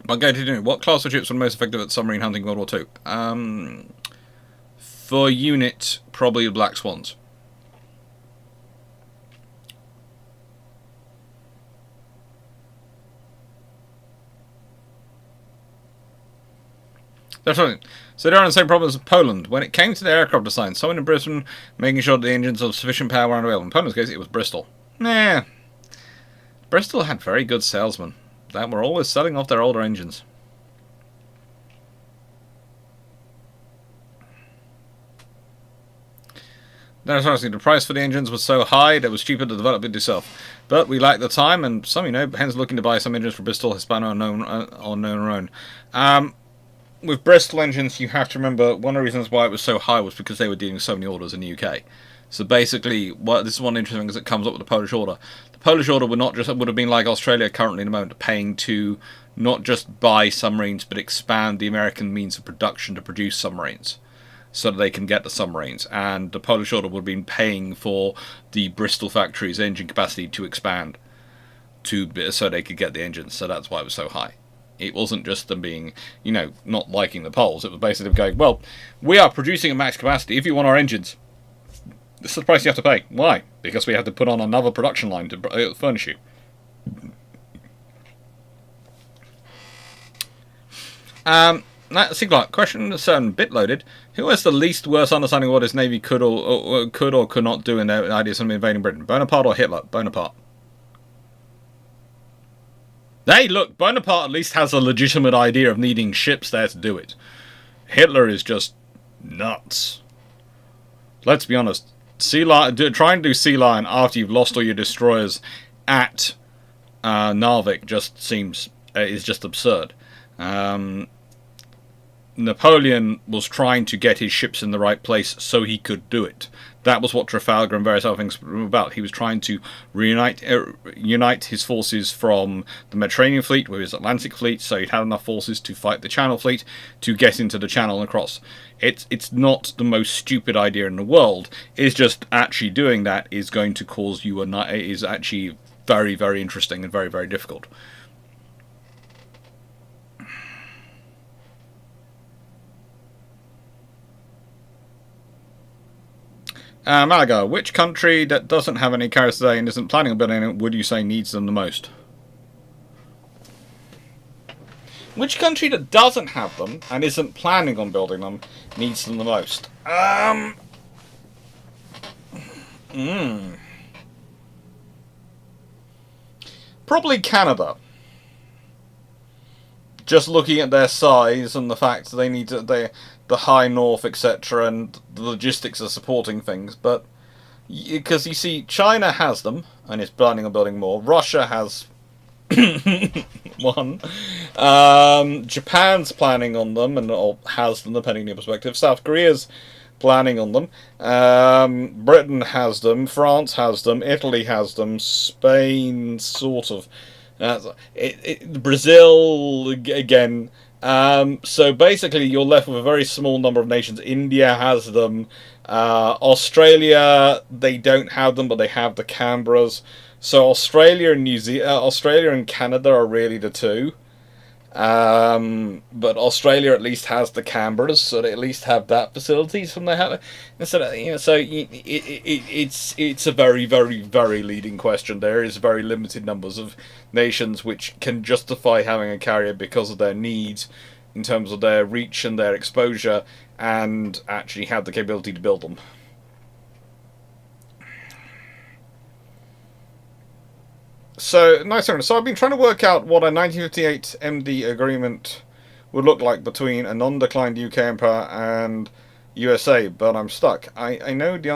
I'm going to do. What class of ships were most effective at submarine hunting in World War II? For unit, probably the Black Swans. That's right. So they're on the same problem as Poland. When it came to the aircraft design, someone in Britain making sure that the engines of sufficient power were unavailable. In Poland's case, it was Bristol. Nah. Bristol had very good salesmen that were always selling off their older engines. That's honestly, the price for the engines was so high that it was cheaper to develop it yourself. But we lacked the time, and some, hence looking to buy some engines for Bristol, Hispano, or known own. With Bristol engines, you have to remember one of the reasons why it was so high was because they were dealing with so many orders in the UK. So basically, this is one interesting thing that comes up with the Polish order. The Polish order would have been like Australia currently in the moment, paying to not just buy submarines but expand the American means of production to produce submarines, so that they can get the submarines. And the Polish order would have been paying for the Bristol factory's engine capacity to expand so they could get the engines. So that's why it was so high. It wasn't just them being, not liking the Poles. It was basically going, well, we are producing at max capacity. If you want our engines, this is the price you have to pay. Why? Because we have to put on another production line to furnish you. See, Clarke, question that's bit loaded. Who has the least worst understanding of what his navy could or could not do in their ideas of invading Britain? Bonaparte or Hitler? Bonaparte. Hey, look, Bonaparte at least has a legitimate idea of needing ships there to do it. Hitler is just nuts. Let's be honest. Trying to do Sea Lion after you've lost all your destroyers at Narvik just is just absurd. Napoleon was trying to get his ships in the right place so he could do it. That was what Trafalgar and various other things were about. He was trying to unite his forces from the Mediterranean fleet with his Atlantic fleet, so he'd had enough forces to fight the Channel fleet to get into the Channel and across. It's not the most stupid idea in the world. It's just actually doing that is going to cause you is actually very, very interesting and very, very difficult. Malaga, which country that doesn't have any carriers today and isn't planning on building it would you say needs them the most? Which country that doesn't have them and isn't planning on building them needs them the most? Probably Canada. Just looking at their size and the fact that they need the high north, etc., and the logistics of supporting things. But because you see, China has them and is planning on building more. Russia has one. Japan's planning on them or has them, depending on your perspective. South Korea's planning on them. Britain has them. France has them. Italy has them. Spain, sort of. Brazil again. So basically, you're left with a very small number of nations. India has them. Australia, they don't have them, but they have the Canberras. So Australia and Canada are really the two. But Australia at least has the Canberras, so they at least have that facilities from their have. Instead of, it's a very, very, very leading question. There is very limited numbers of nations which can justify having a carrier because of their needs, in terms of their reach and their exposure, and actually have the capability to build them. So, nice one. So I've been trying to work out what a 1958 MD agreement would look like between a non-declined UK empire and USA, but I'm stuck. I know the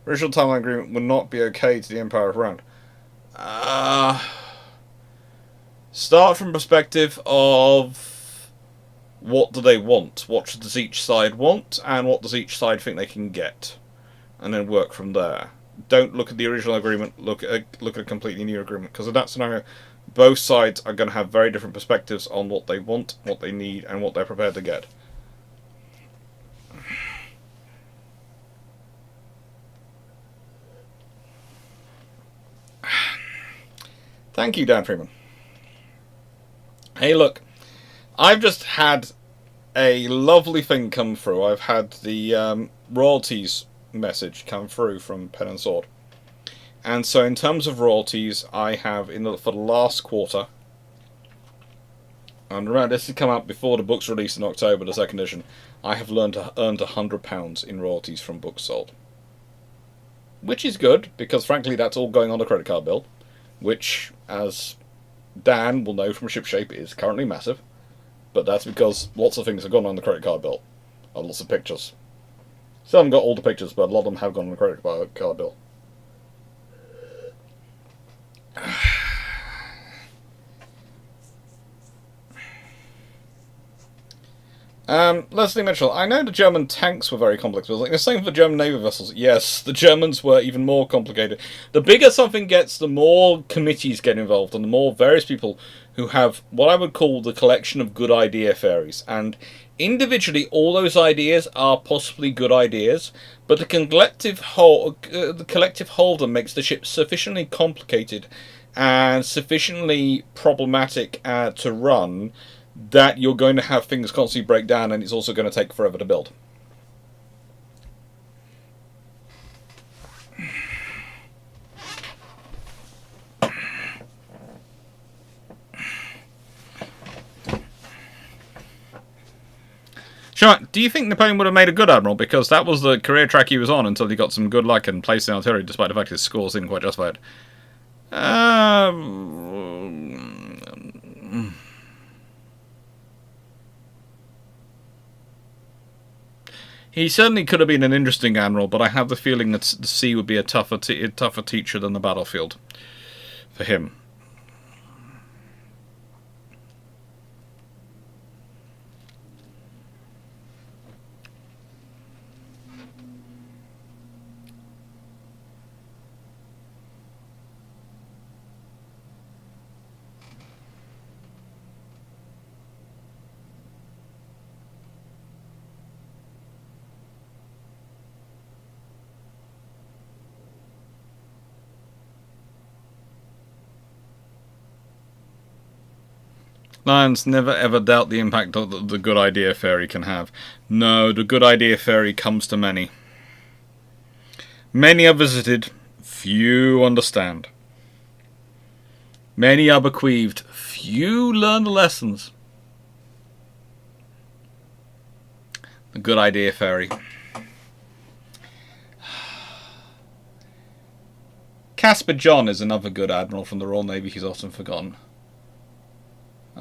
original timeline agreement would not be okay to the Empire of Iran. Start from perspective of what do they want? What does each side want? And what does each side think they can get? And then work from there. Don't look at the original agreement, look at a completely new agreement, because in that scenario both sides are going to have very different perspectives on what they want, what they need, and what they're prepared to get. Thank you, Dan Freeman. Hey, look, I've just had a lovely thing come through. I've had the royalties message come through from Pen and Sword, and so in terms of royalties, I have for the last quarter, and remember this has come out before the book's released in October, the second edition. I have earned £100 in royalties from books sold, which is good because frankly that's all going on a credit card bill, which, as Dan will know from Shipshape, is currently massive. But that's because lots of things have gone on the credit card bill, and lots of pictures. Still haven't got all the pictures, but a lot of them have gone on the credit card bill. Leslie Mitchell, I know the German tanks were very complex, but the same for the German naval vessels. Yes, the Germans were even more complicated. The bigger something gets, the more committees get involved, and the more various people who have what I would call the collection of good idea fairies. And individually, all those ideas are possibly good ideas, but the collective whole of them makes the ship sufficiently complicated and sufficiently problematic to run that you're going to have things constantly break down, and it's also going to take forever to build. Sure. Do you think Napoleon would have made a good admiral? Because that was the career track he was on until he got some good luck and placed in artillery, despite the fact his scores didn't quite justify it. He certainly could have been an interesting admiral, but I have the feeling that the sea would be a tougher teacher than the battlefield for him. Lions, never ever doubt the impact that the good idea fairy can have. No, the good idea fairy comes to many. Many are visited, few understand. Many are bequeathed, few learn the lessons. The good idea fairy. Caspar John is another good admiral from the Royal Navy who's often forgotten.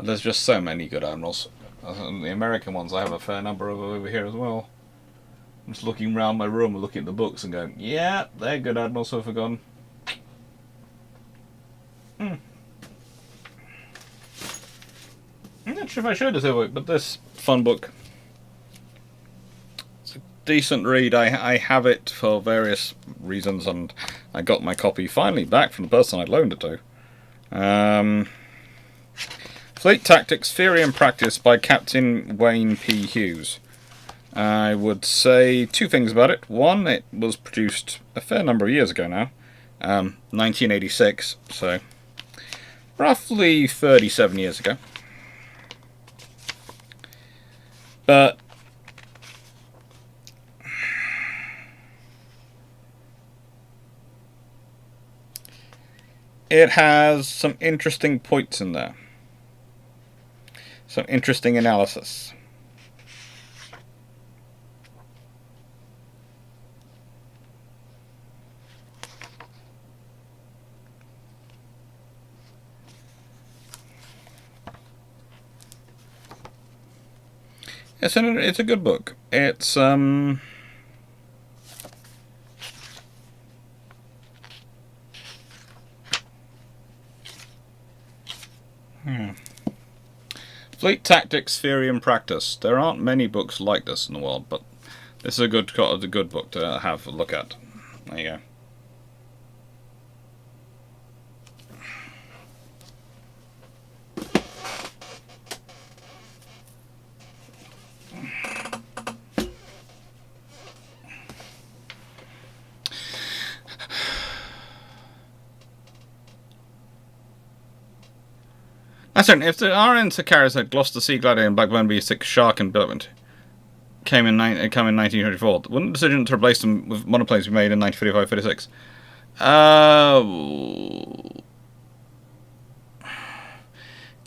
There's just so many good admirals. The American ones, I have a fair number of over here as well. I'm just looking around my room and looking at the books and going, yeah, they're good admirals who are forgotten. I'm not sure if I showed this over, but this fun book. It's a decent read. I have it for various reasons, and I got my copy finally back from the person I'd loaned it to. Fleet Tactics, Theory and Practice by Captain Wayne P. Hughes. I would say two things about it. One, it was produced a fair number of years ago now, 1986, so roughly 37 years ago. But it has some interesting points in there. Some interesting analysis. It's a good book. It's Fleet Tactics, Theory and Practice. There aren't many books like this in the world, but this is a good book to have a look at. There you go. That's right. If the RN carriers had Gloucester Sea Gladiator and Blackburn B6 Shark in development came in 1934, wouldn't the decision to replace them with monoplanes be made in 1935-36?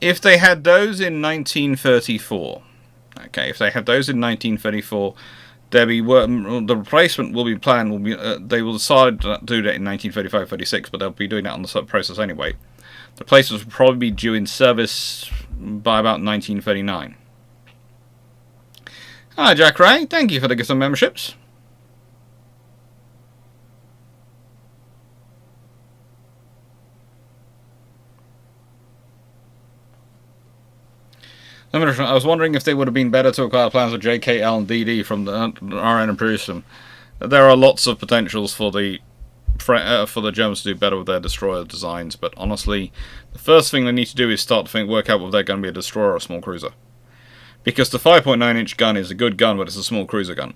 If they had those in 1934, okay, if they had those in 1934, the replacement will be planned. They will decide to do that in 1935-36, but they'll be doing that on the process anyway. The replacements will probably be due in service by about 1939. Hi, Jack Ray. Thank you for the gift of memberships. I was wondering if they would have been better to acquire plans with JKL and DD from the RN and produce them. There are lots of potentials for the Germans to do better with their destroyer designs, but honestly, the first thing they need to do is start to work out whether they're going to be a destroyer or a small cruiser. Because the 5.9-inch gun is a good gun, but it's a small cruiser gun.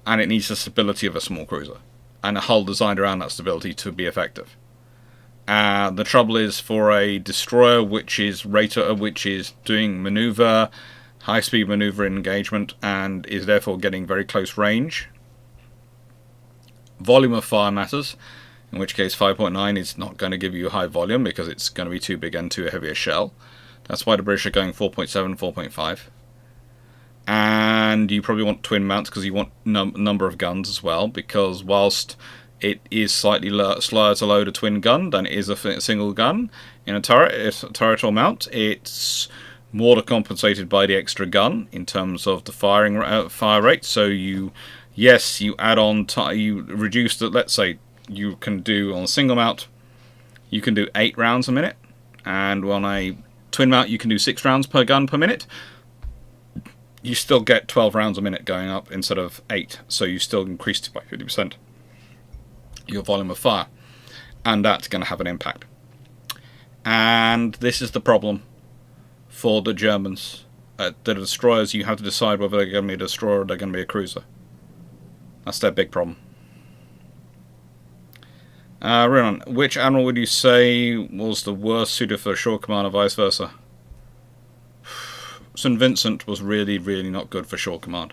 And it needs the stability of a small cruiser. And a hull designed around that stability to be effective. The trouble is, for a destroyer which is doing maneuver, high-speed maneuver engagement, and is therefore getting very close range, volume of fire matters, in which case 5.9 is not going to give you high volume because it's going to be too big and too heavy a shell. That's why the British are going 4.7, 4.5. And you probably want twin mounts because you want number of guns as well, because whilst it is slightly slower to load a twin gun than it is a single gun in a turret, it's a turret or mount, it's more than compensated by the extra gun in terms of the fire rate. So you add on, you reduce the, let's say you can do on a single mount, you can do 8 rounds a minute, and on a twin mount you can do 6 rounds per gun per minute. You still get 12 rounds a minute going up instead of 8, so you still increased by 50% your volume of fire, and that's going to have an impact. And this is the problem for the Germans. The destroyers, you have to decide whether they're going to be a destroyer or they're going to be a cruiser. That's their big problem. Renan, which admiral would you say was the worst suited for a shore command, or vice versa? St. Vincent was really, really not good for shore command.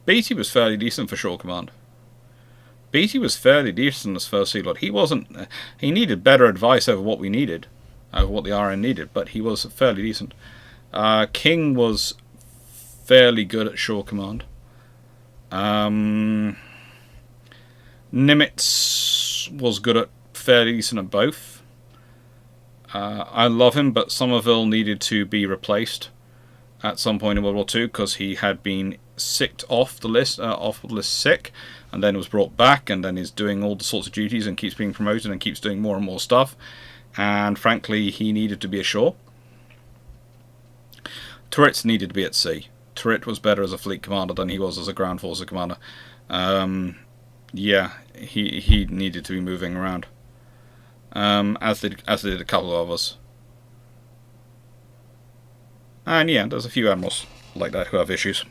Beatty was fairly decent for shore command. Beatty was fairly decent as first sea lord. He wasn't. He needed better advice over what we needed, over what the RN needed, but he was fairly decent. King was fairly good at shore command. Nimitz was good at fairly decent at both. I love him, but Somerville needed to be replaced at some point in World War II because he had been sicked off the list sick, and then was brought back, and then is doing all the sorts of duties and keeps being promoted and keeps doing more and more stuff. And frankly, he needed to be ashore. Turrets needed to be at sea. Turret was better as a fleet commander than he was as a ground forces commander. Yeah, he needed to be moving around. As did a couple of others. And yeah, there's a few admirals like that who have issues.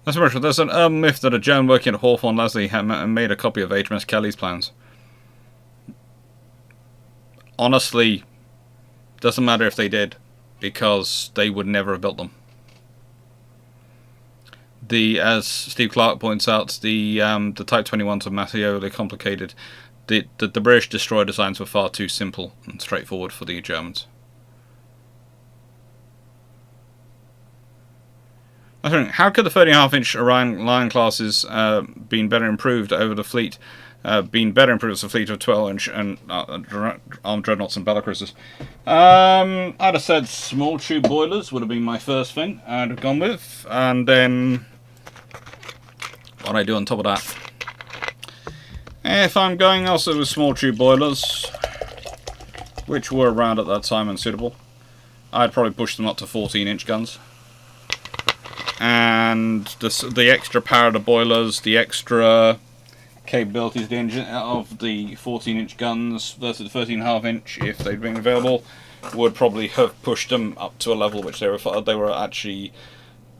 That's very true. There's an urban myth that a German working at Hawthorne Leslie had made a copy of HMS Kelly's plans. Honestly, doesn't matter if they did, because they would never have built them. As Steve Clarke points out, the Type 21s were massively complicated. The British destroyer designs were far too simple and straightforward for the Germans. How could the 30.5-inch Orion Lion classes been better improved over the fleet? Been better improved as a fleet of 12-inch and armed dreadnoughts and battlecruisers. I'd have said small tube boilers would have been my first thing I'd have gone with, and then what I do on top of that. If I'm going also with small tube boilers, which were around at that time and suitable, I'd probably push them up to 14-inch guns. And the extra power of the boilers, the extra capabilities of the engine of the 14-inch guns versus the 13.5-inch, if they'd been available, would probably have pushed them up to a level which they were actually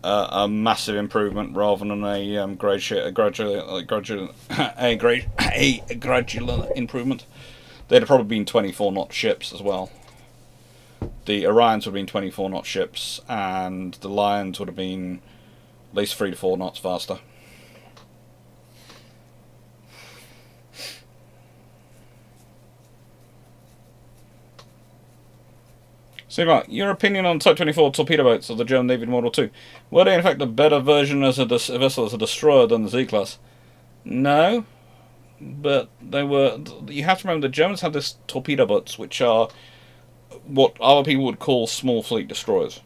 a massive improvement rather than a gradual improvement. They'd have probably been 24-knot ships as well. The Orions would have been 24-knot ships, and the Lions would have been at least 3 to 4 knots faster. So, Mark, your opinion on Type 24 torpedo boats of the German Navy Model 2. Were they in fact a better version as a vessel, as a destroyer than the Z-class? No, but they were. You have to remember the Germans had this torpedo boats, which are what other people would call small fleet destroyers.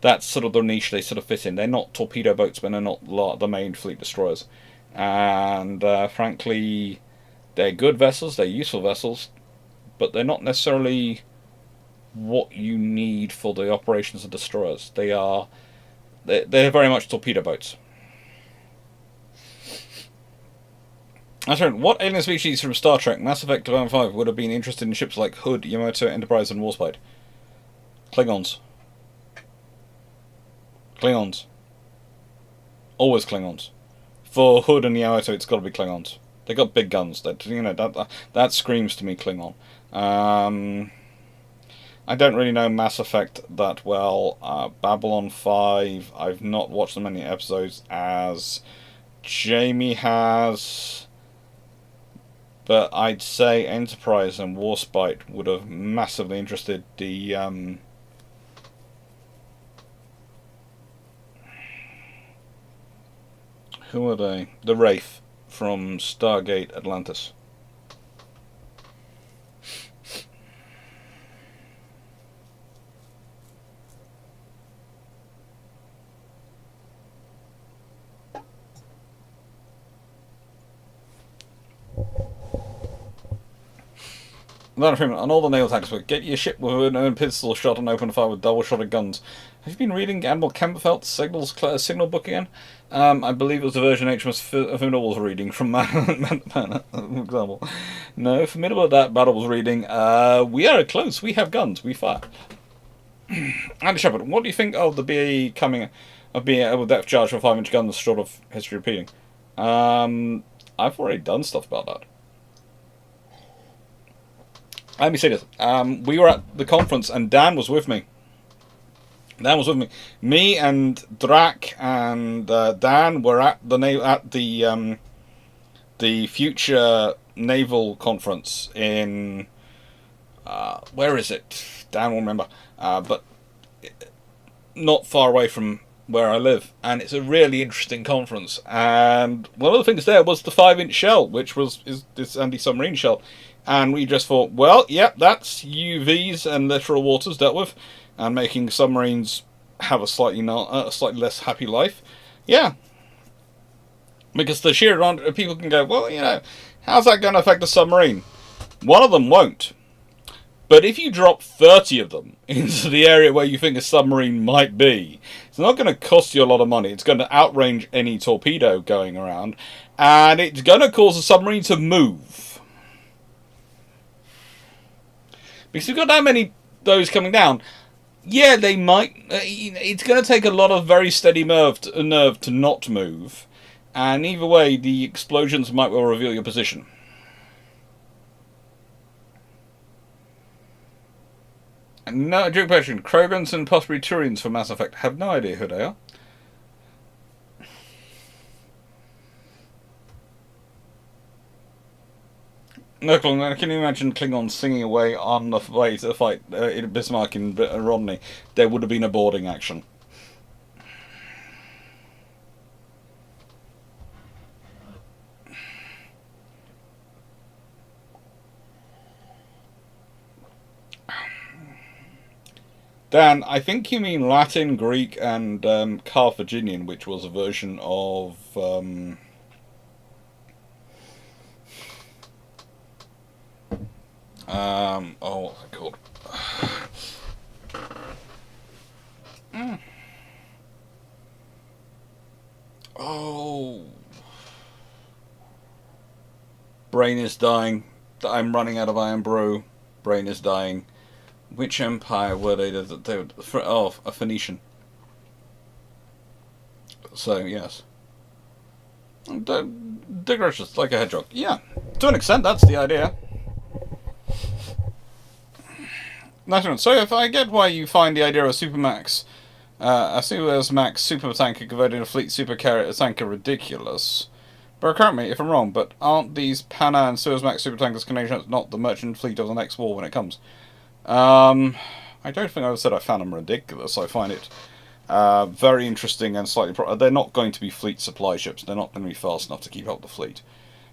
That's sort of the niche they sort of fit in. They're not torpedo boats, but they're not the main fleet destroyers. And frankly, they're good vessels, they're useful vessels, but they're not necessarily what you need for the operations of destroyers. They're very much torpedo boats. That's right. What alien species from Star Trek, Mass Effect 5 would have been interested in ships like Hood, Yamato, Enterprise, and Warspite? Klingons. Klingons. Always Klingons. For Hood and Yamato, it's got to be Klingons. They got big guns. That screams to me Klingon. I don't really know Mass Effect that well. Babylon 5, I've not watched as many episodes as Jamie has, but I'd say Enterprise and Warspite would have massively interested the who are they? The Wraith from Stargate Atlantis. On all the naval tactics book, get your ship with an own pistol shot and open fire with double-shotted guns. Have you been reading Admiral Kemperfelt's signal book again? I believe it was the version HMS Formidable was reading from for example. No, Formidable that Battle was reading. We are close. We have guns. We fire. Andy Shepard, what do you think of the BAE coming of being able to depth charge for 5-inch guns short of history repeating? I've already done stuff about that. Let me say this. We were at the conference and Dan was with me. Me and Drac and Dan were at the future naval conference in where is it? Dan will remember. But not far away from where I live, and it's a really interesting conference. And one of the things there was the 5-inch shell, which is this anti-submarine shell. And we just thought, well, yep, that's UVs and littoral waters dealt with, and making submarines have a slightly less happy life. Yeah. Because the sheer advantage, people can go, well, how's that going to affect the submarine? One of them won't. But if you drop 30 of them into the area where you think a submarine might be, it's not going to cost you a lot of money. It's going to outrange any torpedo going around, and it's going to cause the submarine to move. Because you've got that many those coming down, Yeah, they might. It's going to take a lot of very steady nerve to not move, and either way, the explosions might well reveal your position. No, joke question. Krogans and possibly Turians for Mass Effect. Have no idea who they are. No, can you imagine Klingons singing away on the way to fight in Bismarck and Rodney? There would have been a boarding action. Dan, I think you mean Latin, Greek, and Carthaginian, which was a version of. Oh, what's it called? Oh. Brain is dying. I'm running out of iron brew. Brain is dying. Which empire were they? Oh, a Phoenician. So, yes. Diggerous, like a hedgehog. Yeah, to an extent, that's the idea. So if I get why you find the idea of a Supermax, a Suezmax super tanker converting a fleet super carrier tanker ridiculous. But correct me if I'm wrong, but aren't these Pana and Suezmax super tankers Canadian not the merchant fleet of the next war when it comes? I don't think I said I found them ridiculous. I find it very interesting and slightly. They're not going to be fleet supply ships. They're not going to be fast enough to keep up the fleet.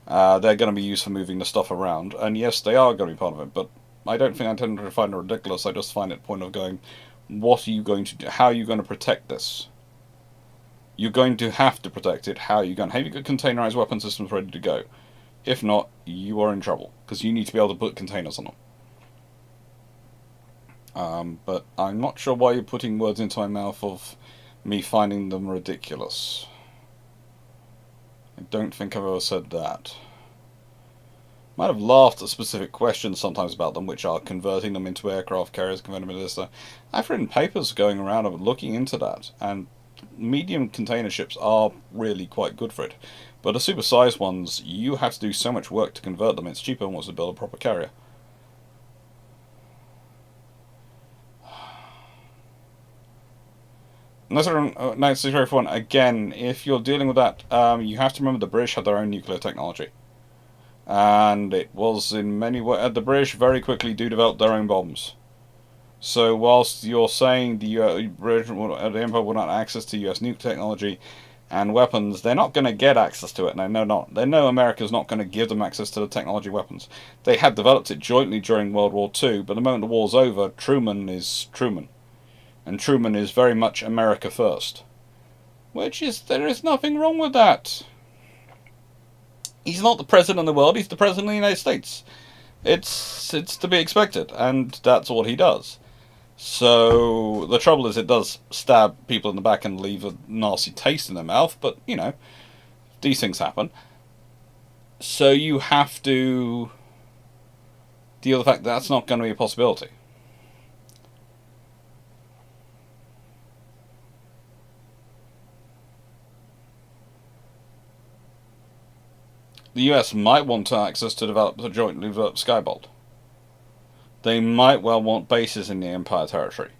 They're going to be used for moving the stuff around, and yes, they are going to be part of it. But I don't think I tend to find it ridiculous. I just find it a point of going, what are you going to do? How are you going to protect this? You're going to have to protect it. How are you going? Have you got containerized weapon systems ready to go? If not, you are in trouble because you need to be able to put containers on them. But I'm not sure why you're putting words into my mouth of me finding them ridiculous. I don't think I've ever said that. Might have laughed at specific questions sometimes about them, which are converting them into aircraft carriers, converting them into this. I've written papers going around and looking into that, and medium container ships are really quite good for it. But the super-sized ones, you have to do so much work to convert them, it's cheaper almost to build a proper carrier. Nice to for one. Again, if you're dealing with that, you have to remember the British had their own nuclear technology. And it was in many ways, the British very quickly do develop their own bombs. So whilst you're saying the Empire will not have access to US nuclear technology and weapons, they're not going to get access to it. They know America's not going to give them access to the technology weapons. They had developed it jointly during World War II, but the moment the war's over, Truman is Truman. And Truman is very much America first. There is nothing wrong with that. He's not the president of the world, he's the president of the United States. It's to be expected, and that's what he does. So, the trouble is it does stab people in the back and leave a nasty taste in their mouth, but, these things happen. So you have to deal with the fact that that's not going to be a possibility. The US might want access to develop the jointly developed Skybolt. They might well want bases in the Empire territory,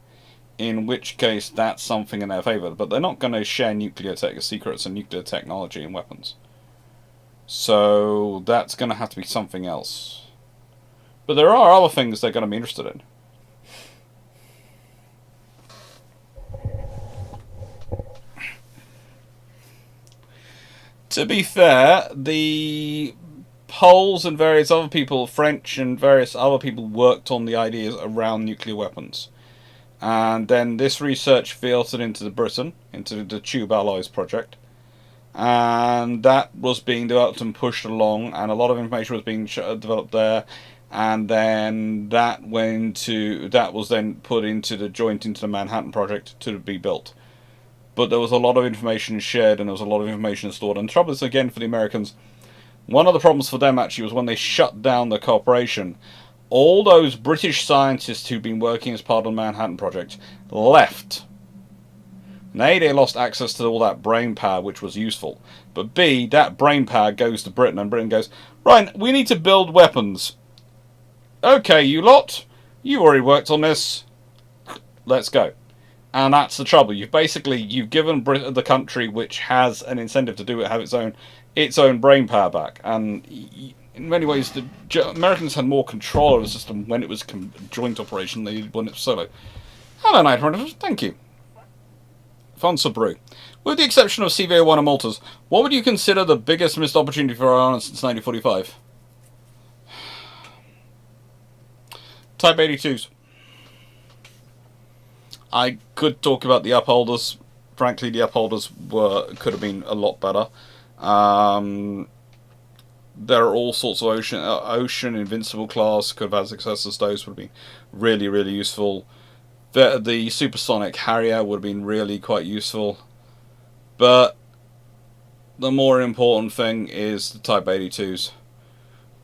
in which case that's something in their favour, but they're not going to share nuclear secrets and nuclear technology and weapons. So that's going to have to be something else. But there are other things they're going to be interested in. To be fair, the Poles and various other people, French and various other people, worked on the ideas around nuclear weapons. And then this research filtered into Britain, into the Tube Alloys project. And that was being developed and pushed along, and a lot of information was being developed there. And then that was then put into the Manhattan Project to be built. But there was a lot of information shared and there was a lot of information stored. And the trouble is, again, for the Americans, one of the problems for them actually was when they shut down the cooperation, all those British scientists who'd been working as part of the Manhattan Project left. And A, they lost access to all that brain power, which was useful. But B, that brain power goes to Britain, and Britain goes, right, we need to build weapons. Okay, you lot, you already worked on this. Let's go. And that's the trouble. You've given Britain, the country which has an incentive to do it, have its own brain power back. And in many ways, the Americans had more control of the system when it was joint operation than when it was solo. Hello, Night Runner. Thank you. Fonsa Brew. With the exception of CV-01 and Maltas, what would you consider the biggest missed opportunity for Ireland since 1945? Type 82s. I could talk about the upholders. Frankly, the upholders could have been a lot better. There are all sorts of ocean invincible class could have had successors. Those would have been really, really useful. The supersonic Harrier would have been really quite useful. But the more important thing is the Type 82s.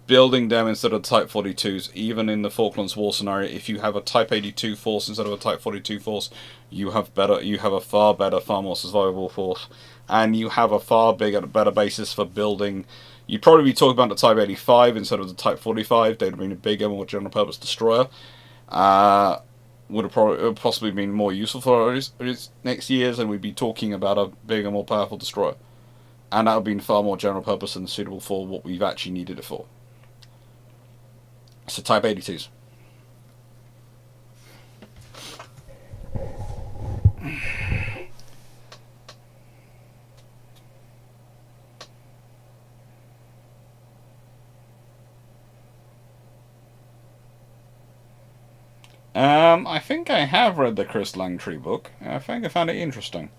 Building them instead of Type 42s, even in the Falklands War scenario, if you have a Type 82 force instead of a Type 42 force, you have a far better, far more survivable force, and you have a far better basis for building. You'd probably be talking about the Type 85 instead of the Type 45. They'd have been a bigger, more general purpose destroyer. Would have possibly been more useful for us next years, and we'd be talking about a bigger, more powerful destroyer. And that would have been far more general purpose and suitable for what we've actually needed it for. So Type 82s. I think I have read the Chris Langtree book. I think I found it interesting.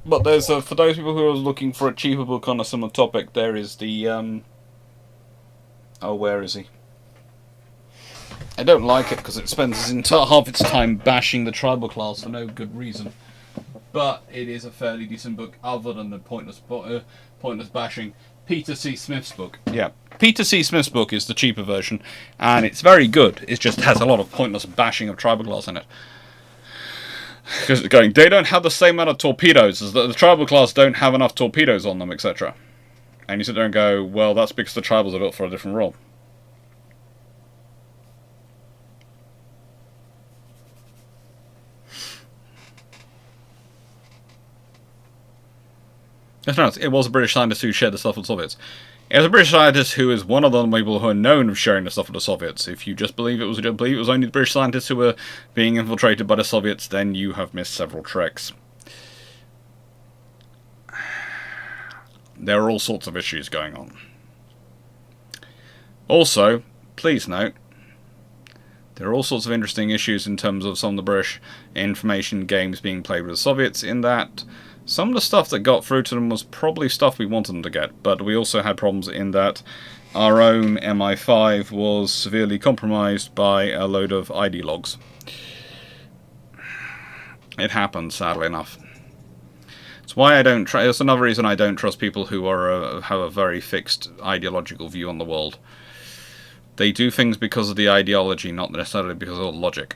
But there's for those people who are looking for a cheaper book on a similar topic, there is the oh, where is he? I don't like it because it spends half its time bashing the tribal class for no good reason. But it is a fairly decent book, other than the pointless bashing. Peter C. Smith's book. Yeah, Peter C. Smith's book is the cheaper version, and it's very good. It just has a lot of pointless bashing of tribal class in it. Because it's going, they don't have the same amount of torpedoes, as the tribal class don't have enough torpedoes on them, etc. And you sit there and go, well, that's because the tribals are built for a different role. It was a British scientist who shared the stuff with the Soviets. It was a British scientist who is one of the people who are known of sharing the stuff with the Soviets. If you just believe it was only the British scientists who were being infiltrated by the Soviets, then you have missed several tricks. There are all sorts of issues going on. Also, please note, there are all sorts of interesting issues in terms of some of the British information games being played with the Soviets, in that some of the stuff that got through to them was probably stuff we wanted them to get, but we also had problems in that our own MI5 was severely compromised by a load of ID logs. It happens, sadly enough. It's why I don't trust. It's another reason I don't trust people who have a very fixed ideological view on the world. They do things because of the ideology, not necessarily because of logic.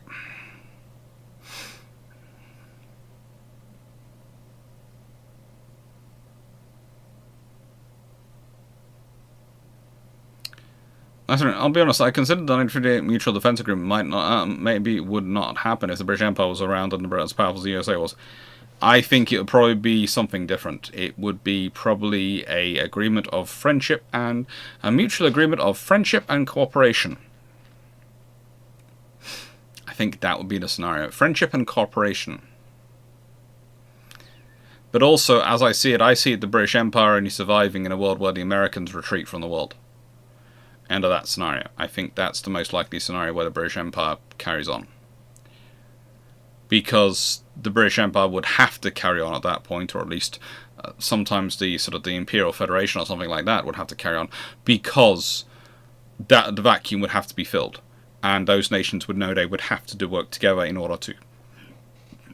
I'll be honest, I considered the 1958 Mutual Defense Agreement would not happen if the British Empire was around and as powerful as the USA was. I think it would probably be something different. It would be probably a agreement of friendship and a mutual agreement of friendship and cooperation. I think that would be the scenario. Friendship and cooperation. But also, as I see it the British Empire only surviving in a world where the Americans retreat from the world. End of that scenario. I think that's the most likely scenario where the British Empire carries on. Because the British Empire would have to carry on at that point, or at least sometimes the Imperial Federation or something like that would have to carry on, because the vacuum would have to be filled, and those nations would know they would have to do work together in order to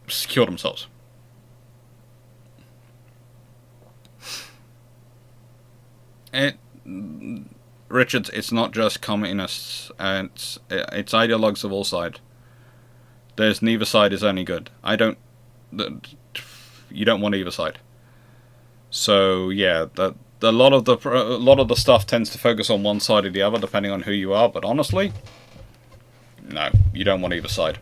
secure themselves. Richards, it's not just communists. It's ideologues of all sides. There's neither side is any good. You don't want either side. So yeah, a lot of the stuff tends to focus on one side or the other, depending on who you are. But honestly, no, you don't want either side.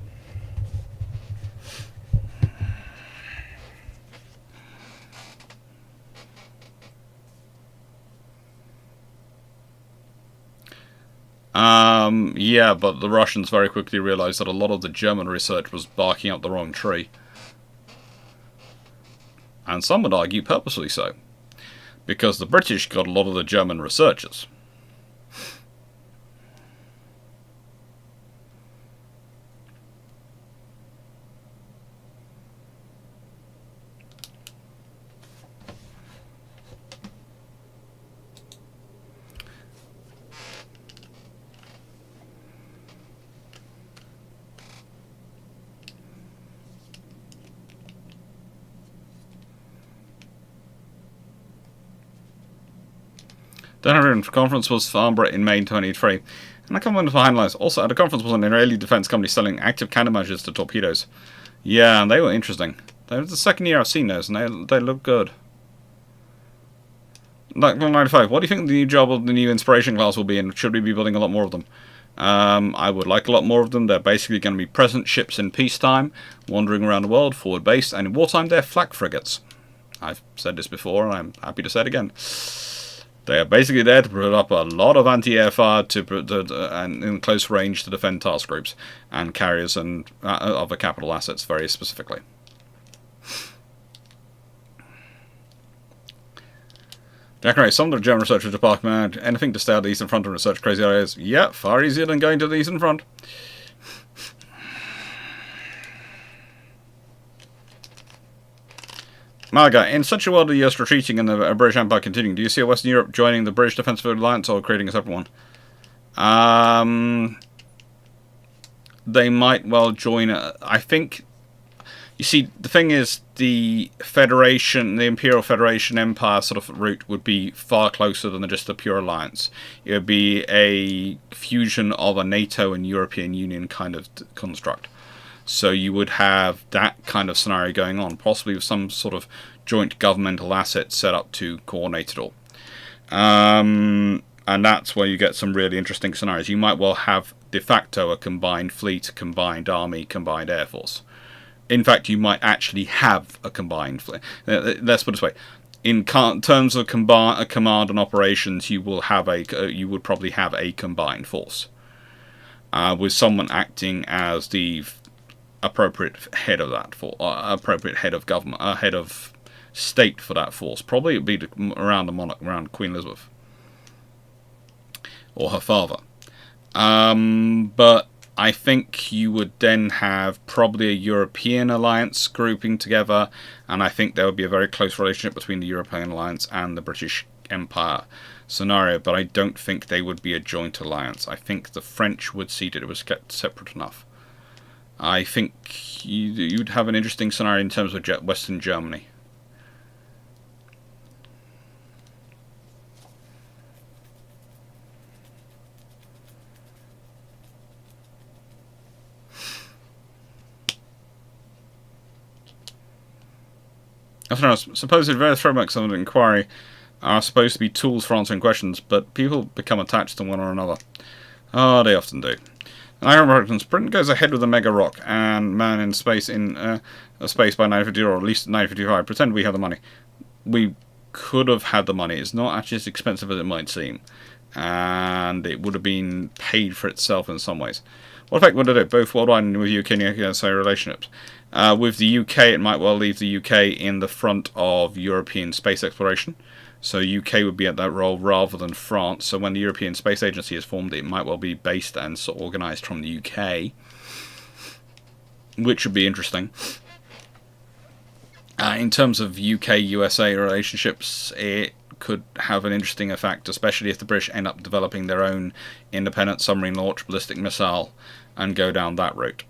Yeah, but the Russians very quickly realized that a lot of the German research was barking up the wrong tree. And some would argue purposely so, because the British got a lot of the German researchers. The Hanover Conference was Farnborough in May 2023, and I come on behind lines. Also, at the conference was an Israeli defense company selling active countermeasures to torpedoes. Yeah, and they were interesting. That was the second year I've seen those, and they look good. 95. What do you think the new job of the new Inspiration class will be, and should we be building a lot more of them? I would like a lot more of them. They're basically going to be present ships in peacetime, wandering around the world, forward-based, and in wartime they're flak frigates. I've said this before, and I'm happy to say it again. They are basically there to put up a lot of anti-air fire and in close range to defend task groups and carriers and other capital assets very specifically. Jack Ray, some of the German researchers are parking around anything to stay at the Eastern Front and research crazy areas. Yeah, far easier than going to the Eastern Front. Malaga, in such a world of the US retreating and the British Empire continuing, do you see Western Europe joining the British Defensive Alliance or creating a separate one? They might well join. I think, you see, the thing is, the Federation, the Imperial Federation Empire sort of route would be far closer than just a pure alliance. It would be a fusion of a NATO and European Union kind of construct. So you would have that kind of scenario going on, possibly with some sort of joint governmental asset set up to coordinate it all. And that's where you get some really interesting scenarios. You might well have de facto a combined fleet, a combined army, combined air force. In fact, you might actually have a combined fleet. Let's put it this way. In terms of command and operations, you would probably have a combined force. With someone acting as the appropriate head of that appropriate head of government, head of state for that force. Probably it'd be around the monarch, around Queen Elizabeth or her father. But I think you would then have probably a European alliance grouping together, and I think there would be a very close relationship between the European alliance and the British Empire scenario. But I don't think they would be a joint alliance. I think the French would see that it was kept separate enough. I think you'd have an interesting scenario in terms of Western Germany. I don't know, supposed various frameworks of an inquiry are supposed to be tools for answering questions, but people become attached to one or another. Oh, they often do. Iron Rockton's Britain goes ahead with the Mega Rock and Man in Space space by 950 or at least 955. Pretend we have the money. We could have had the money. It's not actually as expensive as it might seem. And it would have been paid for itself in some ways. What effect would it have, both worldwide and with UK and USA relationships? With the UK, it might well leave the UK in the front of European space exploration. So UK would be at that role rather than France. So when the European Space Agency is formed, it might well be based and sort of organised from the UK, which would be interesting. In terms of UK-USA relationships, it could have an interesting effect, especially if the British end up developing their own independent submarine launch ballistic missile and go down that route.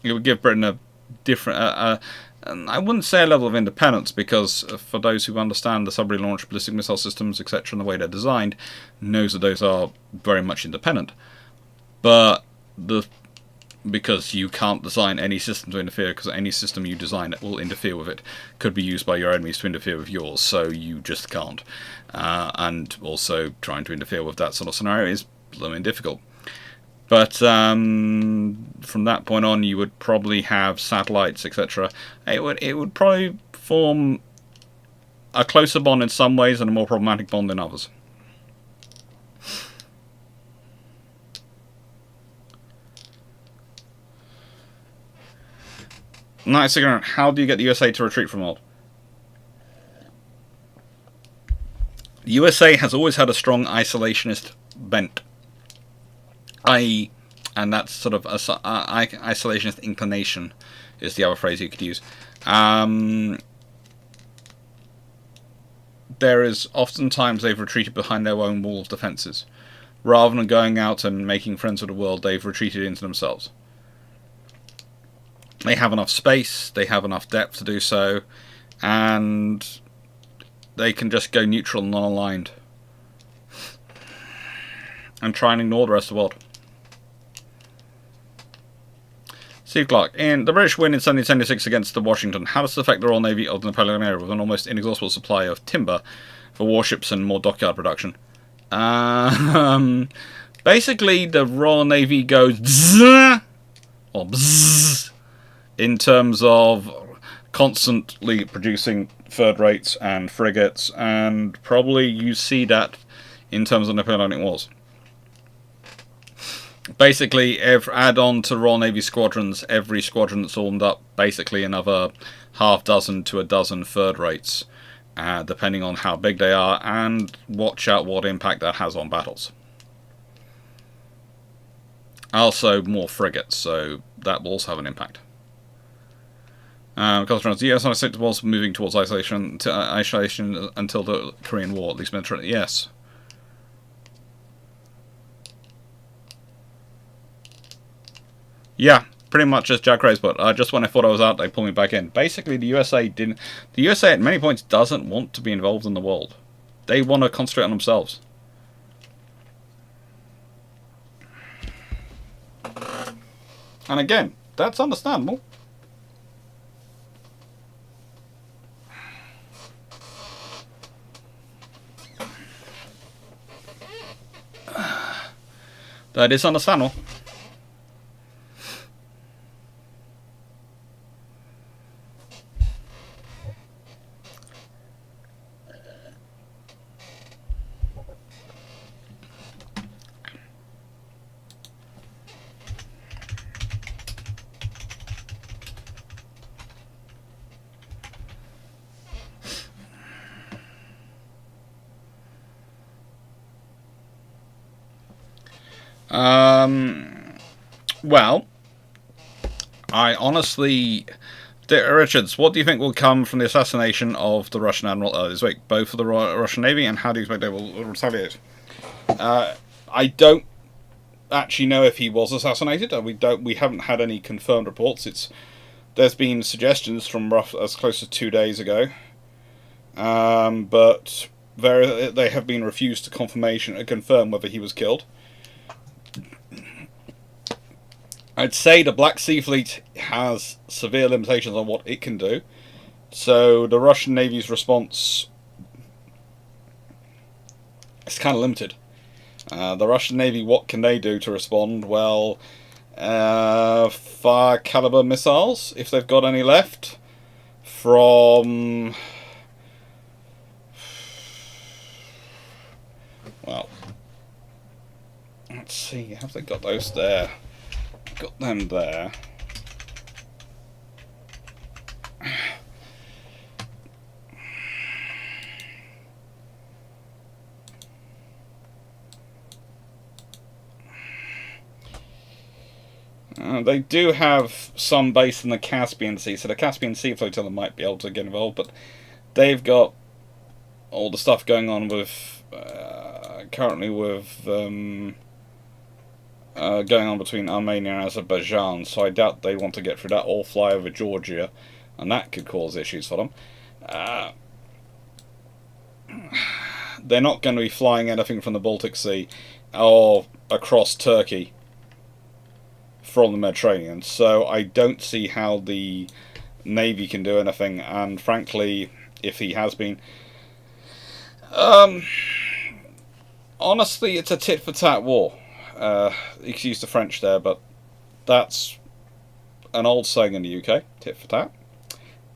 It would give Britain different. And I wouldn't say a level of independence, because for those who understand the submarine launch ballistic missile systems, etc., and the way they're designed, knows that those are very much independent. But because you can't design any system to interfere, because any system you design that will interfere with it could be used by your enemies to interfere with yours, so you just can't. And also trying to interfere with that sort of scenario is blooming difficult. But from that point on, you would probably have satellites, etc. It would probably form a closer bond in some ways and a more problematic bond in others. Nice ignorant. How do you get the USA to retreat from world? The USA has always had a strong isolationist bent. And that's sort of isolationist inclination is the other phrase you could use. There is oftentimes they've retreated behind their own wall of defences. Rather than going out and making friends with the world, they've retreated into themselves. They have enough space, they have enough depth to do so, and they can just go neutral and non-aligned and try and ignore the rest of the world. Steve Clarke, in the British win in 1776 against the Washington, how does this affect the Royal Navy of the Napoleonic era with an almost inexhaustible supply of timber for warships and more dockyard production? Basically, the Royal Navy goes bzzz, or bzzz, in terms of constantly producing third rates and frigates, and probably you see that in terms of Napoleonic Wars. Basically, add on to Royal Navy squadrons, every squadron that's armed up, basically another half dozen to a dozen third rates, depending on how big they are, and watch out what impact that has on battles. Also, more frigates, so that will also have an impact. The US was moving towards isolation until the Korean War, at least militarily. Yes. Yeah, pretty much as Jack Ray's put. Just when I thought I was out, they pulled me back in. Basically, the USA didn't. The USA at many points doesn't want to be involved in the world. They want to concentrate on themselves. And again, that's understandable. That is understandable. Well, I honestly... Richards, what do you think will come from the assassination of the Russian admiral this week, both for the Russian Navy, and how do you expect they will retaliate? I don't actually know if he was assassinated. We haven't had any confirmed reports. There's been suggestions from as close as 2 days ago, but they have been refused to confirm whether he was killed. I'd say the Black Sea Fleet has severe limitations on what it can do. So the Russian Navy's response is kind of limited. The Russian Navy, what can they do to respond? Well, fire caliber missiles, if they've got any left, from... Well, let's see, have they got those there? Got them there. They do have some base in the Caspian Sea, so the Caspian Sea flotilla might be able to get involved, but they've got all the stuff going on with currently with going on between Armenia and Azerbaijan, so I doubt they want to get through that or fly over Georgia, and that could cause issues for them. They're not going to be flying anything from the Baltic Sea or across Turkey from the Mediterranean, so I don't see how the Navy can do anything, and frankly, if he has been... honestly, it's a tit-for-tat war. Excuse the French there, but that's an old saying in the UK, tit-for-tat.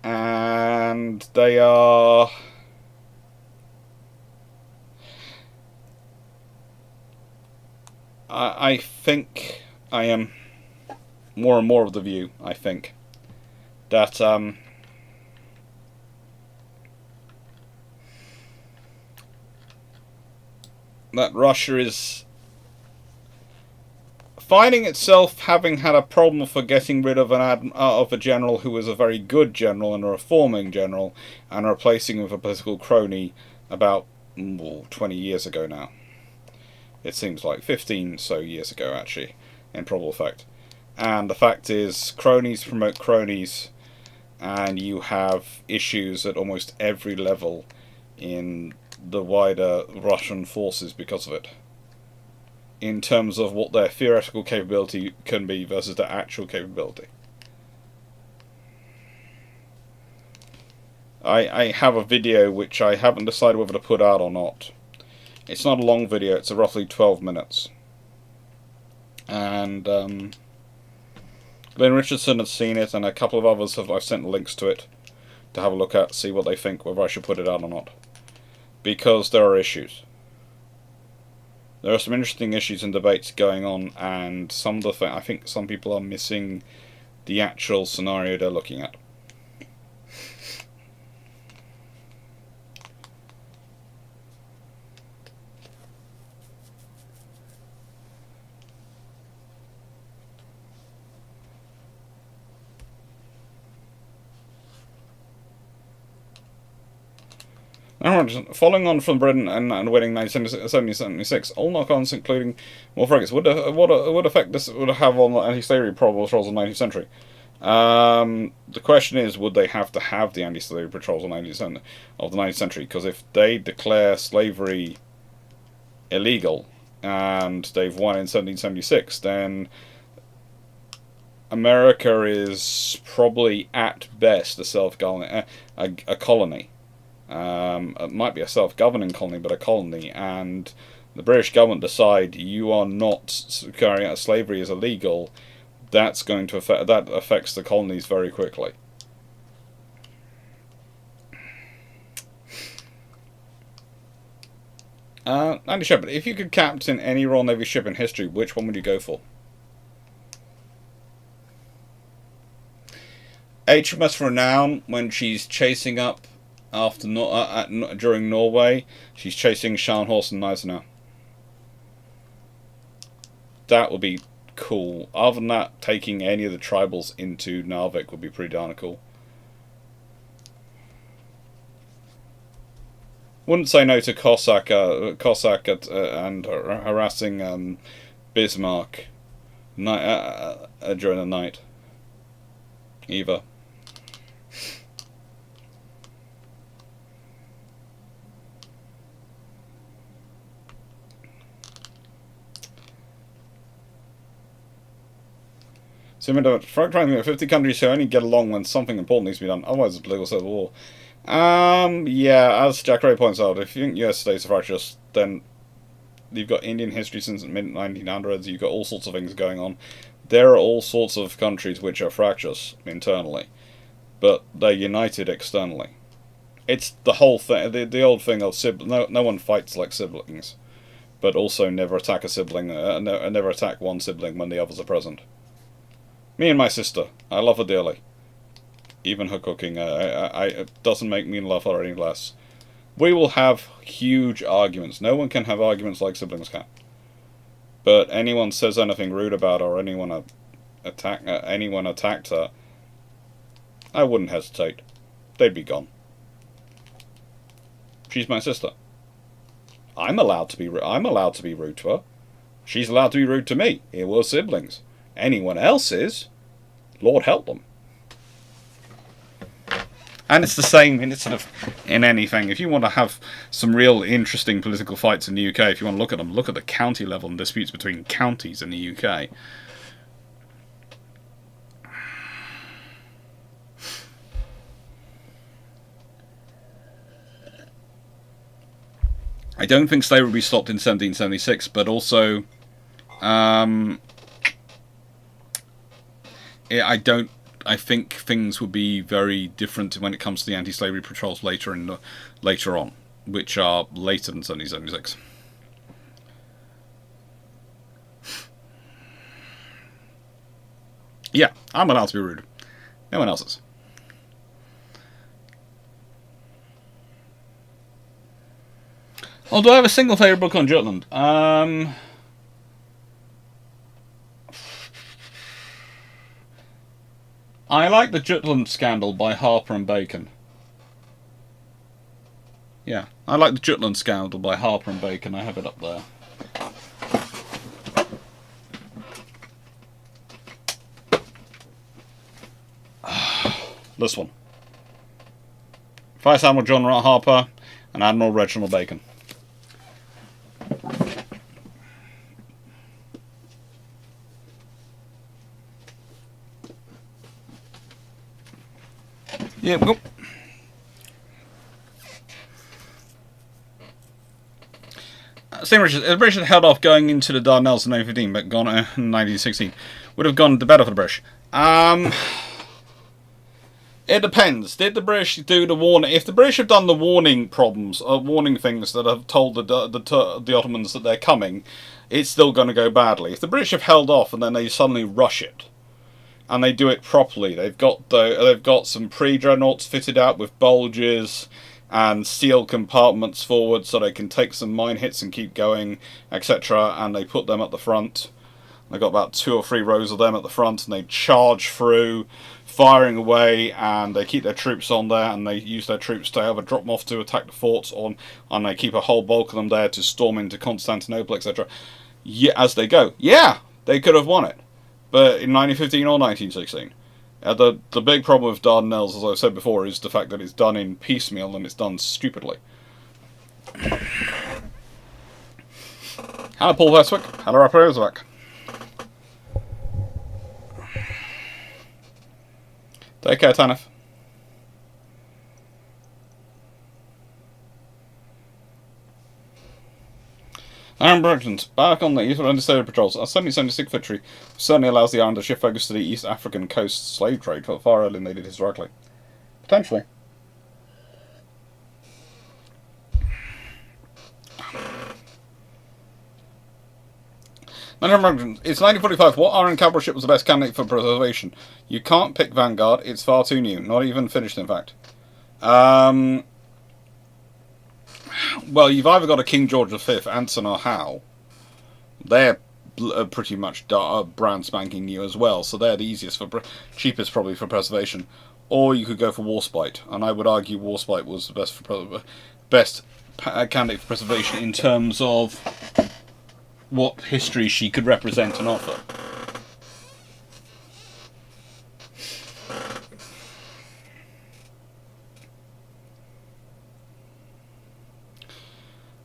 And they are... I think I am more and more of the view, I think, that that Russia is finding itself having had a problem for getting rid of a general who was a very good general and a reforming general, and replacing him with a political crony about 20 years ago now. It seems like 15 so years ago, actually, in probable fact. And the fact is, cronies promote cronies, and you have issues at almost every level in the wider Russian forces because of it, in terms of what their theoretical capability can be versus their actual capability. I have a video which I haven't decided whether to put out or not. It's not a long video, it's a roughly 12 minutes. And Glenn Richardson has seen it, and a couple of others I've sent links to it to have a look at, see what they think, whether I should put it out or not. Because there are issues. There are some interesting issues and debates going on, and some of the I think some people are missing the actual scenario they're looking at. Following on from Britain and winning 1976, all knock-ons, including more frigates, would effect this would have on the anti-slavery patrols of the 19th century. The question is, would they have to have the anti-slavery patrols of the 19th century? Because if they declare slavery illegal and they've won in 1776, then America is probably at best a colony. It might be a self-governing colony, but a colony, and the British government decide you are not carrying out slavery is illegal. That's going to affects the colonies very quickly. Andy Shepard, if you could captain any Royal Navy ship in history, which one would you go for? HMS Renown, when she's chasing up after during Norway, she's chasing Scharnhorst and Gneisenau. That would be cool. Other than that, taking any of the tribals into Narvik would be pretty darn cool. Wouldn't say no to Cossack and harassing Bismarck during the night either. So, trying to 50 countries who only get along when something important needs to be done, otherwise it's a political civil war. Yeah, as Jack Ray points out, if you think US states are fractious, then you've got Indian history since the mid-1900s, you've got all sorts of things going on. There are all sorts of countries which are fractious internally, but they're united externally. It's the whole thing, the old thing of no one fights like siblings, but also never attack a sibling, never attack one sibling when the others are present. Me and my sister, I love her dearly. Even her cooking, it doesn't make me love her any less. We will have huge arguments. No one can have arguments like siblings can. But anyone says anything rude about her, or anyone attacked her, I wouldn't hesitate. They'd be gone. She's my sister. I'm allowed to be rude to her. She's allowed to be rude to me. It was siblings. Anyone else is, Lord help them. And it's the same in sort of in anything. If you want to have some real interesting political fights in the UK, if you want to look at them, look at the county level and disputes between counties in the UK. I don't think slavery would be stopped in 1776, but also, I think things would be very different when it comes to the anti-slavery patrols later on, which are later than 1776. Yeah, I'm allowed to be rude. No one else is. Oh, do I have a single favourite book on Jutland? I like the Jutland Scandal by Harper and Bacon. Yeah, I like the Jutland Scandal by Harper and Bacon. I have it up there. This one. Vice Admiral John Harper and Admiral Reginald Bacon. Yeah, go. Same Richard. If the British had held off going into the Dardanelles in 1915, but gone in 1916, would have gone the better for the British. It depends. Did the British do the warning? If the British have done the warning warning things that have told the Ottomans that they're coming, it's still going to go badly. If the British have held off and then they suddenly rush it, and they do it properly, they've got some pre-dreadnoughts fitted out with bulges and steel compartments forward so they can take some mine hits and keep going, etc. And they put them at the front. They've got about 2 or 3 rows of them at the front, and they charge through, firing away, and they keep their troops on there, and they use their troops to either drop them off to attack the forts, and they keep a whole bulk of them there to storm into Constantinople, etc. Yeah, as they go. Yeah, they could have won it. But in 1915 or 1916. The big problem with Dardanelles, as I've said before, is the fact that it's done in piecemeal and it's done stupidly. Hello, Paul Westwick. Hello, Rapper Roosevelt. Take care, Tanif. Iron Merchants, back on the East Understated patrols. Our 1776 victory certainly allows the Iron to shift focus to the East African coast slave trade far earlier than they did historically. Potentially. It's 1945. What Iron cavalry ship was the best candidate for preservation? You can't pick Vanguard. It's far too new. Not even finished, in fact. Well, you've either got a King George V, Anson or Howe. They're pretty much brand spanking new as well, so they're the easiest cheapest probably for preservation. Or you could go for Warspite, and I would argue Warspite was the best candidate for preservation in terms of what history she could represent and offer.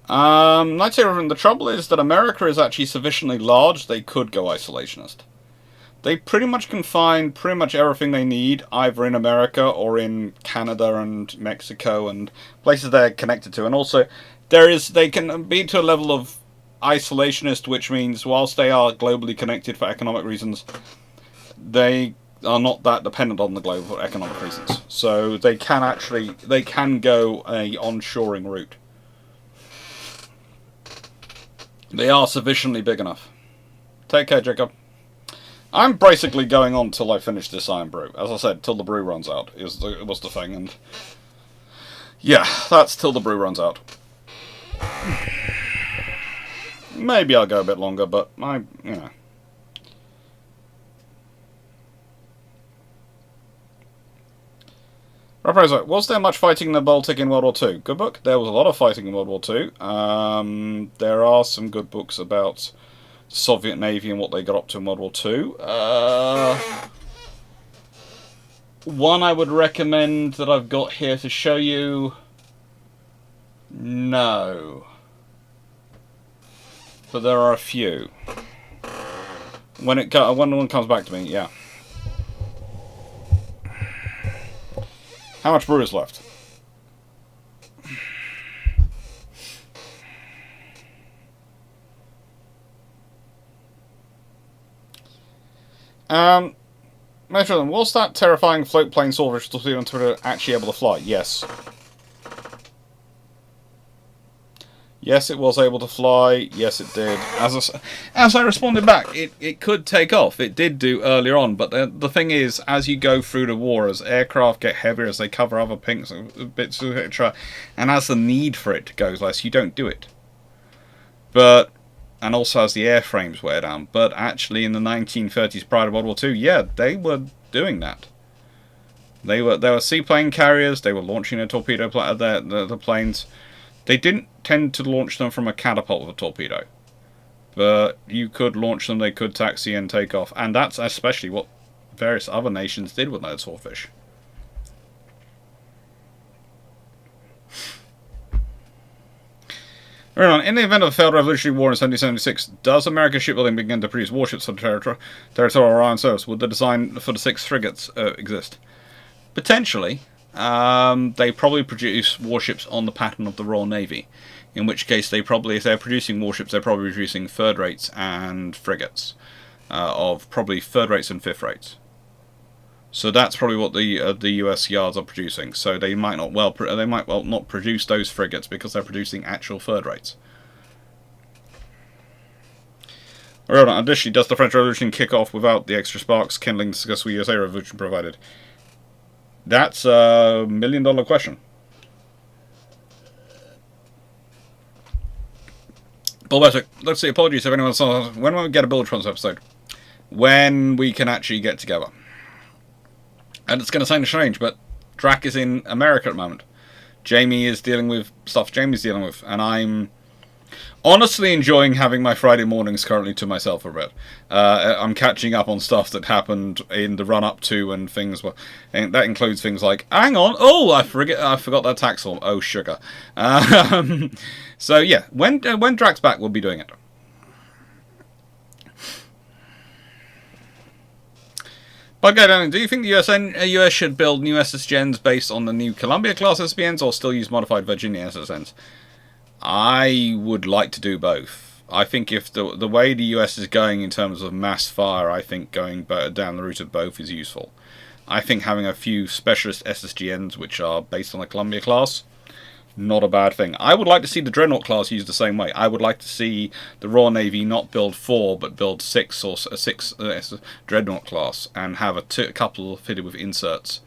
90, the trouble is that America is actually sufficiently large they could go isolationist. They pretty much can find pretty much everything they need either in America or in Canada and Mexico and places they're connected to. And also, they can be to a level of isolationist, which means whilst they are globally connected for economic reasons, they are not that dependent on the globe for economic reasons. So they can go a onshoring route. They are sufficiently big enough. Take care, Jacob. I'm basically going on till I finish this iron brew. As I said, till the brew runs out was the thing, and yeah, that's till the brew runs out. Maybe I'll go a bit longer, but Raposo, was there much fighting in the Baltic in World War II? Good book. There was a lot of fighting in World War II. There are some good books about Soviet Navy and what they got up to in World War Two. One I would recommend that I've got here to show you. No. But there are a few. When one comes back to me, yeah. How much brew is left? Was that terrifying float plane swordfish torpedo on Twitter actually able to fly? Yes. Yes, it was able to fly. Yes, it did. As I responded back, it could take off. It did do earlier on, but the thing is, as you go through the war, as aircraft get heavier, as they cover other bits, etc., and as the need for it goes less, you don't do it. And also as the airframes wear down. But actually, in the 1930s, prior to World War II, yeah, they were doing that. They were seaplane carriers. They were launching their torpedo the planes. They didn't tend to launch them from a catapult with a torpedo, but you could launch them. They could taxi and take off, and that's especially what various other nations did with their swordfish. In the event of a failed Revolutionary War in 1776, does American shipbuilding begin to produce warships for the territorial Orion service? Would the design for the 6 frigates exist? Potentially. They probably produce warships on the pattern of the Royal Navy, in which case if they're producing warships, they're probably producing third rates and frigates, of probably third rates and fifth rates. So that's probably what the US yards are producing. So they might not produce those frigates because they're producing actual third rates. Additionally, does the French Revolution kick off without the extra sparks kindling the successful USA Revolution provided? That's a $1 million question. Bulbetic, let's see, apologies if anyone saw. When will we get a Bulletrons episode? When we can actually get together. And it's going to sound strange, but Drac is in America at the moment. Jamie is dealing with stuff Jamie's dealing with, and I'm honestly enjoying having my Friday mornings currently to myself a bit. I'm catching up on stuff that happened in the run-up to and things. And that includes things like, hang on, oh, I forgot that tax form. Oh, sugar. So yeah, when Drac's back, we'll be doing it. But do you think the US should build new SSGNs based on the new Columbia-class SSBNs, or still use modified Virginia SSNs? I would like to do both. I think if the way the US is going in terms of mass fire, I think going down the route of both is useful. I think having a few specialist SSGNs which are based on the Columbia class, not a bad thing. I would like to see the Dreadnought class used the same way. I would like to see the Royal Navy not build 4 but build 6 or 6 Dreadnought class and have a couple fitted with inserts.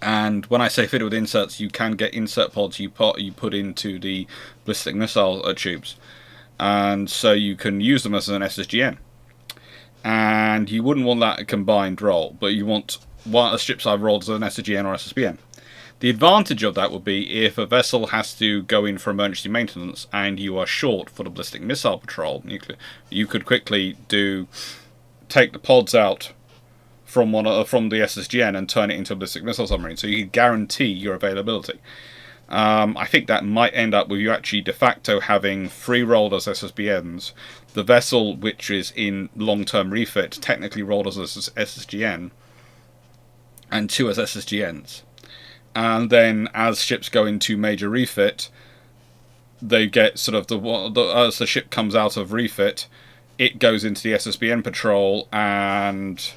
And when I say fitted with inserts, you can get insert pods you put into the ballistic missile tubes, and so you can use them as an SSGN. And you wouldn't want that combined role, but you want one ships I've rolled as an SSGN or SSBN. The advantage of that would be if a vessel has to go in for emergency maintenance and you are short for the ballistic missile patrol, you could quickly take the pods out from the SSGN and turn it into a ballistic missile submarine, so you can guarantee your availability. I think that might end up with you actually de facto having 3 rolled as SSBNs, the vessel which is in long-term refit technically rolled as SSGN, and 2 as SSGNs. And then as ships go into major refit, they get sort of as the ship comes out of refit, it goes into the SSBN patrol, and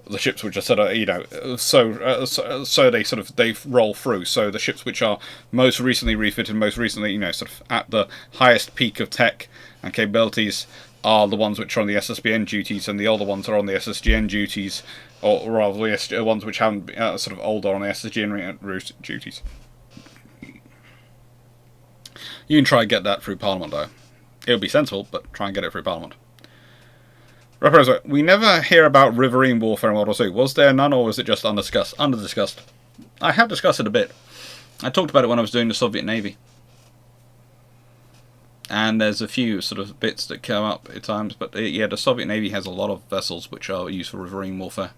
the ships which are sort of, so they roll through. So the ships which are most recently refitted, most recently, sort of at the highest peak of tech and capabilities, are the ones which are on the SSBN duties, and the older ones are on the SSGN duties, or rather the ones which haven't sort of older on the SSGN route duties. You can try and get that through Parliament, though. It would be sensible, but try and get it through Parliament. We never hear about riverine warfare in World War II. Was there none, or was it just underdiscussed? I have discussed it a bit. I talked about it when I was doing the Soviet Navy. And there's a few sort of bits that come up at times, but yeah, the Soviet Navy has a lot of vessels which are used for riverine warfare.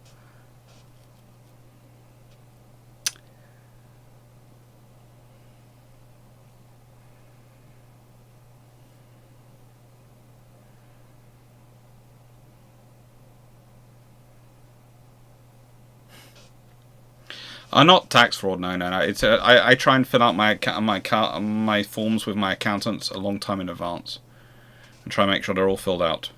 Not tax fraud. No. It's I try and fill out my forms with my accountants a long time in advance, and try and make sure they're all filled out.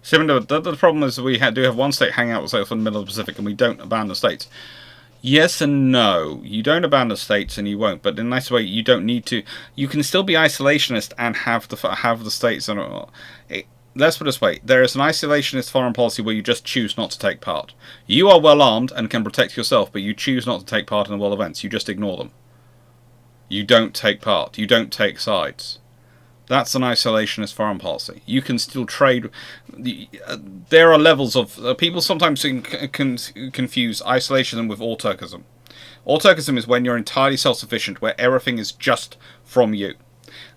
Similar, the problem is we do have one state hanging out with us in the middle of the Pacific, and we don't abandon states. Yes and no. You don't abandon states, and you won't. But in a nice way, you don't need to. You can still be isolationist and have the states. Let's put it this way: there is an isolationist foreign policy where you just choose not to take part. You are well armed and can protect yourself, but you choose not to take part in the world events. You just ignore them. You don't take part. You don't take sides. That's an isolationist foreign policy. You can still trade. There are levels of people sometimes confuse isolationism with autarkism. Autarkism is when you're entirely self-sufficient, where everything is just from you.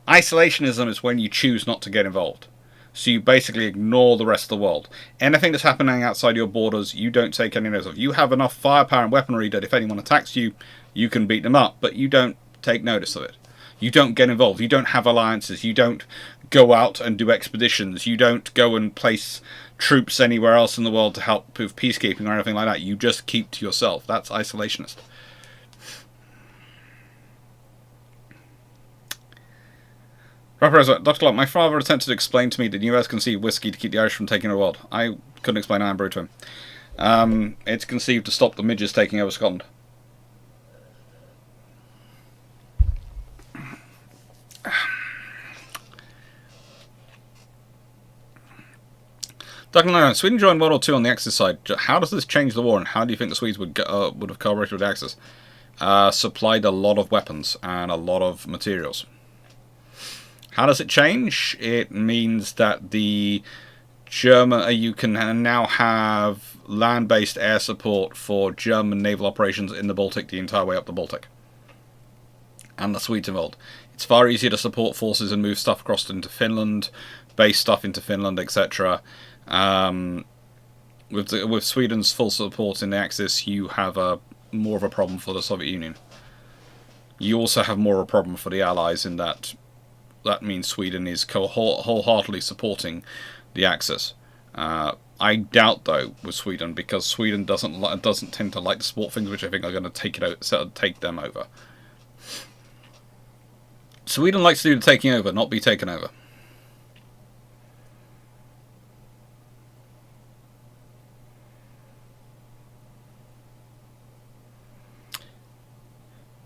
Isolationism is when you choose not to get involved. So you basically ignore the rest of the world. Anything that's happening outside your borders, you don't take any notice of. You have enough firepower and weaponry that if anyone attacks you, you can beat them up, but you don't take notice of it. You don't get involved. You don't have alliances. You don't go out and do expeditions. You don't go and place troops anywhere else in the world to help with peacekeeping or anything like that. You just keep to yourself. That's isolationist. Dr. Clarke, my father attempted to explain to me that the US conceived whiskey to keep the Irish from taking over the world. I couldn't explain Iron Brew to him. It's conceived to stop the midges taking over Scotland. Douglas, Sweden joined World War II on the Axis side. How does this change the war, and how do you think the Swedes would have collaborated with the Axis? Supplied a lot of weapons and a lot of materials. How does it change? It means that the German you can now have land-based air support for German naval operations in the Baltic the entire way up the Baltic, and the Swedes involved. It's far easier to support forces and move stuff across into Finland, base stuff into Finland, etc. With Sweden's full support in the Axis, you have more of a problem for the Soviet Union. You also have more of a problem for the Allies in that means Sweden is wholeheartedly supporting the Axis. I doubt though with Sweden, because Sweden doesn't tend to like to support things which I think are going to take them over. Sweden likes to do the taking over, not be taken over.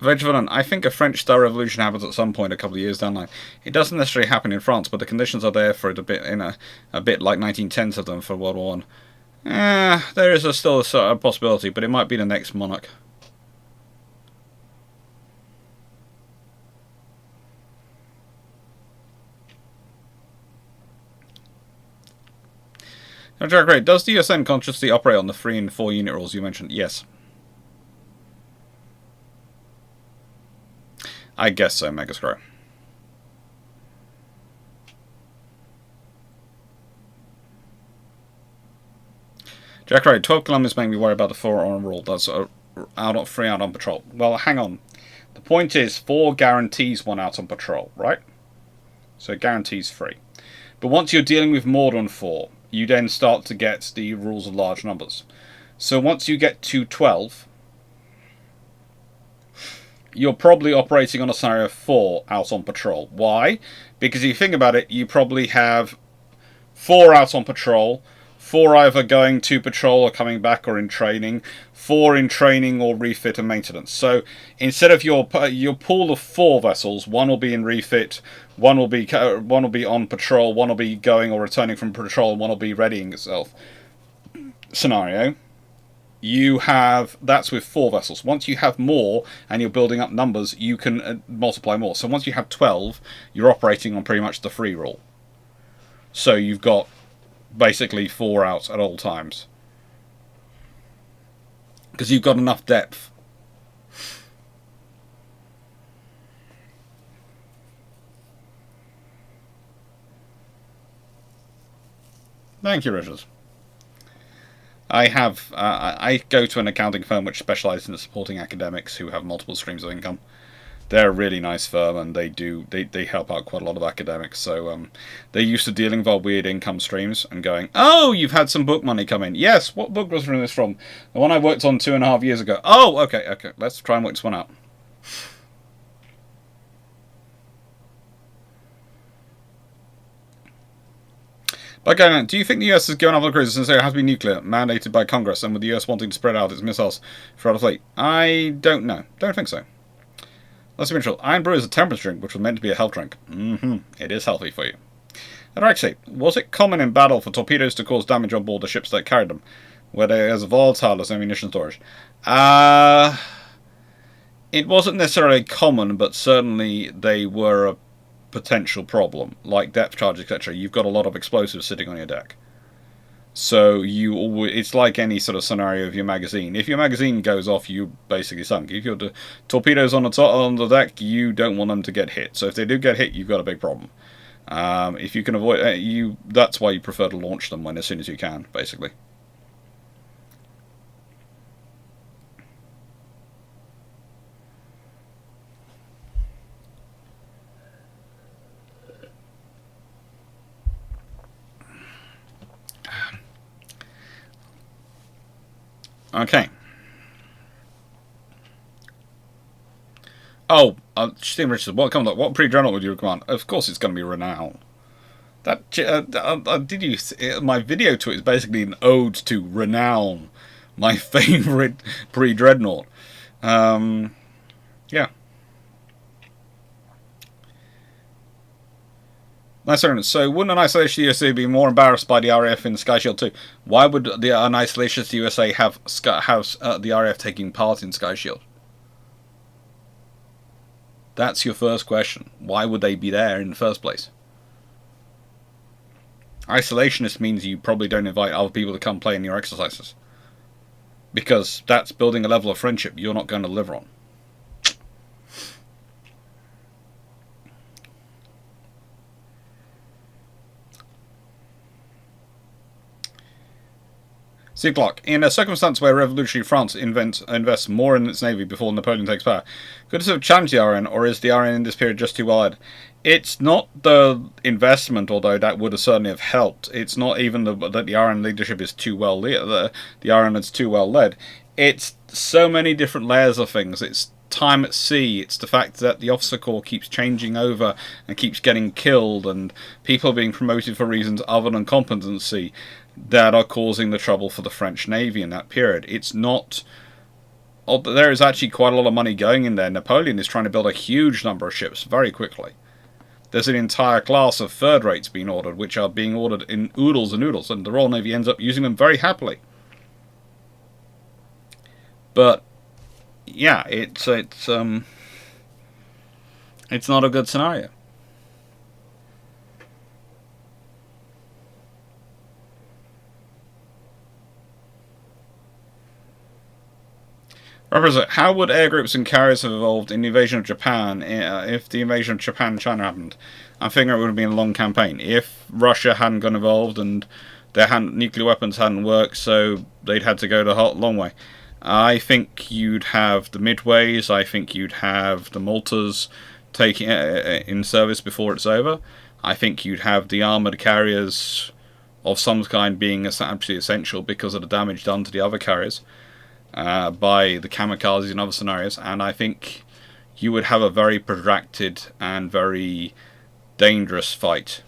I think a French-style revolution happens at some point a couple of years down the line. It doesn't necessarily happen in France, but the conditions are there for it a bit like 1910s of them for World War One. There is still a possibility, but it might be the next monarch. Now, Jack Ray, does the USN consciously operate on the 3 and 4 unit rules you mentioned? Yes. I guess so, Megascrow. Jack Ray, 12 kilometers make me worry about the 4 on rule. That's free out on patrol. Well, hang on. The point is 4 guarantees 1 out on patrol, right? So it guarantees 3. But once you're dealing with more than 4, you then start to get the rules of large numbers. So once you get to 12, you're probably operating on a scenario of 4 out on patrol. Why? Because if you think about it, you probably have 4 out on patrol, 4 either going to patrol or coming back or in training, 4 in training or refit and maintenance. So instead of your pool of 4 vessels, 1 will be in refit, 1 will be on patrol, 1 will be going or returning from patrol, and 1 will be readying itself. Scenario. That's with 4 vessels. Once you have more and you're building up numbers, you can multiply more. So once you have 12, you're operating on pretty much the free rule. So you've got basically 4 out at all times, because you've got enough depth. Thank you, Richard. I go to an accounting firm which specialises in supporting academics who have multiple streams of income. They're a really nice firm, and they help out quite a lot of academics. So they're used to dealing with our weird income streams and going, oh, you've had some book money come in. Yes, what book was this from? The one I worked on 2.5 years ago. Oh, okay. Let's try and work this one out. By going on, do you think the US is going off the cruises since there has to be nuclear mandated by Congress, and with the US wanting to spread out its missiles throughout the fleet? I don't know. Don't think so. Let's be neutral. Iron Brew is a temperance drink, which was meant to be a health drink. It is healthy for you. And actually, was it common in battle for torpedoes to cause damage on board the ships that carried them, where there is volatile as ammunition storage? It wasn't necessarily common, but certainly they were a potential problem, like depth charge, etc. You've got a lot of explosives sitting on your deck. So it's like any sort of scenario of your magazine. If your magazine goes off, you basically sunk. If your torpedoes on the deck, you don't want them to get hit. So if they do get hit, you've got a big problem. If you can avoid, that's why you prefer to launch them as soon as you can, basically. Okay. Oh, Stephen Richardson, what pre-dreadnought would you recommend? Of course, it's going to be Renown. My video to it is basically an ode to Renown, my favourite pre-dreadnought. Yeah. Nice. So, wouldn't an isolationist USA be more embarrassed by the RAF in Sky Shield 2? Why would an isolationist USA have the RAF taking part in Sky Shield? That's your first question. Why would they be there in the first place? Isolationist means you probably don't invite other people to come play in your exercises, because that's building a level of friendship you're not going to deliver on. See, Clarke, in a circumstance where revolutionary France invests more in its navy before Napoleon takes power, could it have challenged the RN, or is the RN in this period just too wide? It's not the investment, although that would have certainly have helped. It's not even that the RN leadership is too well the RN is too well led. It's so many different layers of things. It's time at sea. It's the fact that the officer corps keeps changing over and keeps getting killed, and people are being promoted for reasons other than competency that are causing the trouble for the French Navy in that period. It's not... There is actually quite a lot of money going in there. Napoleon is trying to build a huge number of ships very quickly. There's an entire class of third rates being ordered, which are being ordered in oodles and oodles, and the Royal Navy ends up using them very happily. But yeah, it's not a good scenario. Represent, how would air groups and carriers have evolved in the invasion of Japan if the invasion of Japan and China happened? I'm figuring it would have been a long campaign. If Russia hadn't got involved and their nuclear weapons hadn't worked, so they'd had to go the long way. I think you'd have the Midways, I think you'd have the Maltas taking in service before it's over. I think you'd have the armoured carriers of some kind being absolutely essential because of the damage done to the other carriers by the kamikazes and other scenarios, and I think you would have a very protracted and very dangerous fight.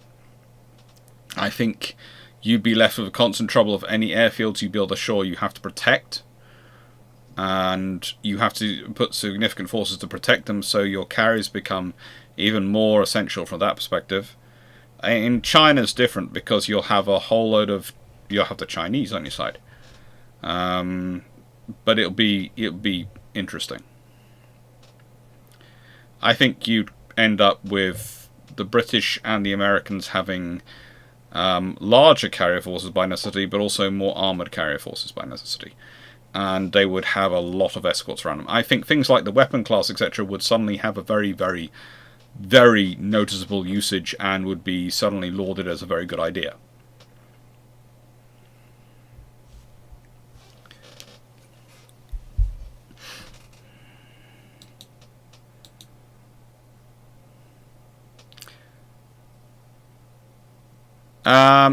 I think you'd be left with the constant trouble of any airfields you build ashore you have to protect. And you have to put significant forces to protect them, so your carriers become even more essential from that perspective. In China it's different, because you'll have a whole load of... You'll have the Chinese on your side. But it'll be interesting. I think you'd end up with the British and the Americans having larger carrier forces by necessity, but also more armoured carrier forces by necessity. And they would have a lot of escorts around them. I think things like the weapon class, etc., would suddenly have a very, very, very noticeable usage and would be suddenly lauded as a very good idea.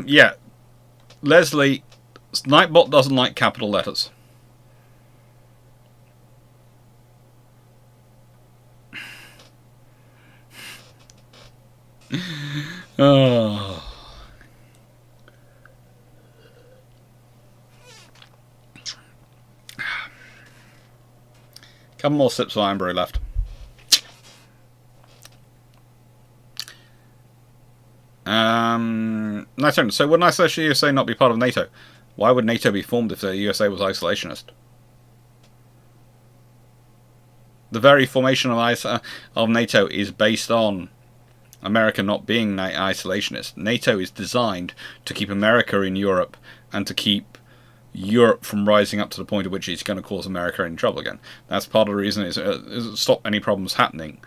Yeah. Leslie, Nightbot doesn't like capital letters. Oh. Couple more sips of Iron Brew left. Nice turn. So would an isolationist USA not be part of NATO? Why would NATO be formed if the USA was isolationist? The very formation of NATO is based on America not being isolationist. NATO is designed to keep America in Europe and to keep Europe from rising up to the point at which it's going to cause America in trouble again. That's part of the reason is stop any problems happening,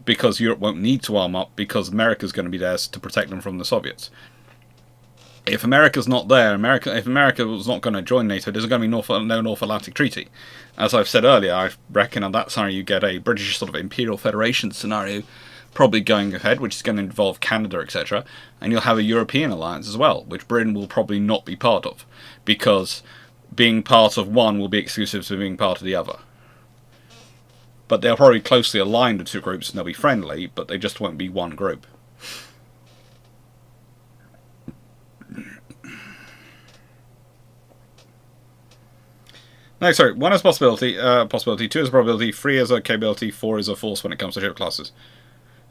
because Europe won't need to arm up, because America's going to be there to protect them from the Soviets. If America's not there, if America was not going to join NATO, there's going to be no North Atlantic Treaty. As I've said earlier, I reckon on that scenario you get a British sort of Imperial Federation scenario probably going ahead, which is going to involve Canada, etc. And you'll have a European alliance as well, which Britain will probably not be part of, because being part of one will be exclusive to being part of the other. But they'll probably closely align the two groups and they'll be friendly, but they just won't be one group. No, sorry. 1 is possibility, 2 is a probability, 3 is a capability, 4 is a force when it comes to ship classes.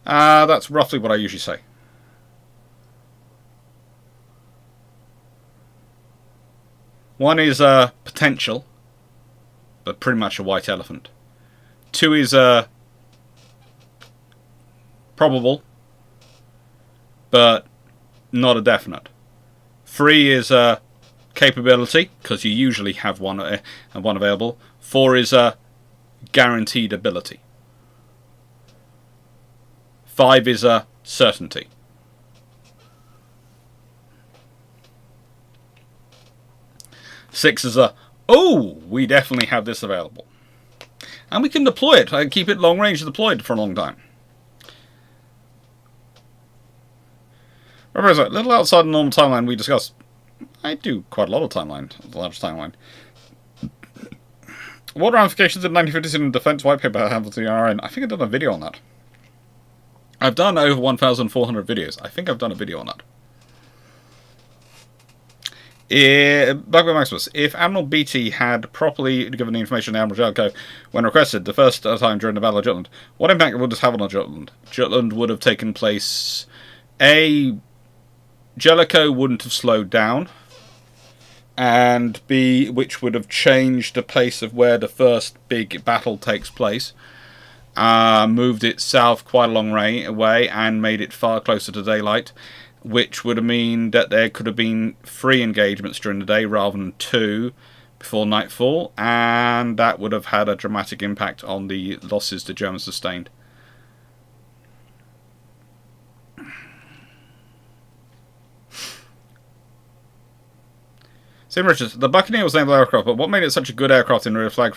That's roughly what I usually say. One is a potential, but pretty much a white elephant. 2 is a probable, but not a definite. 3 is a capability, because you usually have one available. 4 is a guaranteed ability. 5 is a certainty. Six is a, oh, we definitely have this available. And we can deploy it. I can keep it long range deployed for a long time. Remember, a little outside the normal timeline we discussed. I do quite a lot of timeline, the large timeline. What ramifications did 1957 defense white paper have with the RN? I think I've done a video on that. I've done over 1,400 videos. I think I've done a video on that. Bugbear Maximus, if Admiral Beatty had properly given the information to Admiral Jellicoe when requested the first time during the Battle of Jutland, what impact would this have on Jutland? Jutland would have taken place... A, Jellicoe wouldn't have slowed down, and B, which would have changed the pace of where the first big battle takes place, moved it south quite a long way and made it far closer to daylight, which would mean that there could have been 3 engagements during the day rather than 2 before nightfall, and that would have had a dramatic impact on the losses the Germans sustained. Sim Richards, the Buccaneer was a naval aircraft, but what made it such a good aircraft in red flag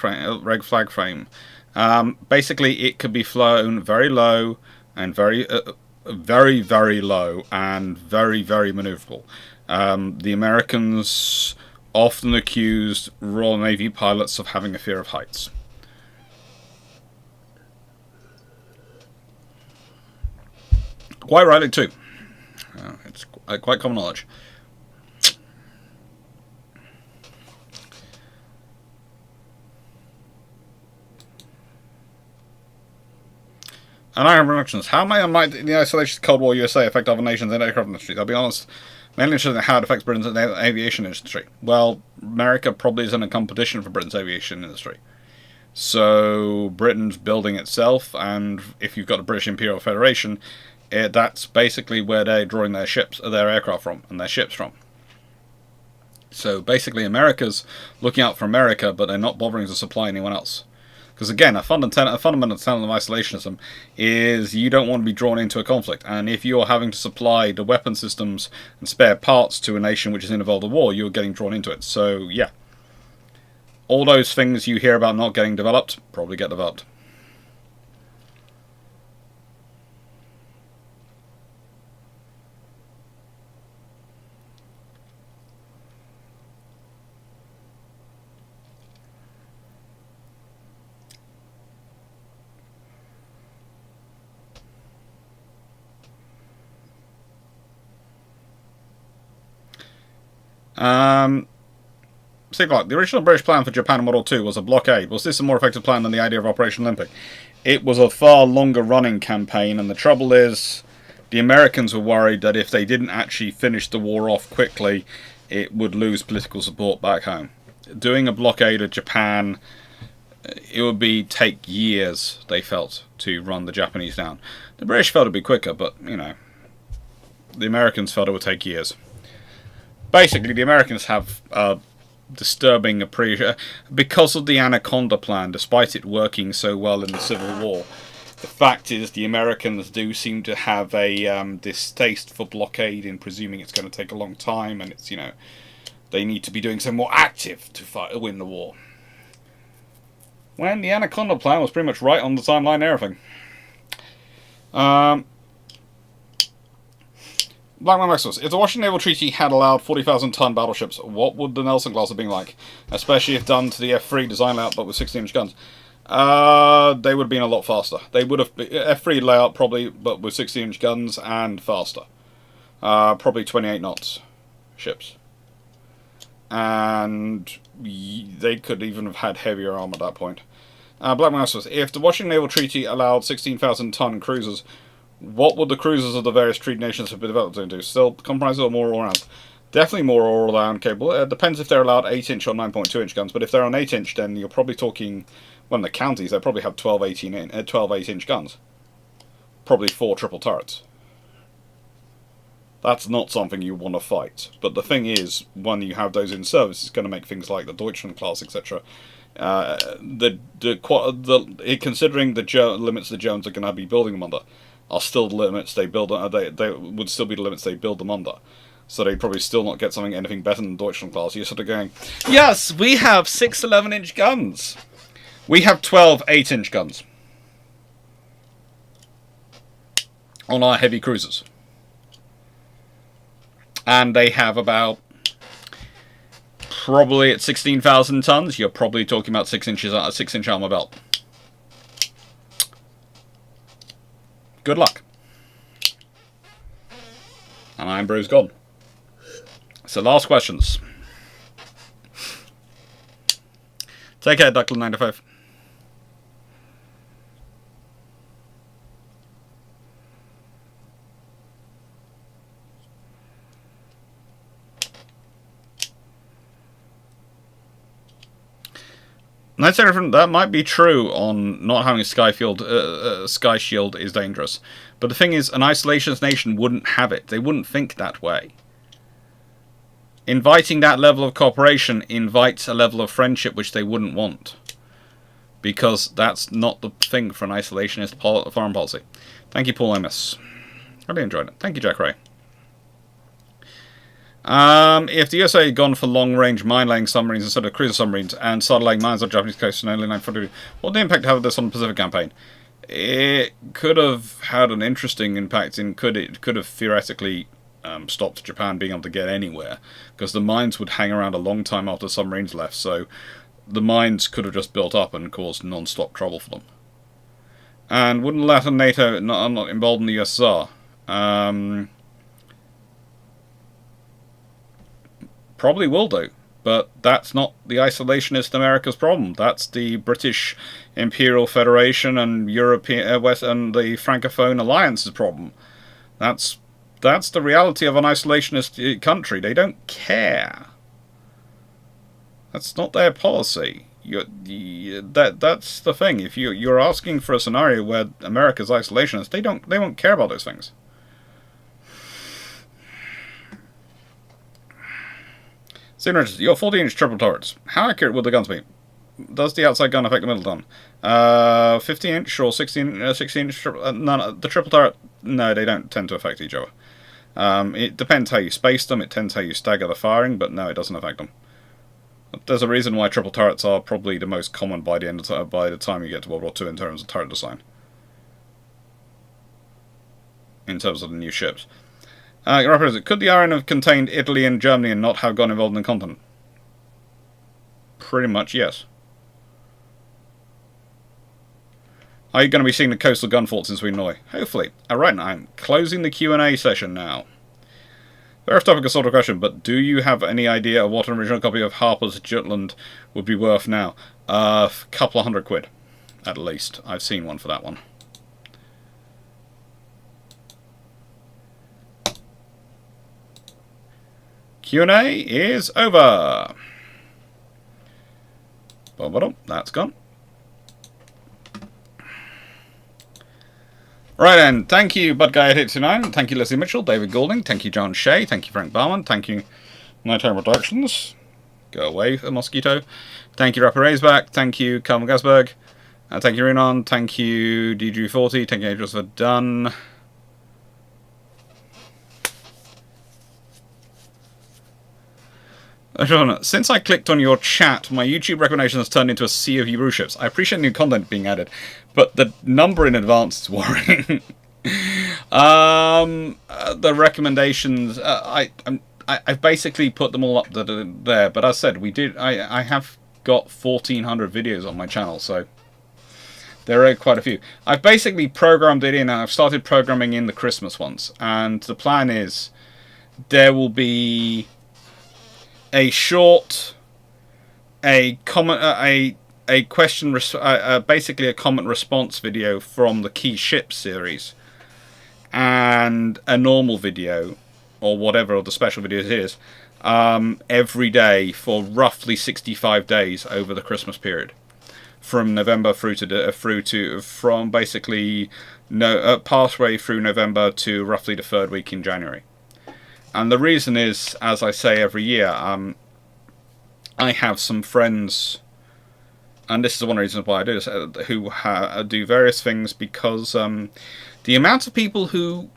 frame? Basically, it could be flown very low and very, very low and very, very maneuverable. The Americans often accused Royal Navy pilots of having a fear of heights. Quite rightly too. It's quite common knowledge. And I have reactions. How might the isolation of the Cold War USA affect other nations in the aircraft industry? I'll be honest, mainly interested in how it affects Britain's aviation industry. Well, America probably isn't in competition for Britain's aviation industry. So Britain's building itself, and if you've got the British Imperial Federation, that's basically where they're drawing their aircraft from, and their ships from. So basically America's looking out for America, but they're not bothering to supply anyone else. Because again, a fundamental tenet of isolationism is you don't want to be drawn into a conflict. And if you're having to supply the weapon systems and spare parts to a nation which is involved in war, you're getting drawn into it. So yeah, all those things you hear about not getting developed, probably get developed. See, Clarke, the original British plan for Japan Model 2 was a blockade. Was this a more effective plan than the idea of Operation Olympic? It was a far longer running campaign, and the trouble is the Americans were worried that if they didn't actually finish the war off quickly, it would lose political support back home. Doing a blockade of Japan, it would take years, they felt, to run the Japanese down. The British felt it would be quicker, but, you know, the Americans felt it would take years. Basically, the Americans have disturbing appreciation because of the Anaconda plan. Despite it working so well in the Civil War, the fact is the Americans do seem to have a distaste for blockade, in presuming it's going to take a long time, and it's, you know, they need to be doing something more active to win the war. When the Anaconda plan was pretty much right on the timeline and everything. Blackman Maximus, if the Washington Naval Treaty had allowed 40,000-ton battleships, what would the Nelson class have been like? Especially if done to the F3 design layout, but with 16-inch guns. They would have been a lot faster. They would have been F3 layout probably, but with 16-inch guns and faster. Probably 28 knots ships. And they could even have had heavier armor at that point. Black Maximus, if the Washington Naval Treaty allowed 16,000-ton cruisers, what would the cruisers of the various treaty nations have been developed into? Still comprised or more all-round? Definitely more all-round capable. It depends if they're allowed 8-inch or 9.2-inch guns, but if they're on 8-inch, then you're probably talking, well, in the counties, they probably have 12 8-inch guns. Probably 4 triple turrets. That's not something you want to fight. But the thing is, when you have those in service, it's going to make things like the Deutschland class, etc. Considering the limits the Germans are going to be building them under, are still the limits they build. They would still be the limits they build them under. So they'd probably still not get anything better than Deutschland class. You're sort of going, yes, we have 6 11-inch guns. We have 12 8-inch guns on our heavy cruisers. And they have about, probably at 16,000 tons, you're probably talking about 6-inch armor belt. Good luck. And I'm Bruce Gone. So last questions. Take care, Duckland95. That's different. That might be true on not having a sky shield is dangerous. But the thing is, an isolationist nation wouldn't have it. They wouldn't think that way. Inviting that level of cooperation invites a level of friendship which they wouldn't want. Because that's not the thing for an isolationist foreign policy. Thank you, Paul Amos. Really enjoyed it. Thank you, Jack Ray. If the USA had gone for long-range mine-laying submarines instead of cruiser submarines and started laying mines on Japanese coast in early 1940, what would the impact have this on the Pacific campaign? It could have had an interesting impact. It could have theoretically stopped Japan being able to get anywhere, because the mines would hang around a long time after submarines left. So the mines could have just built up and caused non-stop trouble for them. And wouldn't Latin NATO not embolden the USSR? Probably will do. But that's not the isolationist America's problem. That's the British Imperial Federation and European West and the Francophone Alliance's problem. That's the reality of an isolationist country. They don't care. That's not their policy. That's the thing. If you're asking for a scenario where America's isolationist, they won't care about those things. Your 40-inch triple turrets. How accurate would the guns be? Does the outside gun affect the middle gun? 50-inch or 16-inch? None. The triple turret. No, they don't tend to affect each other. It depends how you space them. It depends how you stagger the firing, but no, it doesn't affect them. There's a reason why triple turrets are probably the most common by the time you get to World War II in terms of turret design. In terms of the new ships. Could the Iron have contained Italy and Germany and not have gone involved in the continent? Pretty much, yes. Are you going to be seeing the coastal gun forts in Sweden, Norway? Hopefully. Alright, I'm closing the Q&A session now. Very off topic, a sort of question, but do you have any idea of what an original copy of Harper's Jutland would be worth now? A couple of £100, at least. I've seen one for that one. Q&A is over. That's gone. Right then, thank you BudGuy889, thank you Leslie Mitchell, David Goulding, thank you John Shea, thank you Frank Barman, thank you Nighttime Productions, go away a mosquito, thank you Rapper Raisback, thank you Calvin Gasberg, thank you Renan, thank you DG40, thank you Joseph Dunn. Since I clicked on your chat, my YouTube recommendation has turned into a sea of Bruships. I appreciate new content being added, but the number in advance is worrying. The recommendations, I've basically put them all up there, but as I said, I have got 1,400 videos on my channel, so there are quite a few. I've basically programmed it in, and I've started programming in the Christmas ones, and the plan is there will be a short, basically a comment response video from the Key Ship series, and a normal video, or whatever the special video it is, every day for roughly 65 days over the Christmas period, from November from basically partway through November to roughly the 3rd week in January. And the reason is, as I say every year, I have some friends, and this is one reason why I do this, who do various things, because the amount of people who,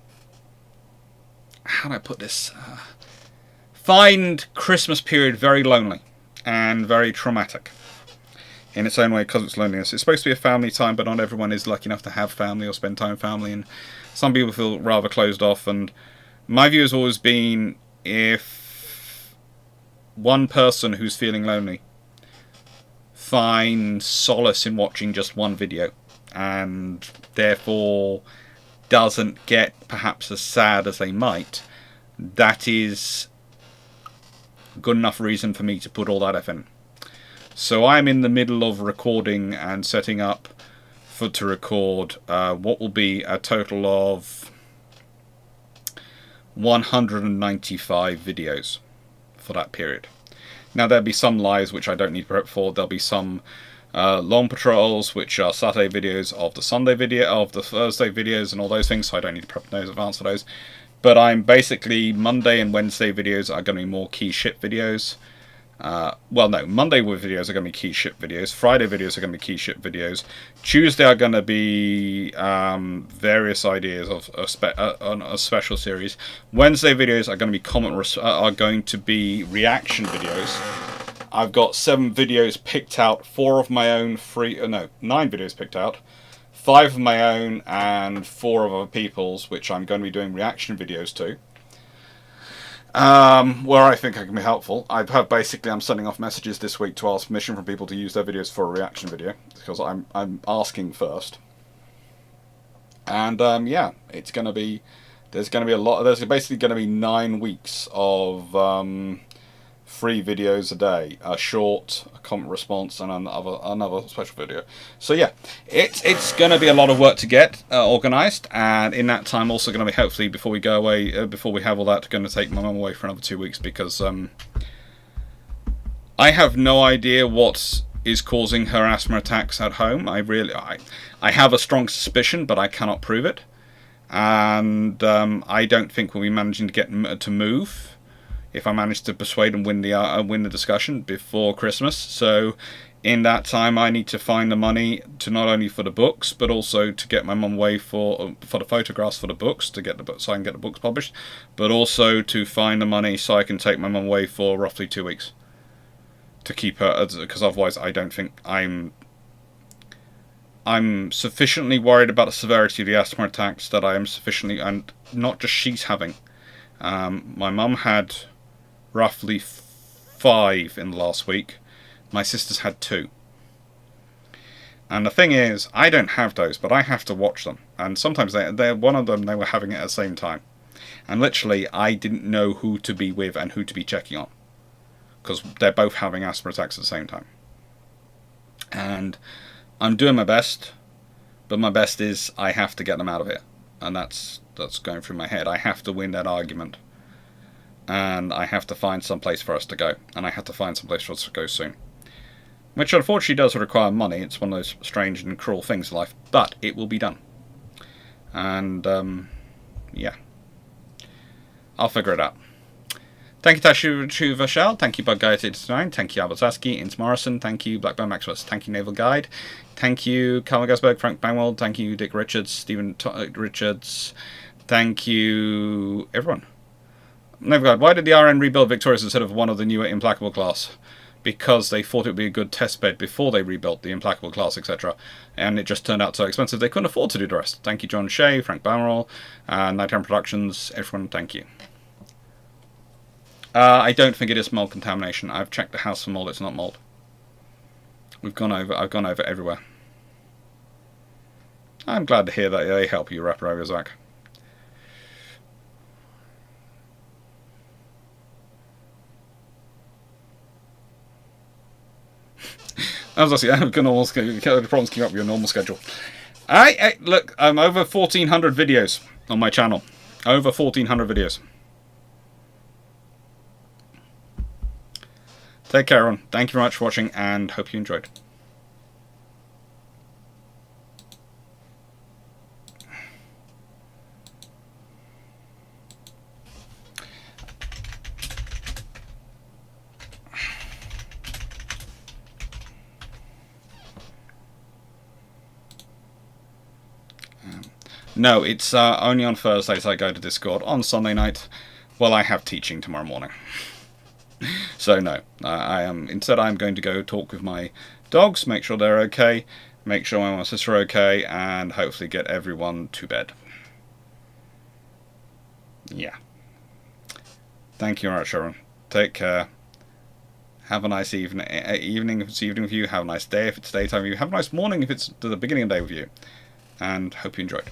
how do I put this, find Christmas period very lonely and very traumatic in its own way because of its loneliness. It's supposed to be a family time, but not everyone is lucky enough to have family or spend time with family, and some people feel rather closed off. And my view has always been, if one person who's feeling lonely finds solace in watching just one video, and therefore doesn't get perhaps as sad as they might, that is good enough reason for me to put all that effort in. So I'm in the middle of recording and setting up to record what will be a total of 195 videos for that period. Now there'll be some lives which I don't need to prep for. There'll be some long patrols which are Saturday videos of the Sunday video, of the Thursday videos, and all those things, so I don't need to prep those advance for those. But I'm basically, Monday and Wednesday videos are going to be more Key Ship videos. Well, no, Monday videos are going to be Key Ship videos. Friday videos are going to be Key Ship videos. Tuesday are going to be various ideas of on a special series. Wednesday videos are going to be reaction videos. I've got 7 videos picked out, 4 of my own, 9 videos picked out, 5 of my own, and 4 of other people's, which I'm going to be doing reaction videos to. Where I think I can be helpful. I'm sending off messages this week to ask permission from people to use their videos for a reaction video, because I'm asking first. And yeah, there's going to be a lot. There's basically going to be 9 weeks of 3 videos a day: a short, a comment response, and another special video. So yeah, it's going to be a lot of work to get organised, and in that time also going to be, hopefully before we go away, before we have all that, going to take my mum away for another 2 weeks, because I have no idea what is causing her asthma attacks at home. I have a strong suspicion, but I cannot prove it, and I don't think we'll be managing to get to move if I manage to persuade and win the discussion before Christmas. So in that time, I need to find the money to not only for the books, but also to get my mum away for the photographs for the books, to get the books, so I can get the books published, but also to find the money so I can take my mum away for roughly 2 weeks to keep her, because otherwise I don't think I'm sufficiently worried about the severity of the asthma attacks that I am sufficiently, and not just she's having. My mum had roughly 5 in the last week. My sister's had 2. And the thing is, I don't have those, but I have to watch them. And sometimes they're one of them, they were having it at the same time. And literally, I didn't know who to be with and who to be checking on, because they're both having asthma attacks at the same time. And I'm doing my best, but my best is I have to get them out of here. And that's going through my head. I have to win that argument. And I have to find some place for us to go. And I have to find some place for us to go soon. Which unfortunately does require money. It's one of those strange and cruel things in life. But it will be done. And, yeah. I'll figure it out. Thank you, Tashu Vashal. Thank you, Bug Guy 89. Thank you, Albert Zaski, Ince Morrison. Thank you, Blackburn Maximus. Thank you, Naval Guide. Thank you, Carl Gasberg, Frank Bangwell. Thank you, Dick Richards, Stephen Richards. Thank you, everyone. Naval Guide, why did the RN rebuild Victorious instead of one of the newer Implacable class? Because they thought it would be a good test bed before they rebuilt the Implacable class, etc. And it just turned out so expensive they couldn't afford to do the rest. Thank you, John Shea, Frank Bangwell, Nighttime Productions. Everyone, thank you. I don't think it is mold contamination. I've checked the house for mold. It's not mold. I've gone over everywhere. I'm glad to hear that they help you wrap around your Zach. As I say, I'm going to almost the problems keep up with your normal schedule. Look, I'm over 1,400 videos on my channel. Over 1,400 videos. Take care, everyone. Thank you very much for watching, and hope you enjoyed. No, it's only on Thursdays I go to Discord. On Sunday night, well, I have teaching tomorrow morning. So no, instead I'm going to go talk with my dogs, make sure they're okay, make sure my sister are okay, and hopefully get everyone to bed. Yeah. Thank you very much, Sharon. Take care. Have a nice evening if it's evening with you. Have a nice day if it's daytime with you. Have a nice morning if it's the beginning of the day with you. And hope you enjoyed.